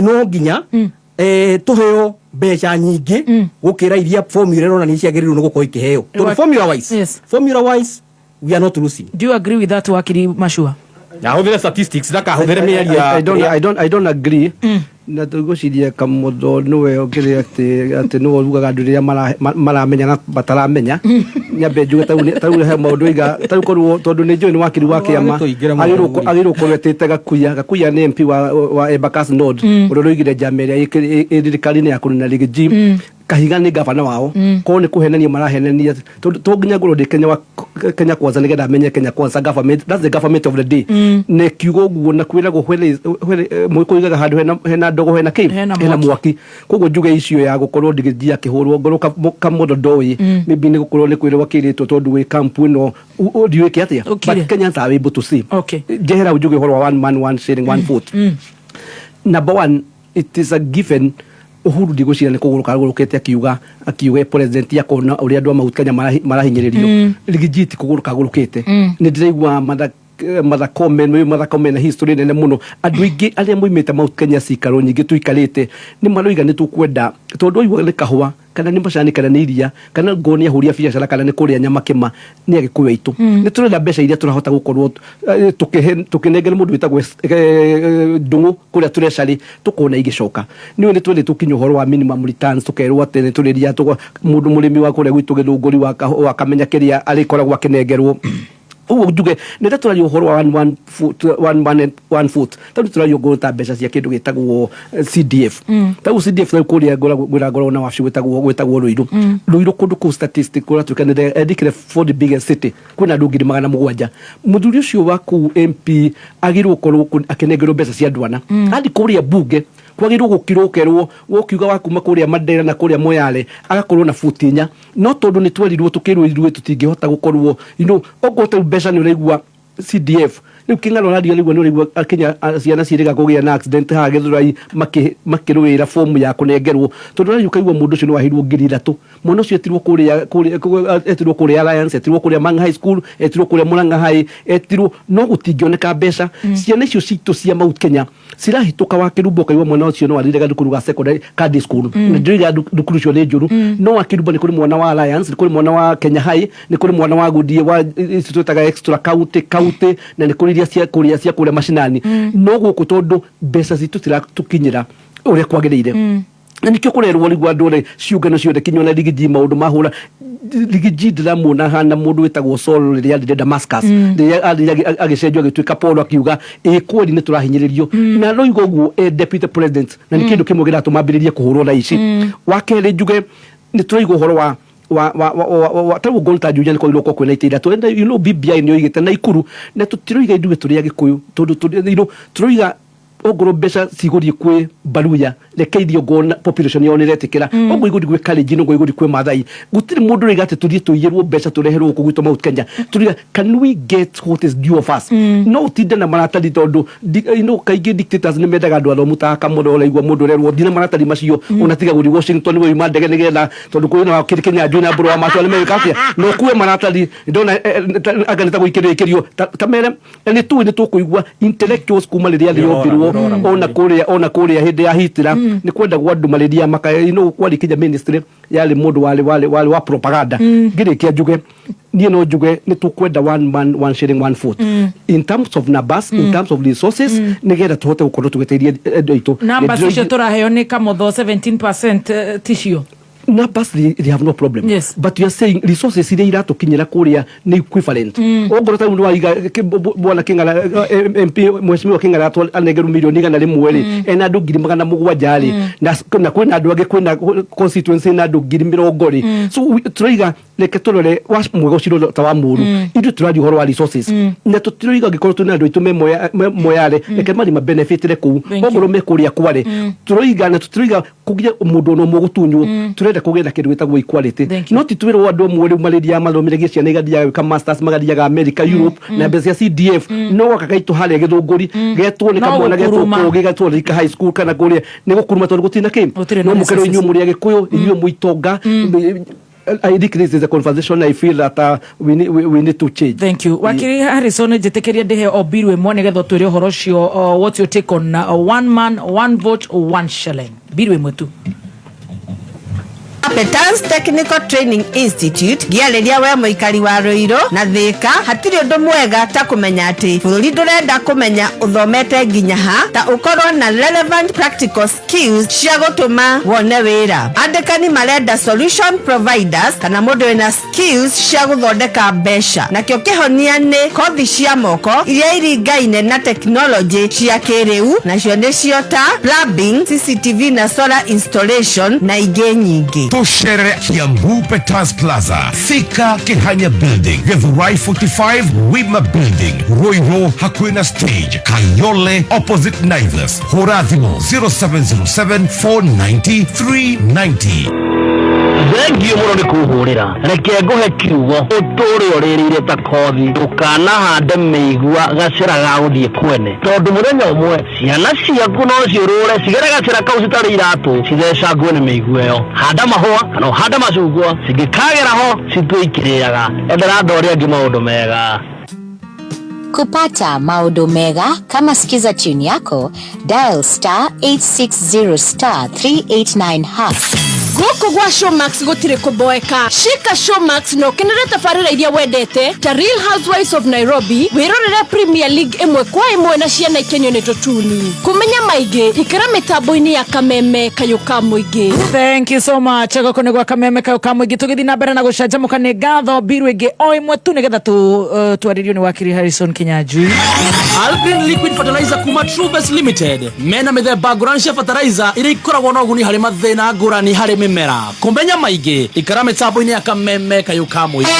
no nginya tuheo beca nyingi gukira iria formula rona ni ciagiriru no gukorwo ikiheo to formula wise we are not losing. Do you agree with that wakiri Mashua? Na hudhira statistics daka hudhira miaria I don't agree na tuguciria kamudo niwe okire ati no rugaga andu riria maramenya na bataramenya nyambe njuge tau he maundu iga tau korwo tondu ni njui ni wakiri wa kiama agirwo kuretete gakuya ni MP wa Embakasi North uria roigire jameria thirikari-ini ya kunina rigiji kahiga ni gavana wao ko ni kuhenania marahenania to nginya ngoro de Kenya Kwanza ni genda menye Kenya Kwanza government, that's the government of the day ne kiugo guo na kwira go hwele mwiko igaga handu hena ndogo hena hena mwaki koguo njuge icio ya gukorwo ndigijia kihurwo ngoro kamodo ndoi maybe ni gukorwo ni kwira wakiritwo tondu wi camp no ndiwe kiatia but Kenya are able to see jehera njuge horo one man one shilling one vote number one it is a given Uhuru Ndigũcira ni kuguruka gurukete akiuga president ya kona uri andu amautanya marahinyiririo rigijiti kuguruka gurukete ni ndiraigua mother comment history nene muno andu aingi aria muimite Mount Kenya cikaro nyingi tuikarite ni maroiga ni tukwenda tondu uyu ni kahua kana ni macani kana ni iria kana ngoni ahuria biacara kana ni kuria nyama kima ni agikuyu itu ni turenda mbeca iria turahota gukorwo tukinengere mundu witagwo ndungu kuria turecari tukona igicoka ni ni twende tukinyo horo wa minimum returns tukerwo ati ni turiria mundu murimi wa kuria gwitu githunguri wa kamenya kiria arikoragwo akinengerwo uguo njuge nenda turario horo wa one foot tondu turario ngoro mbeca cia kindu gitagwo CDF tagu CDF na kuria ngoro na wabici gwetagwo Ruiru kundu ku statistic kura tukanire edikire for the biggest city kuna ndungiri 700 muthuri ucio wa ku MP agirwo korwo akenegero mbeca cia ndwana andi kuria bunge kwagirwo gukirokerwo wokiuga wa kuma kuria Mandera na kuria Moyale agakorwo na futinya no tondu ni twerirwo tukirwo tutingihota gukorwo ogote mbeca ni uraigua CDF ni kingano radio ligwa ni uraigua Kenya ciana ciriga kugia na accident ha githurai makirwira form ya kunengerwo tondu radio kaigwa mundu ucio ni wahirwo 3,000 mwana ucio etirwo kuria Alliance etirwo kuria Manga High School etirwo kuria Murang'a High etirwo no gutingioneka mbeca ciana icio citu cia Mount Kenya cirahituka wa kirumbo kaigwa mwana ucio no ariraga thukuru ga secondary Card School na ndiriga thukuru ucio ni njuru no akirumbo ni kuri mwana wa Alliance ni kuri mwana wa Kenya High ni kuri mwana wa Gudie wa institute extra county na ni kuri cia kuria mashinani no guku tondu mbeca citu tiratukinyira uria kwagirire na nikio kurerwo rigwa ndore ciungano ciothe kinyona ligiji maundu mahura ligiji ndiramona hana mundu wetagwo Saul riria ndi Damascus riria agicenjwa gituika Paul akiuga kweli ni turahinyiririo na roigo guo deputy president na nikindu kimwe giratuma kuhurwo na ici wakere njuge ni turaigo horo wa tawo gonta juja ni koiro ko kwena to BBI ni oigete na ikuru na tutiroiga induge turia gikuyu tondu turoiga ogoro besa sigori kwe baruya lekeithio gona population yone retikira ogwo iguri kwe college no iguri kwe mathai gutiri mundu rigate turie tuyirwo besa tureherwo kugwito Mount Kenya turia can we get what is due of us no tinde na maratari tondu kaigi dictators ni mendaga andu alo mutaka mundu ola igwa mundu rerwo dina maratari macio unatiga guri Washington we mandege nigetha tondu kwina Kenya juna bro wa macio me kafia no kuwe maratari ndona aganita guikirio kamere ni tu kuigwa intellectuals kuma riria riobirwo ona kuria hindi ya hitira ni kwenda gwandu mariria maka kwari kija ministry yale mundu wale wa propaganda ngirikia njuge nie no njuge ni tukwenda one man one shilling one vote in terms of numbers in terms of resources nigetha tuhote gukorwo tugiteithia ndoito numbers icio turaheo ni kamotho 17% tissue numbers they have no problem but you are saying resources ile ira tukinyira kuria ni equivalent ogoro ta mundu waiga bwana King'ara MP mheshimiwa King'ara anegeru milioni igana rimwe ena andu 700 na kwina andu age kwina constituency na andu 20 so turoiga leke turore wa mwego ciro ta wa muru indu turari horo wa resources na turoiga gikorwo tuna andu itume moyale leke mari ma benefit le ku ogoro me kuria kware turoiga na turoiga kugia mundu no mugutunyu kugenda kindu gitagwo equality no titwirwo andu mweri maleria malomire ciana igadia ka masters magadia ga America Europe na besia CDF no kakaitu hale githunguri getwo ni kamwana getwo gigatwo rika high school kana kuria ni gukuruma tondu gutina kim no mukero inyu muri agikuyu inyu muitonga I think this is a conversation I feel that we need to change. Thank you. Wakiri Harrison jetekeria dehe obirwe mone getho twire horo cio what's your take on one man one vote one shilling birwe mwetu Petans Technical Training Institute gialeria we muikari wa Ruiru na Thika hatiri undu mwega ta kumenya ati bururi ndurenda kumenya uthomete nginya ha ta ukorwo na relevant practical skills cia gutuma wone wira andikani marenda solution providers kana mundu wina skills cia guthondeka mbeca nakio kihonia ni kothi cia moko iria iringaine na technology cia kiriu na cio nicio ta plumbing CCTV na solar installation na ingĩ nyingĩ Tushere Kiambu Petans Plaza, Thika Kihanya Building, Githurai 45 Wima Building, Ruiru Hakwina Stage, Kayole opposite Naivas, Horathimo 0707 490 390. Thengio muno ni kuhurira reke nguhe kiugo uturi uririre ta kothi ukana hande meigua gacira ga guthie kwene tondu muthenya umwe ciana ciaku no ciurure cigere gacira kau citari iratu citheca ngwe ni meigua yo handa mahua kana handa macungwa cingikagera ho citwikiriraga endera ndori angi maundu mega. Kupata maundu mega kama sikiza tune yako, dial *860*389#. Goko gwa Showmax gutire kuboeka. Shika Showmax no kenere tafarira iria wendete ta Real Housewives of Nairobi, wirorere Premier League imwe kwa imwe na ciana ikenyo ni totuni. Kumenya maige ikira mitambo-ini ya Kameme Kayuka Muingi. Thank you so much. Goko ni gwa Kameme Kayuka Muingi tugithi na mbere na gucanjamuka ni gatho biru ingi o imwe tu nigetha twaririo ni Wakiri Harrison Kinyanjui. Algreen Liquid Fertilizer kuma Trubes Limited mena mithemba ngurani cia fertilizer iria ikoragwo na uguni harĩ mathĩna ngũrani harĩ mĩmera. Kumenya maingĩ ikara mĩtambo-inĩ ya Kameme Kayuka Muingi.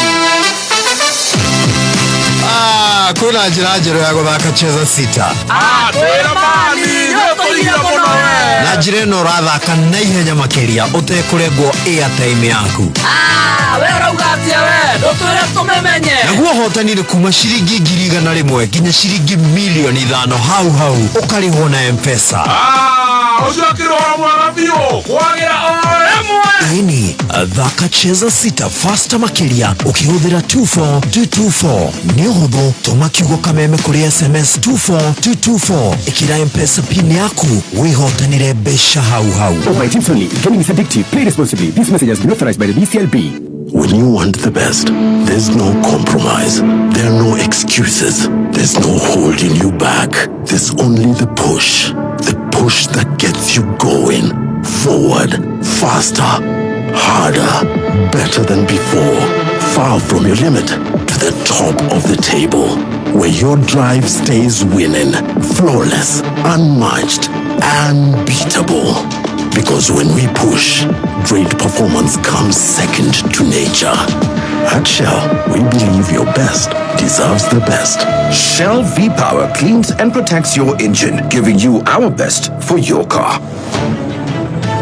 Kuna njĩra njerũ ya gũthaka Cheza Sita. Na njĩra ĩno ũrathaka na ihenya makĩria ũtekũrengwo airtime yaku. We ũrauga atĩa we ndũtwĩre tũmĩmenye. Naguo hotani nĩ kuma ciringi 100,000 nginya ciringi 5,000,000 hau ũkarĩhwo na M-Pesa. Ucio akĩrora mwana biũ kwagĩra o ĩmwe. Ini thaka Cheza Sita faster makĩria ũkĩhũthĩra 24224 nĩ ũhũthũ tũma kiugo Kameme kũrĩ SMS 24224 ĩkĩra M-Pesa pin yaku wĩhotanĩre mbeca hau. By Teams only. Gaming is addictive. Play responsibly. This message has been authorized by the BCLB. When you want the best, there's no compromise. There are no excuses. There's no holding you back. There's only the push. The push that gets you going. Forward, faster, harder, better than before. Far from your limit, to the top of the table, where your drive stays winning, flawless, unmatched, unbeatable. Because when we push, great performance comes second to nature. At Shell, we believe your best deserves the best. Shell V-Power cleans and protects your engine, giving you our best for your car.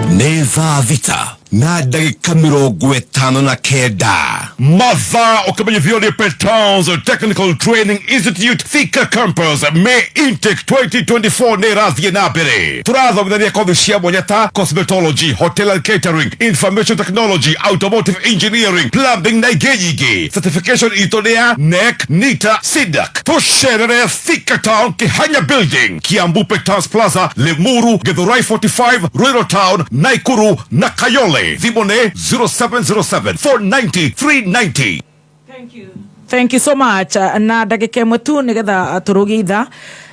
Neva Vita na dakika 59 Mathaa ukamenyithio ni Petals Technical Training Institute Thika Campus May Intake 2024 ni rathie na mbere. Turathomithania kothi cia mwanya ta cosmetology, hotel and catering, information technology, automotive engineering, plumbing na ingĩ. Certification itonia NEC, NITA, SIDAC. Tucerere Thika Town Kihanya Building, Kiambu Petals Plaza, Limuru, Githurai 45, Ruiru Town, Naikuru na Kayole. Vimone 0707 490 390. Thank you so much. Na ndagika imwe tu nigetha turugitha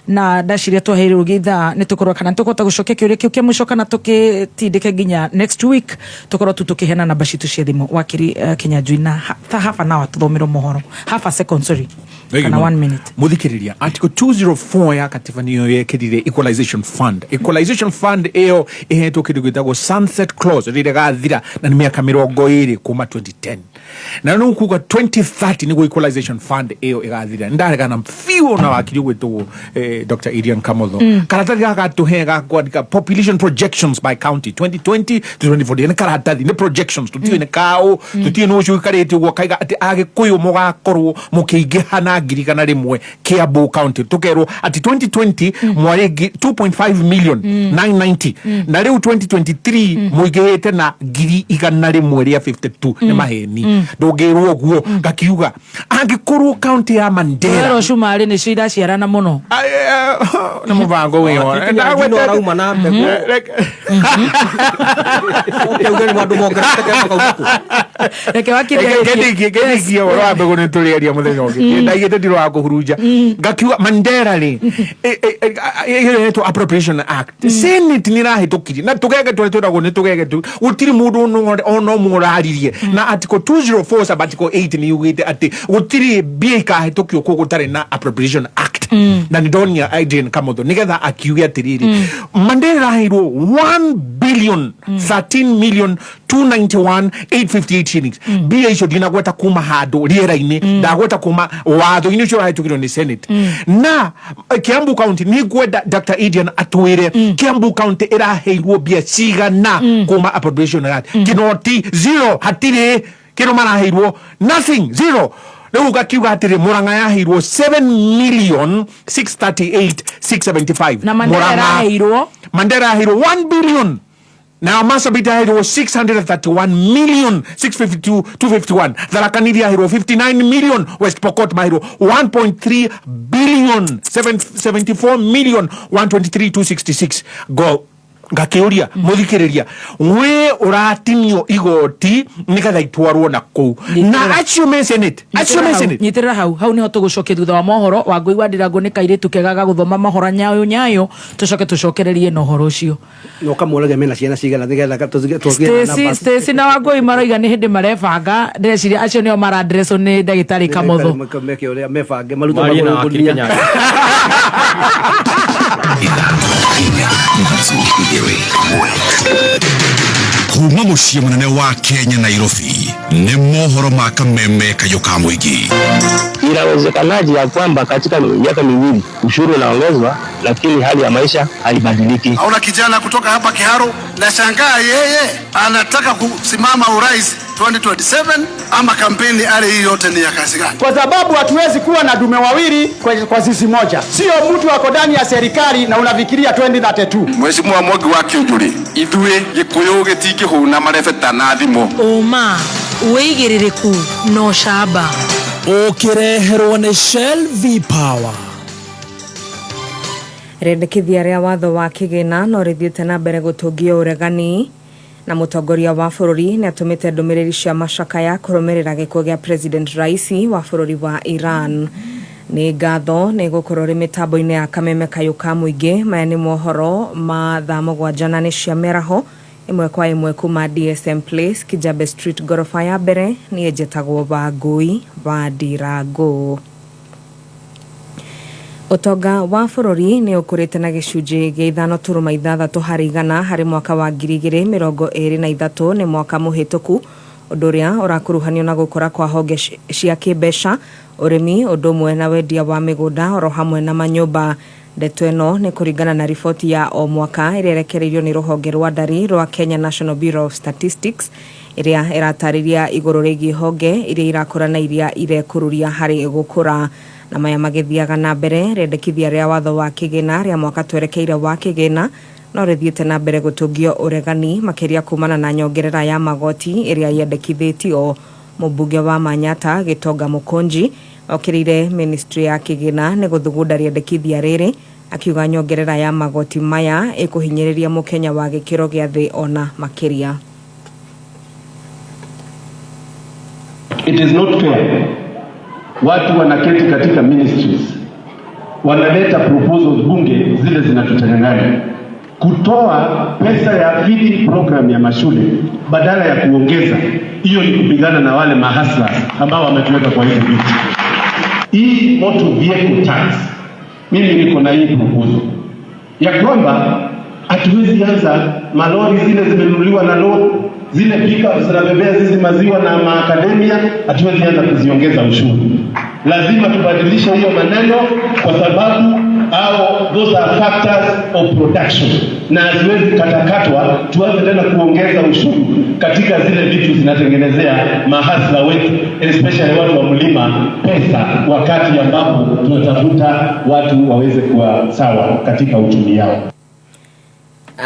na ndashiria tweheire rugitha nitukorwa kana tukota gucokia kiuria kiu kia mwisho kana tukitindike nginya next week tukorwa tukihena namba citu cia thimu wakiri Kenya Juina hafa na watuthomero mohoro hafa second sorry kana 1 minute muthikiriria article 204 ya katiba niyo yekirire equalization fund iyo ihetwo kindu gitagwo sunset clause rire gathira na ni miaka 20 kuma 2010 na no kuga 2030 ni equalization fund iyo igathira ndarega na fiu na wakiri gwetwo Dr. Irian Kamotho karatathi gaka tuhega kwandika population projections by county 2020 to 2040 ne karatathi ne projections tutio ne kao tutio no shukarete gwo kaiga ati agikuyu mugakorwo mukingihana ngirikana rimwe Kiambu county tukerwo ati 2020 mwari 2.5 million 990 na riu 2023 muigihite na ngiri igana rimwe ria 52 ne maheni ndugirwo guo gakiuga angikorwo county ya Mandera ro shumari ni shida ciarana muno na mubango weyo ndagweta rauma na mbegu ugeni mwandu mongerete kwa uku reke wakire ngediki wa mbegu ni tuliaria muthenya ungi ndaigite ndiro wa kuhuruja ngakiuga Mandera ri to appropriation act senate ni rahitukiri na tugege tweturago ni tugege tu utiri mundu no muraririe na article 204 sabatiko 8 ni yugite ati utiri bieka hitukio ko gutare na appropriation act na nidonia Adrian Kamotho nigetha akiugia tiriri Mandera hiro 1 billion 13 million 291,858 shillings bia icio dinagweta kuma hado riera-ini ndagweta kuma watho ini cio hatukirwo ni senate na Kiambu county ni gwenda Dr. Adrian atwire Kiambu county iraheirwo bia cigana kuma appropriation act kinoti zero hatire kino maraheirwo nothing zero Leo gakiuga atire Murang'a yahirwo 7,638,675 na Mandera yahirwo 1 billion na Marsabit yahirwo 631,652,251 Tharaka Nithi yahirwo 59 million West Pokot mahirwo 1.3 billion 74,123,266 go gakiuria muthikiriria we uratinio igoti nigetha itwarwo na ku na achiume senate nyitirira hau niho tugucokia thutha wa mohoro wa Ngũi wa Ndirango ni kairitu kegaga guthoma mahora nyayo tucoke tucokererie no horo ucio no kamurage mena ciana cigana nigetha Stacy na wa Ngũi maroiga ni hindi marebanga ndeciria acio nio mara address ni ndagitari Kamotho meke uria mebange maruta magũrũ kuma muciĩ munene wa Kenya Nairobi ni mohoro ma kameme kayoka mwingi. Inawezekanaje ya kwamba katika miaka miwili ushuru unaongezwa lakini hali ya maisha haibadiliki? Hauna kijana kutoka hapa Kiharo na shangaa yeye anataka kusimama urais 2027 ama kampeni ale hii yote ni ya kazi gani? Kwa sababu hatuwezi kuwa na dume wawili kwa sisi moja. Sio mtu wako ndani ya serikali na unafikiria 2032. Mheshimiwa Mwangi wa Kiunjuri, ithuĩ Gĩkũyũ gĩtingĩhũna marebeta na thimũ. Oma, uigĩrĩrĩku no shamba. Ũkĩreherwo nĩ Shell V-Power. Rendekithia ria watho wa kigina no rithiĩte na mbere gũtũngia ũregani na mũtongoria wa bũrũri nĩ atumĩte ndũmĩrĩri cia macakaya kũrũmĩrĩra gĩkuũ gĩa President Raisi wa bũrũri wa Iran. Nĩ ngatho nĩ gũkorwo rĩ mĩtambo-inĩ ya kameme kayũka mũingĩ. Maya nĩ mohoro ma thaa mũgwanja na nĩ cia mĩaraho imwe kwa imwe kuma DSM Place Kijabe Street gorofa ya mbere ni jetagwo Bangui Bandirago. Utonga wa bururi ni ukurite na gicunji gĩa 5.6 harĩ igana harĩ mwaka wa 2023 ni mwaka muhituku, undu uria urakuruhanio na gukora kwa honge cia kĩmbeca, urimi, undu umwe na wendia wa migunda oro hamwe na manyumba. Ndeto ĩno ni kuringana na riboti ya o mwaka iria irekereirio ni ruhonge rwa ndari rwa Kenya National Bureau of Statistics iria iratariria iguru rĩgiĩ honge iria irakũra na iria irekururia harĩ gukũra. Na maya magithiaga na mbere rendekithia ria watho wa kigina ria mwaka twerekeire wa kigina no rithiete na mbere gutungio uregani makiria kumana na nyongerera ya magoti iria yendekithitio. Mubunge wa Manyata Gitonga Mukonji okirire ministry ya kigina ni guthugunda riendekithia riri akiuga nyongerera ya magoti maya ikuhinyiriria mukenya wa gikiro gia thi ona makiria. It is not fair. Watu wanaketi katika ministries wanaleta proposals bunge zile zinatutanganya kutoa pesa ya feeding program ya mashule badala ya kuongeza. Hiyo ni kupigana na wale mahasla ambao wametuweka kwa hizo vitu. Hii motor vehicle tax, mimi niko na hii proposal ya kwamba hatuwezi anza malori zile zimenunuliwa na loan, zile pickups zinabebea zizi maziwa na maakademia, hatuwezi anza kuziongeza ushuru. Lazima tubadilishe hiyo maneno kwa sababu those are factors of production na haziwezi katakatwa tuanze tena kuongeza ushuru katika zile vitu zinatengenezea mahasla wetu, especially watu wa mlima pesa, wakati ambapo tunatafuta watu waweze kuwa sawa katika uchumi yao.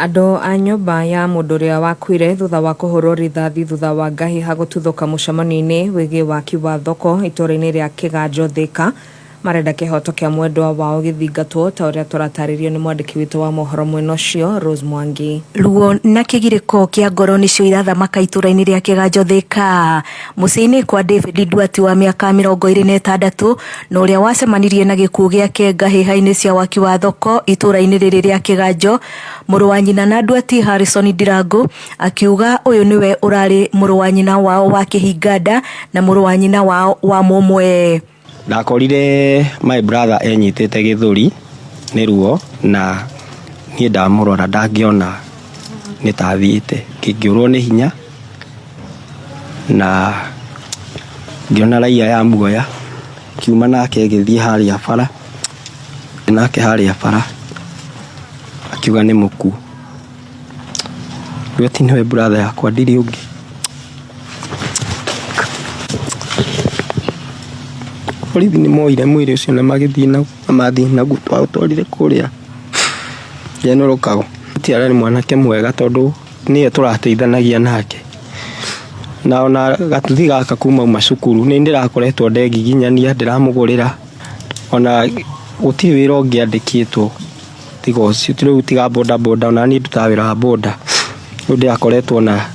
Ando a nyumba ya mundu uria wakuire thutha wa kuhurwo rithathi thutha wa ngahi hagututhuka mucemanio-ini wigi waki wa thoko itura-ini ria Kiganjo Thika marenda kihoto kia mwendwa wao githingatwo ta uria turataririo ni mwandiki witu wa mohoro mwena ucio Rose Mwangi. Ruo na kigiriko kia ngoro nicio irathamaka itura-ini ria Kiganjo Thika muciini kwa David Duati wa miaka 26 na uria wacemanirie na gikuo giake ngahiha-ini cia waki wa thoko itura-ini riri ria Kiganjo. Muru wa nyina na Duati Harrison Ndirango akiuga uyu niwe urari muru wa nyina wao wa Kihinganda na muru wa nyina wao wa Mumwe. Ndakorire my brother enyitete githuri ni ruo na nie ndamurora ndangiona nitathiite kingiurwo ni hinya na ngiona raia ya muoya kiuma nake githie haria bara nake haria bara akiuga ni muku Duati niwe brother yakwa ndiri ungi. Borithi ni moire mwiri ucio na magithie na mathi na twatwarire kuria General Tiara ni mwanake mwega tondu niye turateithanagia nake na ona gatuthi gaka kuma macukuru ni ndirakoretwo ndegiginyania ndiramugurira ona guti wira ungiandikitwo tiga ucio turiu tiga boda ona ni ndutawira boda ndi akoretwo na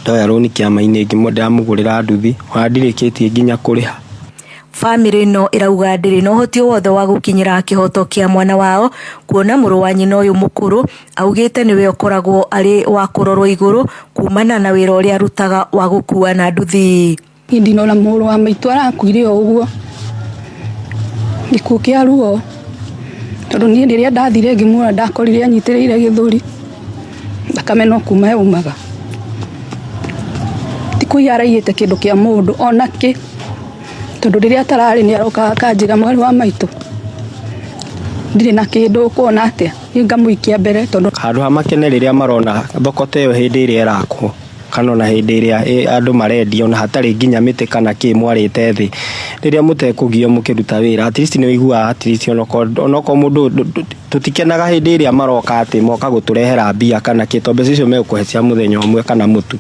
ndoya roni kiama-ini ingi ndiramugurira nduthi ona ndirikitie nginya kuriha. Family no irauga ndiri no hoti wothe wa gukinyira kihoto kia mwana wao kuona muru wa nyina uyu mukuru augite niwe okoragwo ari wa kurorwo iguru kumana na wira uria arutaga wa gukua na nduthi. Ndino na muru wa maitu arakuire uguo gikuo kia ruo tondu nie ndiria ndathire ngimura ndakorire anyitiriire githuri thakame no kuma yumaga tikuiaraiyite kindu kia mundu onaki tondu riria tarari ni aroka akanjira mwari wa maitu ndiri na kindu kuona atia ngamuikia mbere tondu handu hamakene riria marona thoko teyo hindi iria irakwo kana na hindi iria andu marendio na hatari nginya miti kana ki mwarite thi riria mutekugio mukiruta wira at least ni igua at least onoko mundu tutikenaga hindi iria maroka ati moka guturehera mbia kana ki tombe icio mekuhecia muthenya umwe kana mutu.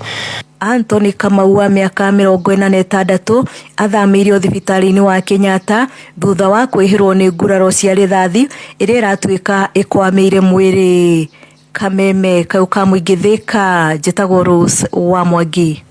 Anthony Kamau wa miaka 46 athamirio thibitari-ini wa Kenyatta thutha wa kwihirwo ni nguraro cia rithathi iria iratuika ikwameire mwiri. Kameme kau ka muingi Thika njitagwo Rose wa Mwangi.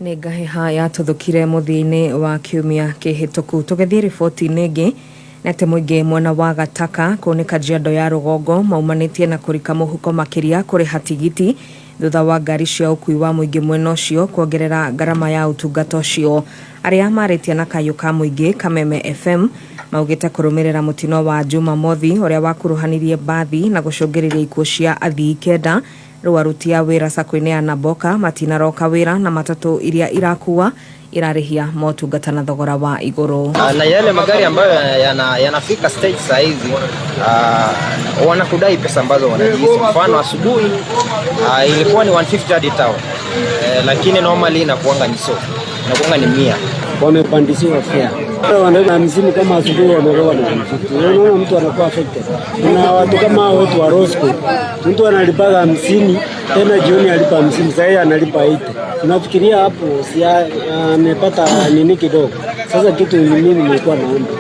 Ni ngahiha yatuthukire muthini wa kiumia kihituku tugethie riboti-ini ingi nate muingi mwena wa Gataka kuoneka Kajiado ya Rugongo maumanitie na kurika muhuko makiria kuri hatigiti thutha wa ngari cia ukui wa muingi mwena ucio kuongerera garama ya utungata ucio. Aria maretia na kayo ka muingi Kameme FM maugite kurumirira mutino wa Juma Mothi uria wakuruhanirie bathi na gucungiriria ikuo cia athii kenda ruarutia wira sakoine ya Naboka matinaroka wira na matatu iria irakuwa irarihia motungata na thogora wa iguru. Na yale magari ambayo yanafika stage saa hizi wanakudai pesa ambazo wanajizi. Mfano asubuhi ilikuwa ni 150 hadi town, lakini normally inakuanga ni so, inakuanga ni 100. Wamepandishiwa fare. Wanaenda msimu kama asubuhi wameroa na 150. Unaona mtu anakuwa affected. Kuna watu kama watu wa Rosco, mtu analipa 50 tena jioni alipa 50, sasa analipa 80. Tunafikiria hapo si amepata nini kidogo. Sasa kitu mimi nilikuwa naomba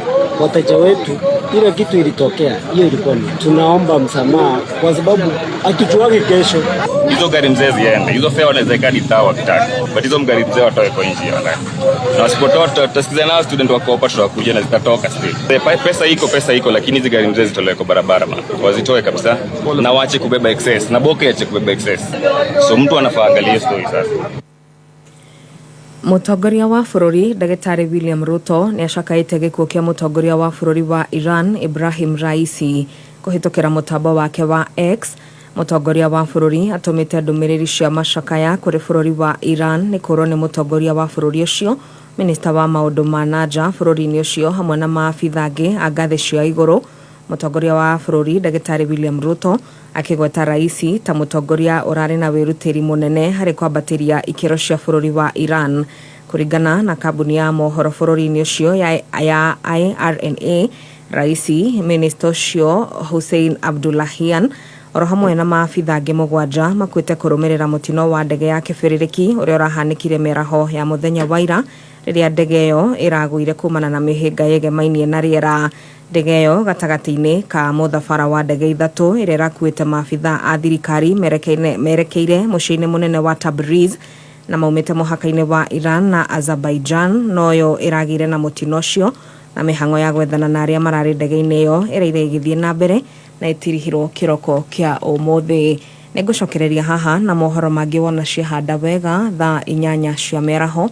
wateja wetu, ile kitu ilitokea, hiyo ilikuwa ni tunaomba msamaha kwa sababu hatujuagi kesho. Hizo gari mzee ziende, hizo fare wanaweza ikadi tawa kitaka, but hizo gari mzee watoe kwa nje ya ndani. Na wasipotoa tutasikiza nao student wako hapa tutakuja na zitatoka still. Pesa iko lakini hizo gari mzee zitolewe kwa barabara wazitoe kabisa na waache kubeba excess na boke ache kubeba excess. So mtu anafaa angalie story sasa. Mutongoria wa bururi Daktari William Ruto ni acakaite gikuo kia mutongoria wa bururi wa Iran Ibrahim Raisi kuhitukira mutambo wake wa X. Mutongoria wa bururi atumite ndumiriri cia macakaya kuri bururi wa Iran ni korone mutongoria wa bururi ucio, minista wa maundu ma nanja bururi-ini ucio hamwe na maafitha angi a ngathi cia iguru. Mutongoria wa bururi Daktari William Ruto akigweta Raisi ta mutongoria urari na wirutiri munene hari kwambatiria ikiro cia bururi wa Iran. Kuringana na kambuni ya mohoro bururi-ini ucio ya IRNA, Raisi, minista ucio Hussein Abdullahian oro hamwe na maafitha angi mugwanja makwite kurumirira mutino wa ndege ya kibiririki uria urahanikire meraho ya muthenya waira riria ndege iyo iraguire kumana na mihinga yegemainie na riera. Ndege iyo gatagati-ini ka muthabara wa ndege ithatu iria irakuite maafitha a thirikari merekeire muciĩ-ini munene wa Tabriz na maumite muhaka-ini wa Iran na Azerbaijan, noyo iragire na mutino ucio na mihango ya gwethana na aria marari ndege-ini iyo iraire igithie na mbere na itirihirwo kiroko kia umuthi. Nigucokereria haha na mohoro mangi wona cihanda wega thaa 8 cia meraho.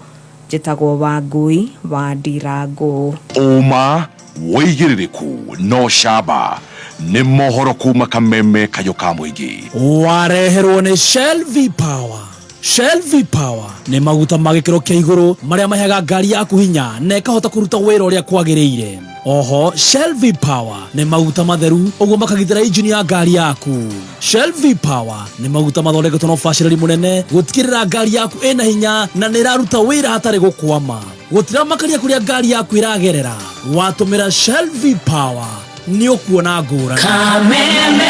Jitagwo wa Ngui wa Ndirangu. Uma woigiririku no shaba ni mohoro kuma Kameme kayo ka muingi wareherwo ni Shell V Power. Shell V Power ni maguta magikiro kia iguru maria maheaga ngari yaku hinya na ikahota kuruta wira uria kwagiriire. Oho, Shell V Power ni maguta matheru uguo makagitira engine ya ngari yaku. Shell V Power ni maguta mathondeketwo na ubacĩrĩri munene gutikirira ngari yaku ina hinya na niraruta wira hatari gukwama. Gutira makaria kuria ngari yaku iragerera. Watumira Shell V Power ni ukuona ngũrani. Kameme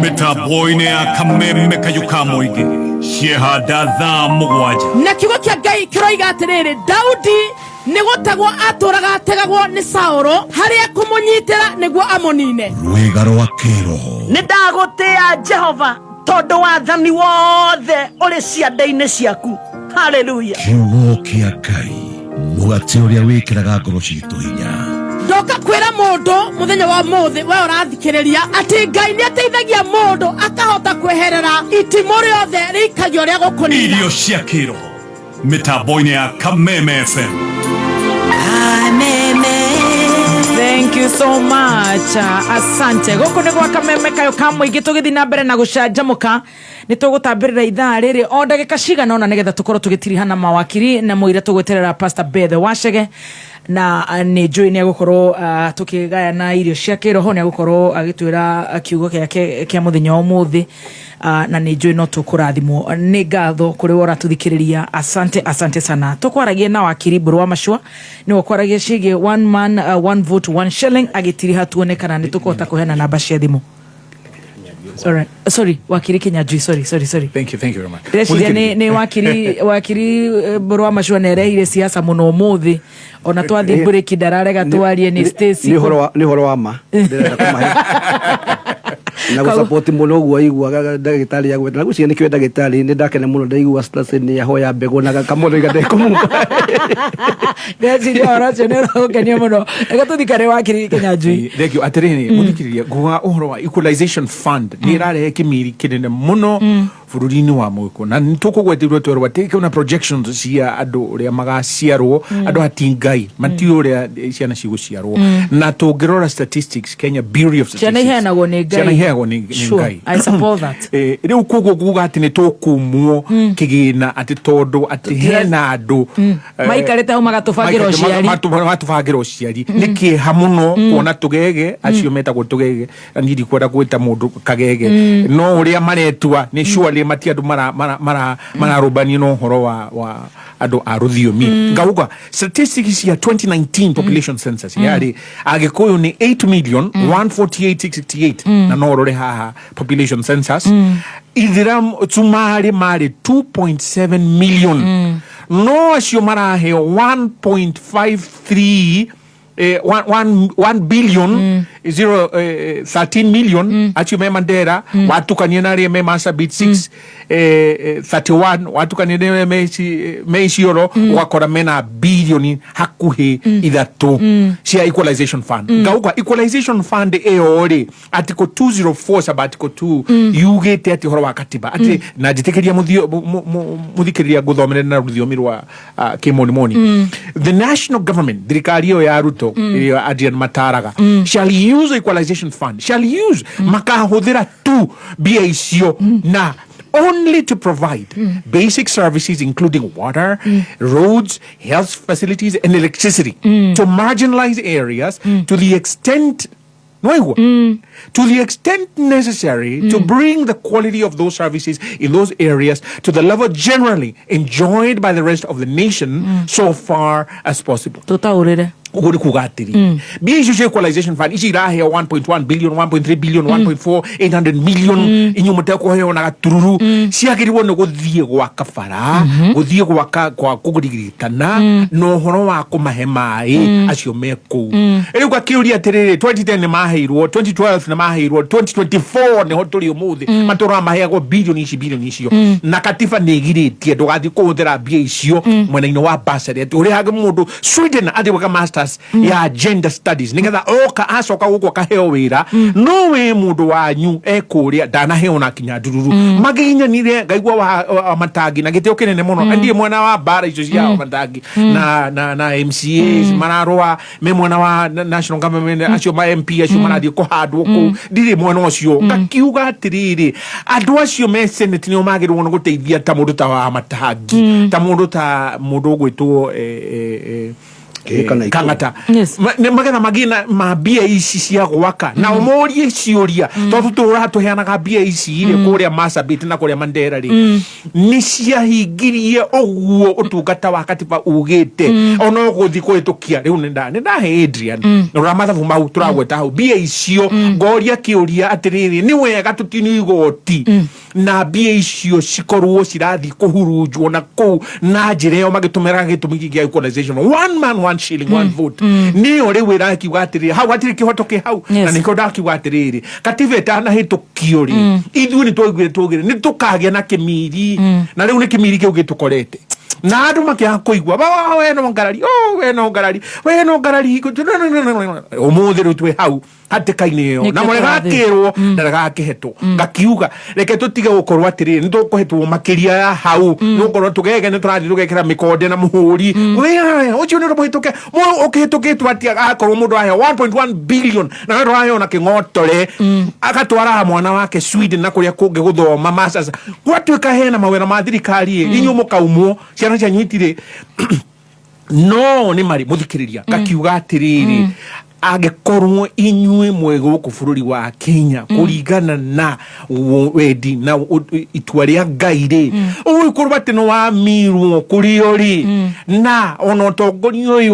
metaboine ya Kameme kayuka muingi ciehanda thaa mugwanja na kiugo kia Ngai kiroiga atiriri Daudi nigutagwo aturaga ategagwo ni Saulo haria kumunyitira niguo amonine rwiga rwa kiroho. Nindagutia Jehova tondu wathani wothe uri ciande-ini ciaku. Haleluya. Kiugo kia Ngai mugati uria wikiraga ngoro citu hinya. Ndoka kwira mundu muthenya wa muthi we urathikiriria ati Ngai ni ateithagia mundu akahota kweherera itimo riothe rikagio ria gukunina. Irio cia kiroho metaboine ya Kameme FM. Thank you so much. Asante. Goko ni gwa Kameme kayo ka muingi tugithi na mbere na gucanjamuka ni tugutambirira ithaa riri o ndagika cigana ona nigetha tukorwo tugitirihana mawakiri na muire tugweterera Pastor Bethe Wachege na ni njui ni gukorwo tukigaya na irio cia kiroho ni gukorwo agitwira kiugo kia muthenya umuthi na ni njui no tukurathimwo ni ngatho kuri wora tuthikiriria. Asante sana. Tukwaragia na wakiri Mburu wa Mashua ni ukwaragia cigi one man one vote one shilling agitiriha tuonekana ni tukota kuhena namba cia thimu. Sorry, wakiri Kinyanjui, sorry. Thank you very much. Ni wakiri Mburu wa Mashua nerehire siasa muno umuthi ona twathi break ndararega twarie ni Stacy ni horo wa ma na go support muno guo igua ndagitari ya gwetera gucio ni kwenda ndagitari ni ndakena muno ndaigua stress ni yahoya mbego na kamono igande kumuka ndezi ora chenero gania muno egatuthikare wakiri Kinyanjui. Thank you atirini muthikiriria guga uhoro wa equalization fund ni rarehe kimiri kinene muno bururi-ini wa mwiko na ntukugwetirwo twerwa teke una projections cia andu uria magaciarwo andu hatingai mati uria ciana ciguciarwo na tungirora statistics Kenya Bureau of Statistics ciana iheanagwo ni ngai ciana iheanagwo ni ngai. I support that. Riu kuguo guga ati ni tukumwo kigina ati tondu ati hena andu maikarete hau magatubangira uciari matubangira uciari ni kieha muno kuona tugege acio metagwo tugege ndiri kwenda gwita mundu kagege no uria maretua ni surely mati andu mararubani no horo wa andu a ruthiomi ngauga statistics ya 2019 population census yari agikuyu ni 8,148,668 na no rore haha population census ithiram tumari mari 2.7 million no acio maraheo 1.53 1 billion 13 million acio me Mandera watukanie na ria me Marsabit 31 watukanie na me Isiolo wakora mena billion hakuhi ithatu cia equalization fund ngauga equalization fund eori article 204 sabatiko 2 yugete ati horo wa katiba ati na jitekeria muthikiriria guthomera na ruthiomi rwa kimonimoni the national government thirikari yo ya Ruto Adrian Mataraga shall use equalization fund shall use makahuthira tu bia icio na only to provide basic services including water, roads, health facilities and electricity to marginalized areas to the extent to the extent necessary to bring the quality of those services in those areas to the level generally enjoyed by the rest of the nation so far as possible. Uguri kugatiri biisho equalization fund ici irahe 1.1 billion 1.3 billion 1.4 800 million inyumute ko heo na gatururu ciagiriwo no guthie gwa kabara guthie gwa kwa kugurigitana no horo wa kumahe mai acio meko eri kwa kiuria tiriri 2010 ni maheirwo 2012 ni maheirwo 2024 ni hoturi umuthi matora maheagwo billion icio na katiba negiritie ndugathi kuhuthira bia icio mwena-ini wa basari ati uri hage mundu Sweden ati waka master ya gender studies nigetha oka acoka guko kaheo wira no we mundu wanyu ekuria dana heo na Kinyandururu magiginyanire ngaigwa wa Matangi na gitio kinene muno andie mwana wa bara icio cia Matangi na MCAs mararwa me mwana wa national government acio ma MP acio marathie kuhandwo ku ndiri mwana ucio ngakiuga atiriri andu acio me senate ni magirwo no guteithia ta mundu ta wa Matangi ta mundu gwitwo Kangata magetha magina mabia ici cia gwaka na umorie ciuria tondu turatuheanaga bia ici ire kuria Marsabit na kuria Mandera ri ni ciahingirie uguo utungata wa katiba ugite ona guthi kuhitukia riu ndahe Adrian ramathabu mau turagweta hau bia icio ngoria kiuria atiriri ni wega tutini igoti na bia icio cikorwo cirathi kuhurunjwo na ku na njireo magitumira gitumi gia equalization one man one shilling one vote ni ori wira kiuga atiriri hau atiri kihotoke hau na niko ndakiuga atiriri katiba etana hitukio ri ithu ni twigire ni tukagia na kimiri na riu ni kimiri kiu gitukorete na andu makia kuigwa we no ngarari umuthi ru twi hau hatikaini yo na muregakirwo ndaragakihetwo ngakiuga reke tutige gukorwo atiriri nitukuhetwo makiria ya hau nukorwo tugege ni turathi tugekira mikonde na muhuri we ucio ni rubuhituke mu ukihitukitwo atia akorwo mundu ahe 1.1 billion na ndo ahe na kingotore agatwara mwana wake Sweden na kuria kungi guthoma masters gwatuika hena mawira ma thirikari inyu mukaumwo ciana cia nyitire no ni mari muthikiriria ngakiuga atiriri agekorwo inyue mwego ku bururi wa Kenya kuringana na wendi na itua ria Ngai uikorwo ati no wa mirwo kuriori na ona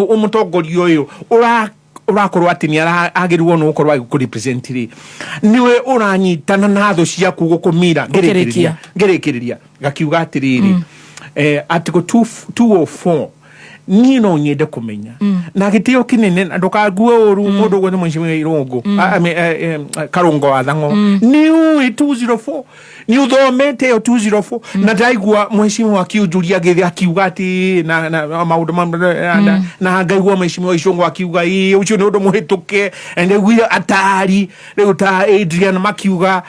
umutongoria uyu urakorwo ati ni agirwo no ukorwo agikurepresent ri niwe uranyitana na tho ciaku gukumira ngerekiriria ngakiuga atiriri article 204 ni no nyende kumenya na gitio kinene ndukague uru mundu gwe mwishimwe Irungu Karungo athango ni 204 ni uthomete yo 204 na ndaigua mwishimwe akiujuria githi akiuga ati na maundu na ngaigua mwishimwe Icungu akiuga ucio ni undu muhituke ende gwira atari riu ta Adrian makiuga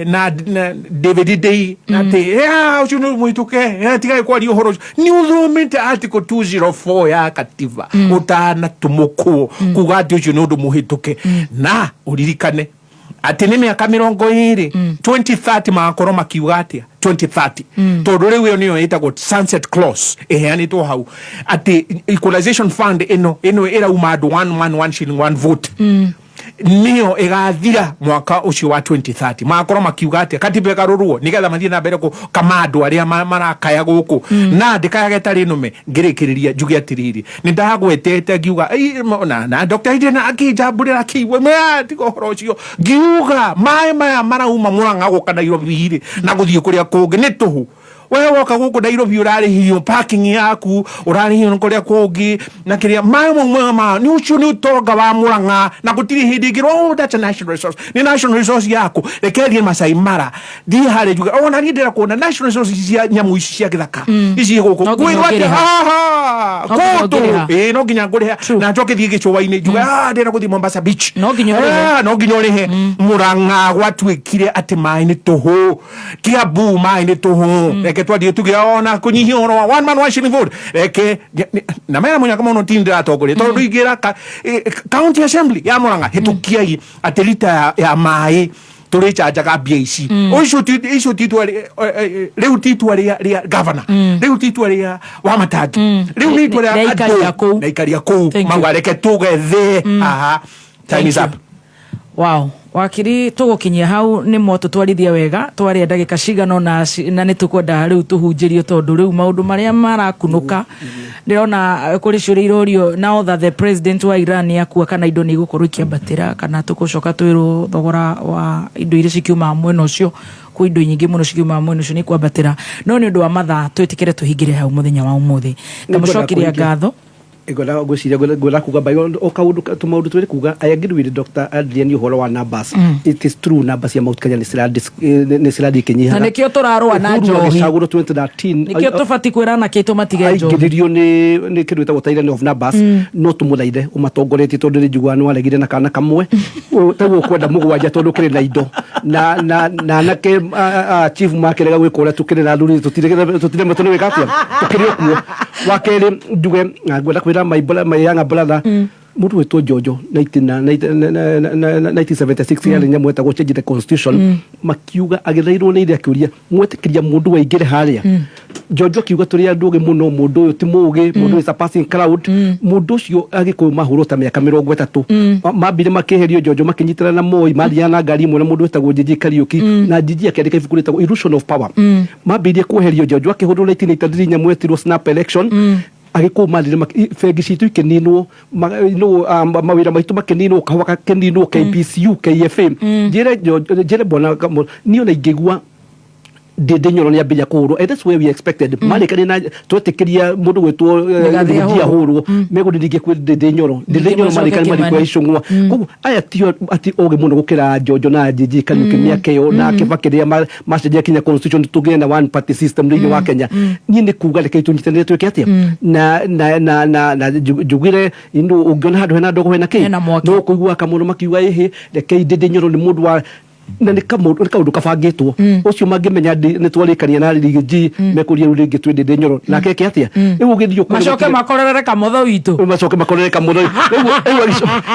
na David Day ati ucio ni muhituke tigai kwari uhoro ni uthomete article 204 ya katiba utana tumuku kuga ati ucio ni undu muhituke na uririkane ati ni miaka 20 2030 makoro makiuga atia 2030 tondu riu iyo niyo itagwo sunset clause eheanitwo hau ati equalization fund ino irauma andu 1 shilling 1 vote niyo igathira mwaka ucio wa 2030 makoro makiuga atia katiba ikaruruo nigetha mathie na mbere ku kamando aria marakaya guku na ndikaya tari nume ngirikiriria njuge atiriri ni ndagwetete ngiuga na Dr. Eden akijamburira kiwe me atiko horo ucio ngiuga maya marauma Murang'a guka Nairobi na guthie kuria kungi ni tuhu wewe woka guku Nairobi urari hiyo parking yaku urari hiyo kuria kungi na kiria mama ni ucio ni utonga wa Murang'a na gutiri hindi ngiro that's a national resource ni national resource yaku rekerie Masai Mara di hare juga ona ni ndira kuona national resources ya nyamu ici cia githaka ici guku kwirwate koto no nginya nguriha na njoke thie gicuwa-ini juga ndira guthie Mombasa beach no nginya urihe Murang'a gwatuikire ati mai ni tuhu Kiambu mai ni tuhu reke twathie tuge ona kunyihia oro one man one shilling vote reke na mera munya kama no tindira atongoria tondu igira county assembly ya Murang'a hitukiai ati lita ya mai turi chajaga BAC ucio riu titwa ria governor riu titwa ria wa Matangi riu ni titwa ria na ikaria ku mangwareke tugethe time is up. Wow, wakiri tugukinyia hau ni mo tutwarithia wega twari ndagika cigano na ni tukwenda riu tuhunjirio tondu riu maundu maria marakunuka ndirona kuri ciuria irorio now that the president wa Iran yakua kana indo ni gukorwo ikiambatira kana tukucoka twiro thogora wa indo iria cikiuma mwena ucio ku indo nyingi muno cikiuma mwena ucio ni kwambatira no ni undu wa matha twitikire tuhingire hau muthenya wa umuthi ngamucokiria ngatho igora guciria gura kuga bayo okaundu tumaundu twiri kuga I agree with Dr. Adrian uhoro wa numbers it is true numbers ya Mount Kenya ni siradi kinyiha na nikio turarwa na njohi saguro 2013 nikio tufati kwirana kitu matige njohi aigirio ni kindu ta gutairani of numbers no tumulaide umatongoretie tondu ri njugwa no aregire na kana kamwe taguo kwenda mugwanja tondu kiri na indo na nake chief makerega gwikora tukire na nduri tutire matono wikatia tukire kuo wakeri nduge ngwenda kwira my younger brother mutu wetu Jojo 1976 yale nyamu eta change the constitution makiuga agithairwo ni iria kiuria mwetikiria mundu waingire haria Jojo kiuga turi anduge muno mundu uyu ti mugi mundu is a passing crowd mundu ucio agikuwa mahuro ta miaka 30 mabire makeherio Jojo makinyitira na Moi maria na ngari imwe na mundu wetagwo Jiji Kariuki na Jiji akiandika ibuku ritagwo Illusion of Power mabire kuherio Jojo akihurwo 1983 nyamu etirwo snap election agikumarire fegi citu ikininwo mawira maitu makininwo kahwa kininwo KPCU KFM jere bona niyo na igegua de nyoro ni abija kuhurwo and that's where we expected mali kana twetekiria mundu gwetwo ngia hurwo megudindige kwi de nyoro mali kana mali kwa icungwa kugu aya tio ati oge mundu gukira Jojo na Jiji Kariuki miaka yo na kibakiria macenjia kinya constitution tugenda one party system ringi wa Kenya ni ni kuga reke tunyitanire tweke atia na jugire indu ungiona handu hena ndogo hena ki no kuigua kamundu makiuga ehe reke de nyoro ni mundu wa na ni kaundu kabangitwo ucio mangimenya ni twarikania na Rigiji mekuria ringi twende nyoro na keke atia riu ugithio kwa macoke makorere kamotho witu macoke makorere kamotho riu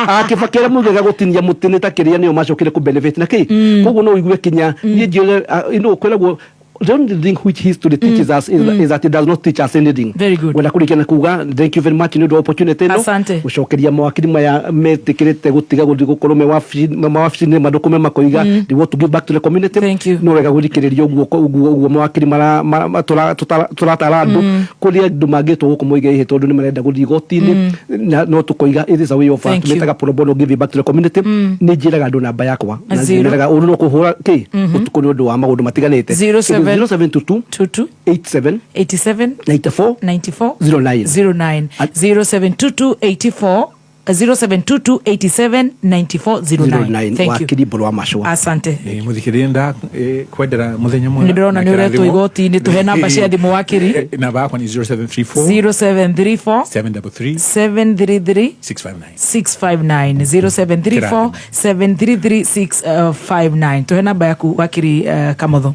akibakira mugega gutinia mutini takiria niyo macokire ku benefit na ki koguo no igue kinya ni njire kwiragwo the only thing which history teaches us is that it does not teach us anything. Very good. Wala kurikana kuga, thank you very much ni opportunity no. Asante. Ushokeria mawakili maya metikirete gutiga gukorwo mawafisi ni madokume makoiga they want to give back to the community. Thank you. No wega gurikireria uguo mawakili mara turatarando kuria ndumagitwo guko moiga ihe tondu ni marenda guthii gotini no tukoiga it is a way of metaga pro bono give back to the community ni njiraga ndu namba yakwa na njiraga uru no kuhura ki utukuri ndu wa maundu matiganite 07 0722 87 94 09 0722 84 0722879409. wakiri Borwa Macua. Asante. Muthikirinde kwendera muthenya mwe. Ndirona ni uretwo igoti ni tuhe namba cia thimu wakiri. Namba yakwa ni 0734 733 659 0734 tuhe namba yaku wakiri Kamotho.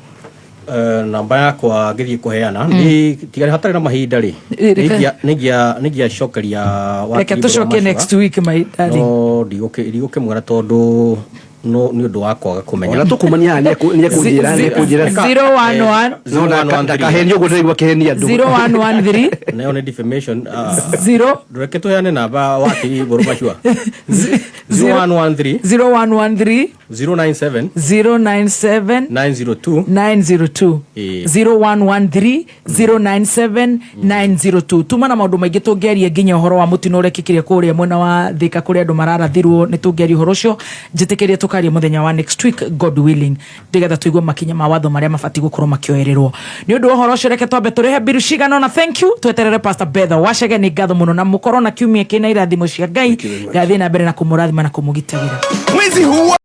Namba yakwa ngithii kuheana ni tigari hatari na mahinda ri nigia cokeria wa reke tucoke next week my darling no ndigũke mwera tondu no ni undu wa kwaga kumenya ona tukumania ni kunjira 011 no ndakahenio gutegwa kihenia andu 0113 nayo ni defamation 0 reke tuheane namba wakiri Borwa Macua 0113 097 902 0113 097 902 tuma na maundu maingi tungeria nginya uhoro wa mutino urekikire kuria mwena wa Thika kuria andu mararathirwo ni tungeria uhoro ucio njitikirie tukaria muthenya wa next week God willing ndigetha tuigwe makinya ma watho maria mabati gukorwo makioererwo ni undu uhoro ucio reke twambe turihe biru cigana na thank you tweterere Pastor Betha wacege ni ngatho muno na mukorwo na kiumia kina irathimo cia Ngai ngathie na mbere na kumurathima na kumugitagira mwezi huu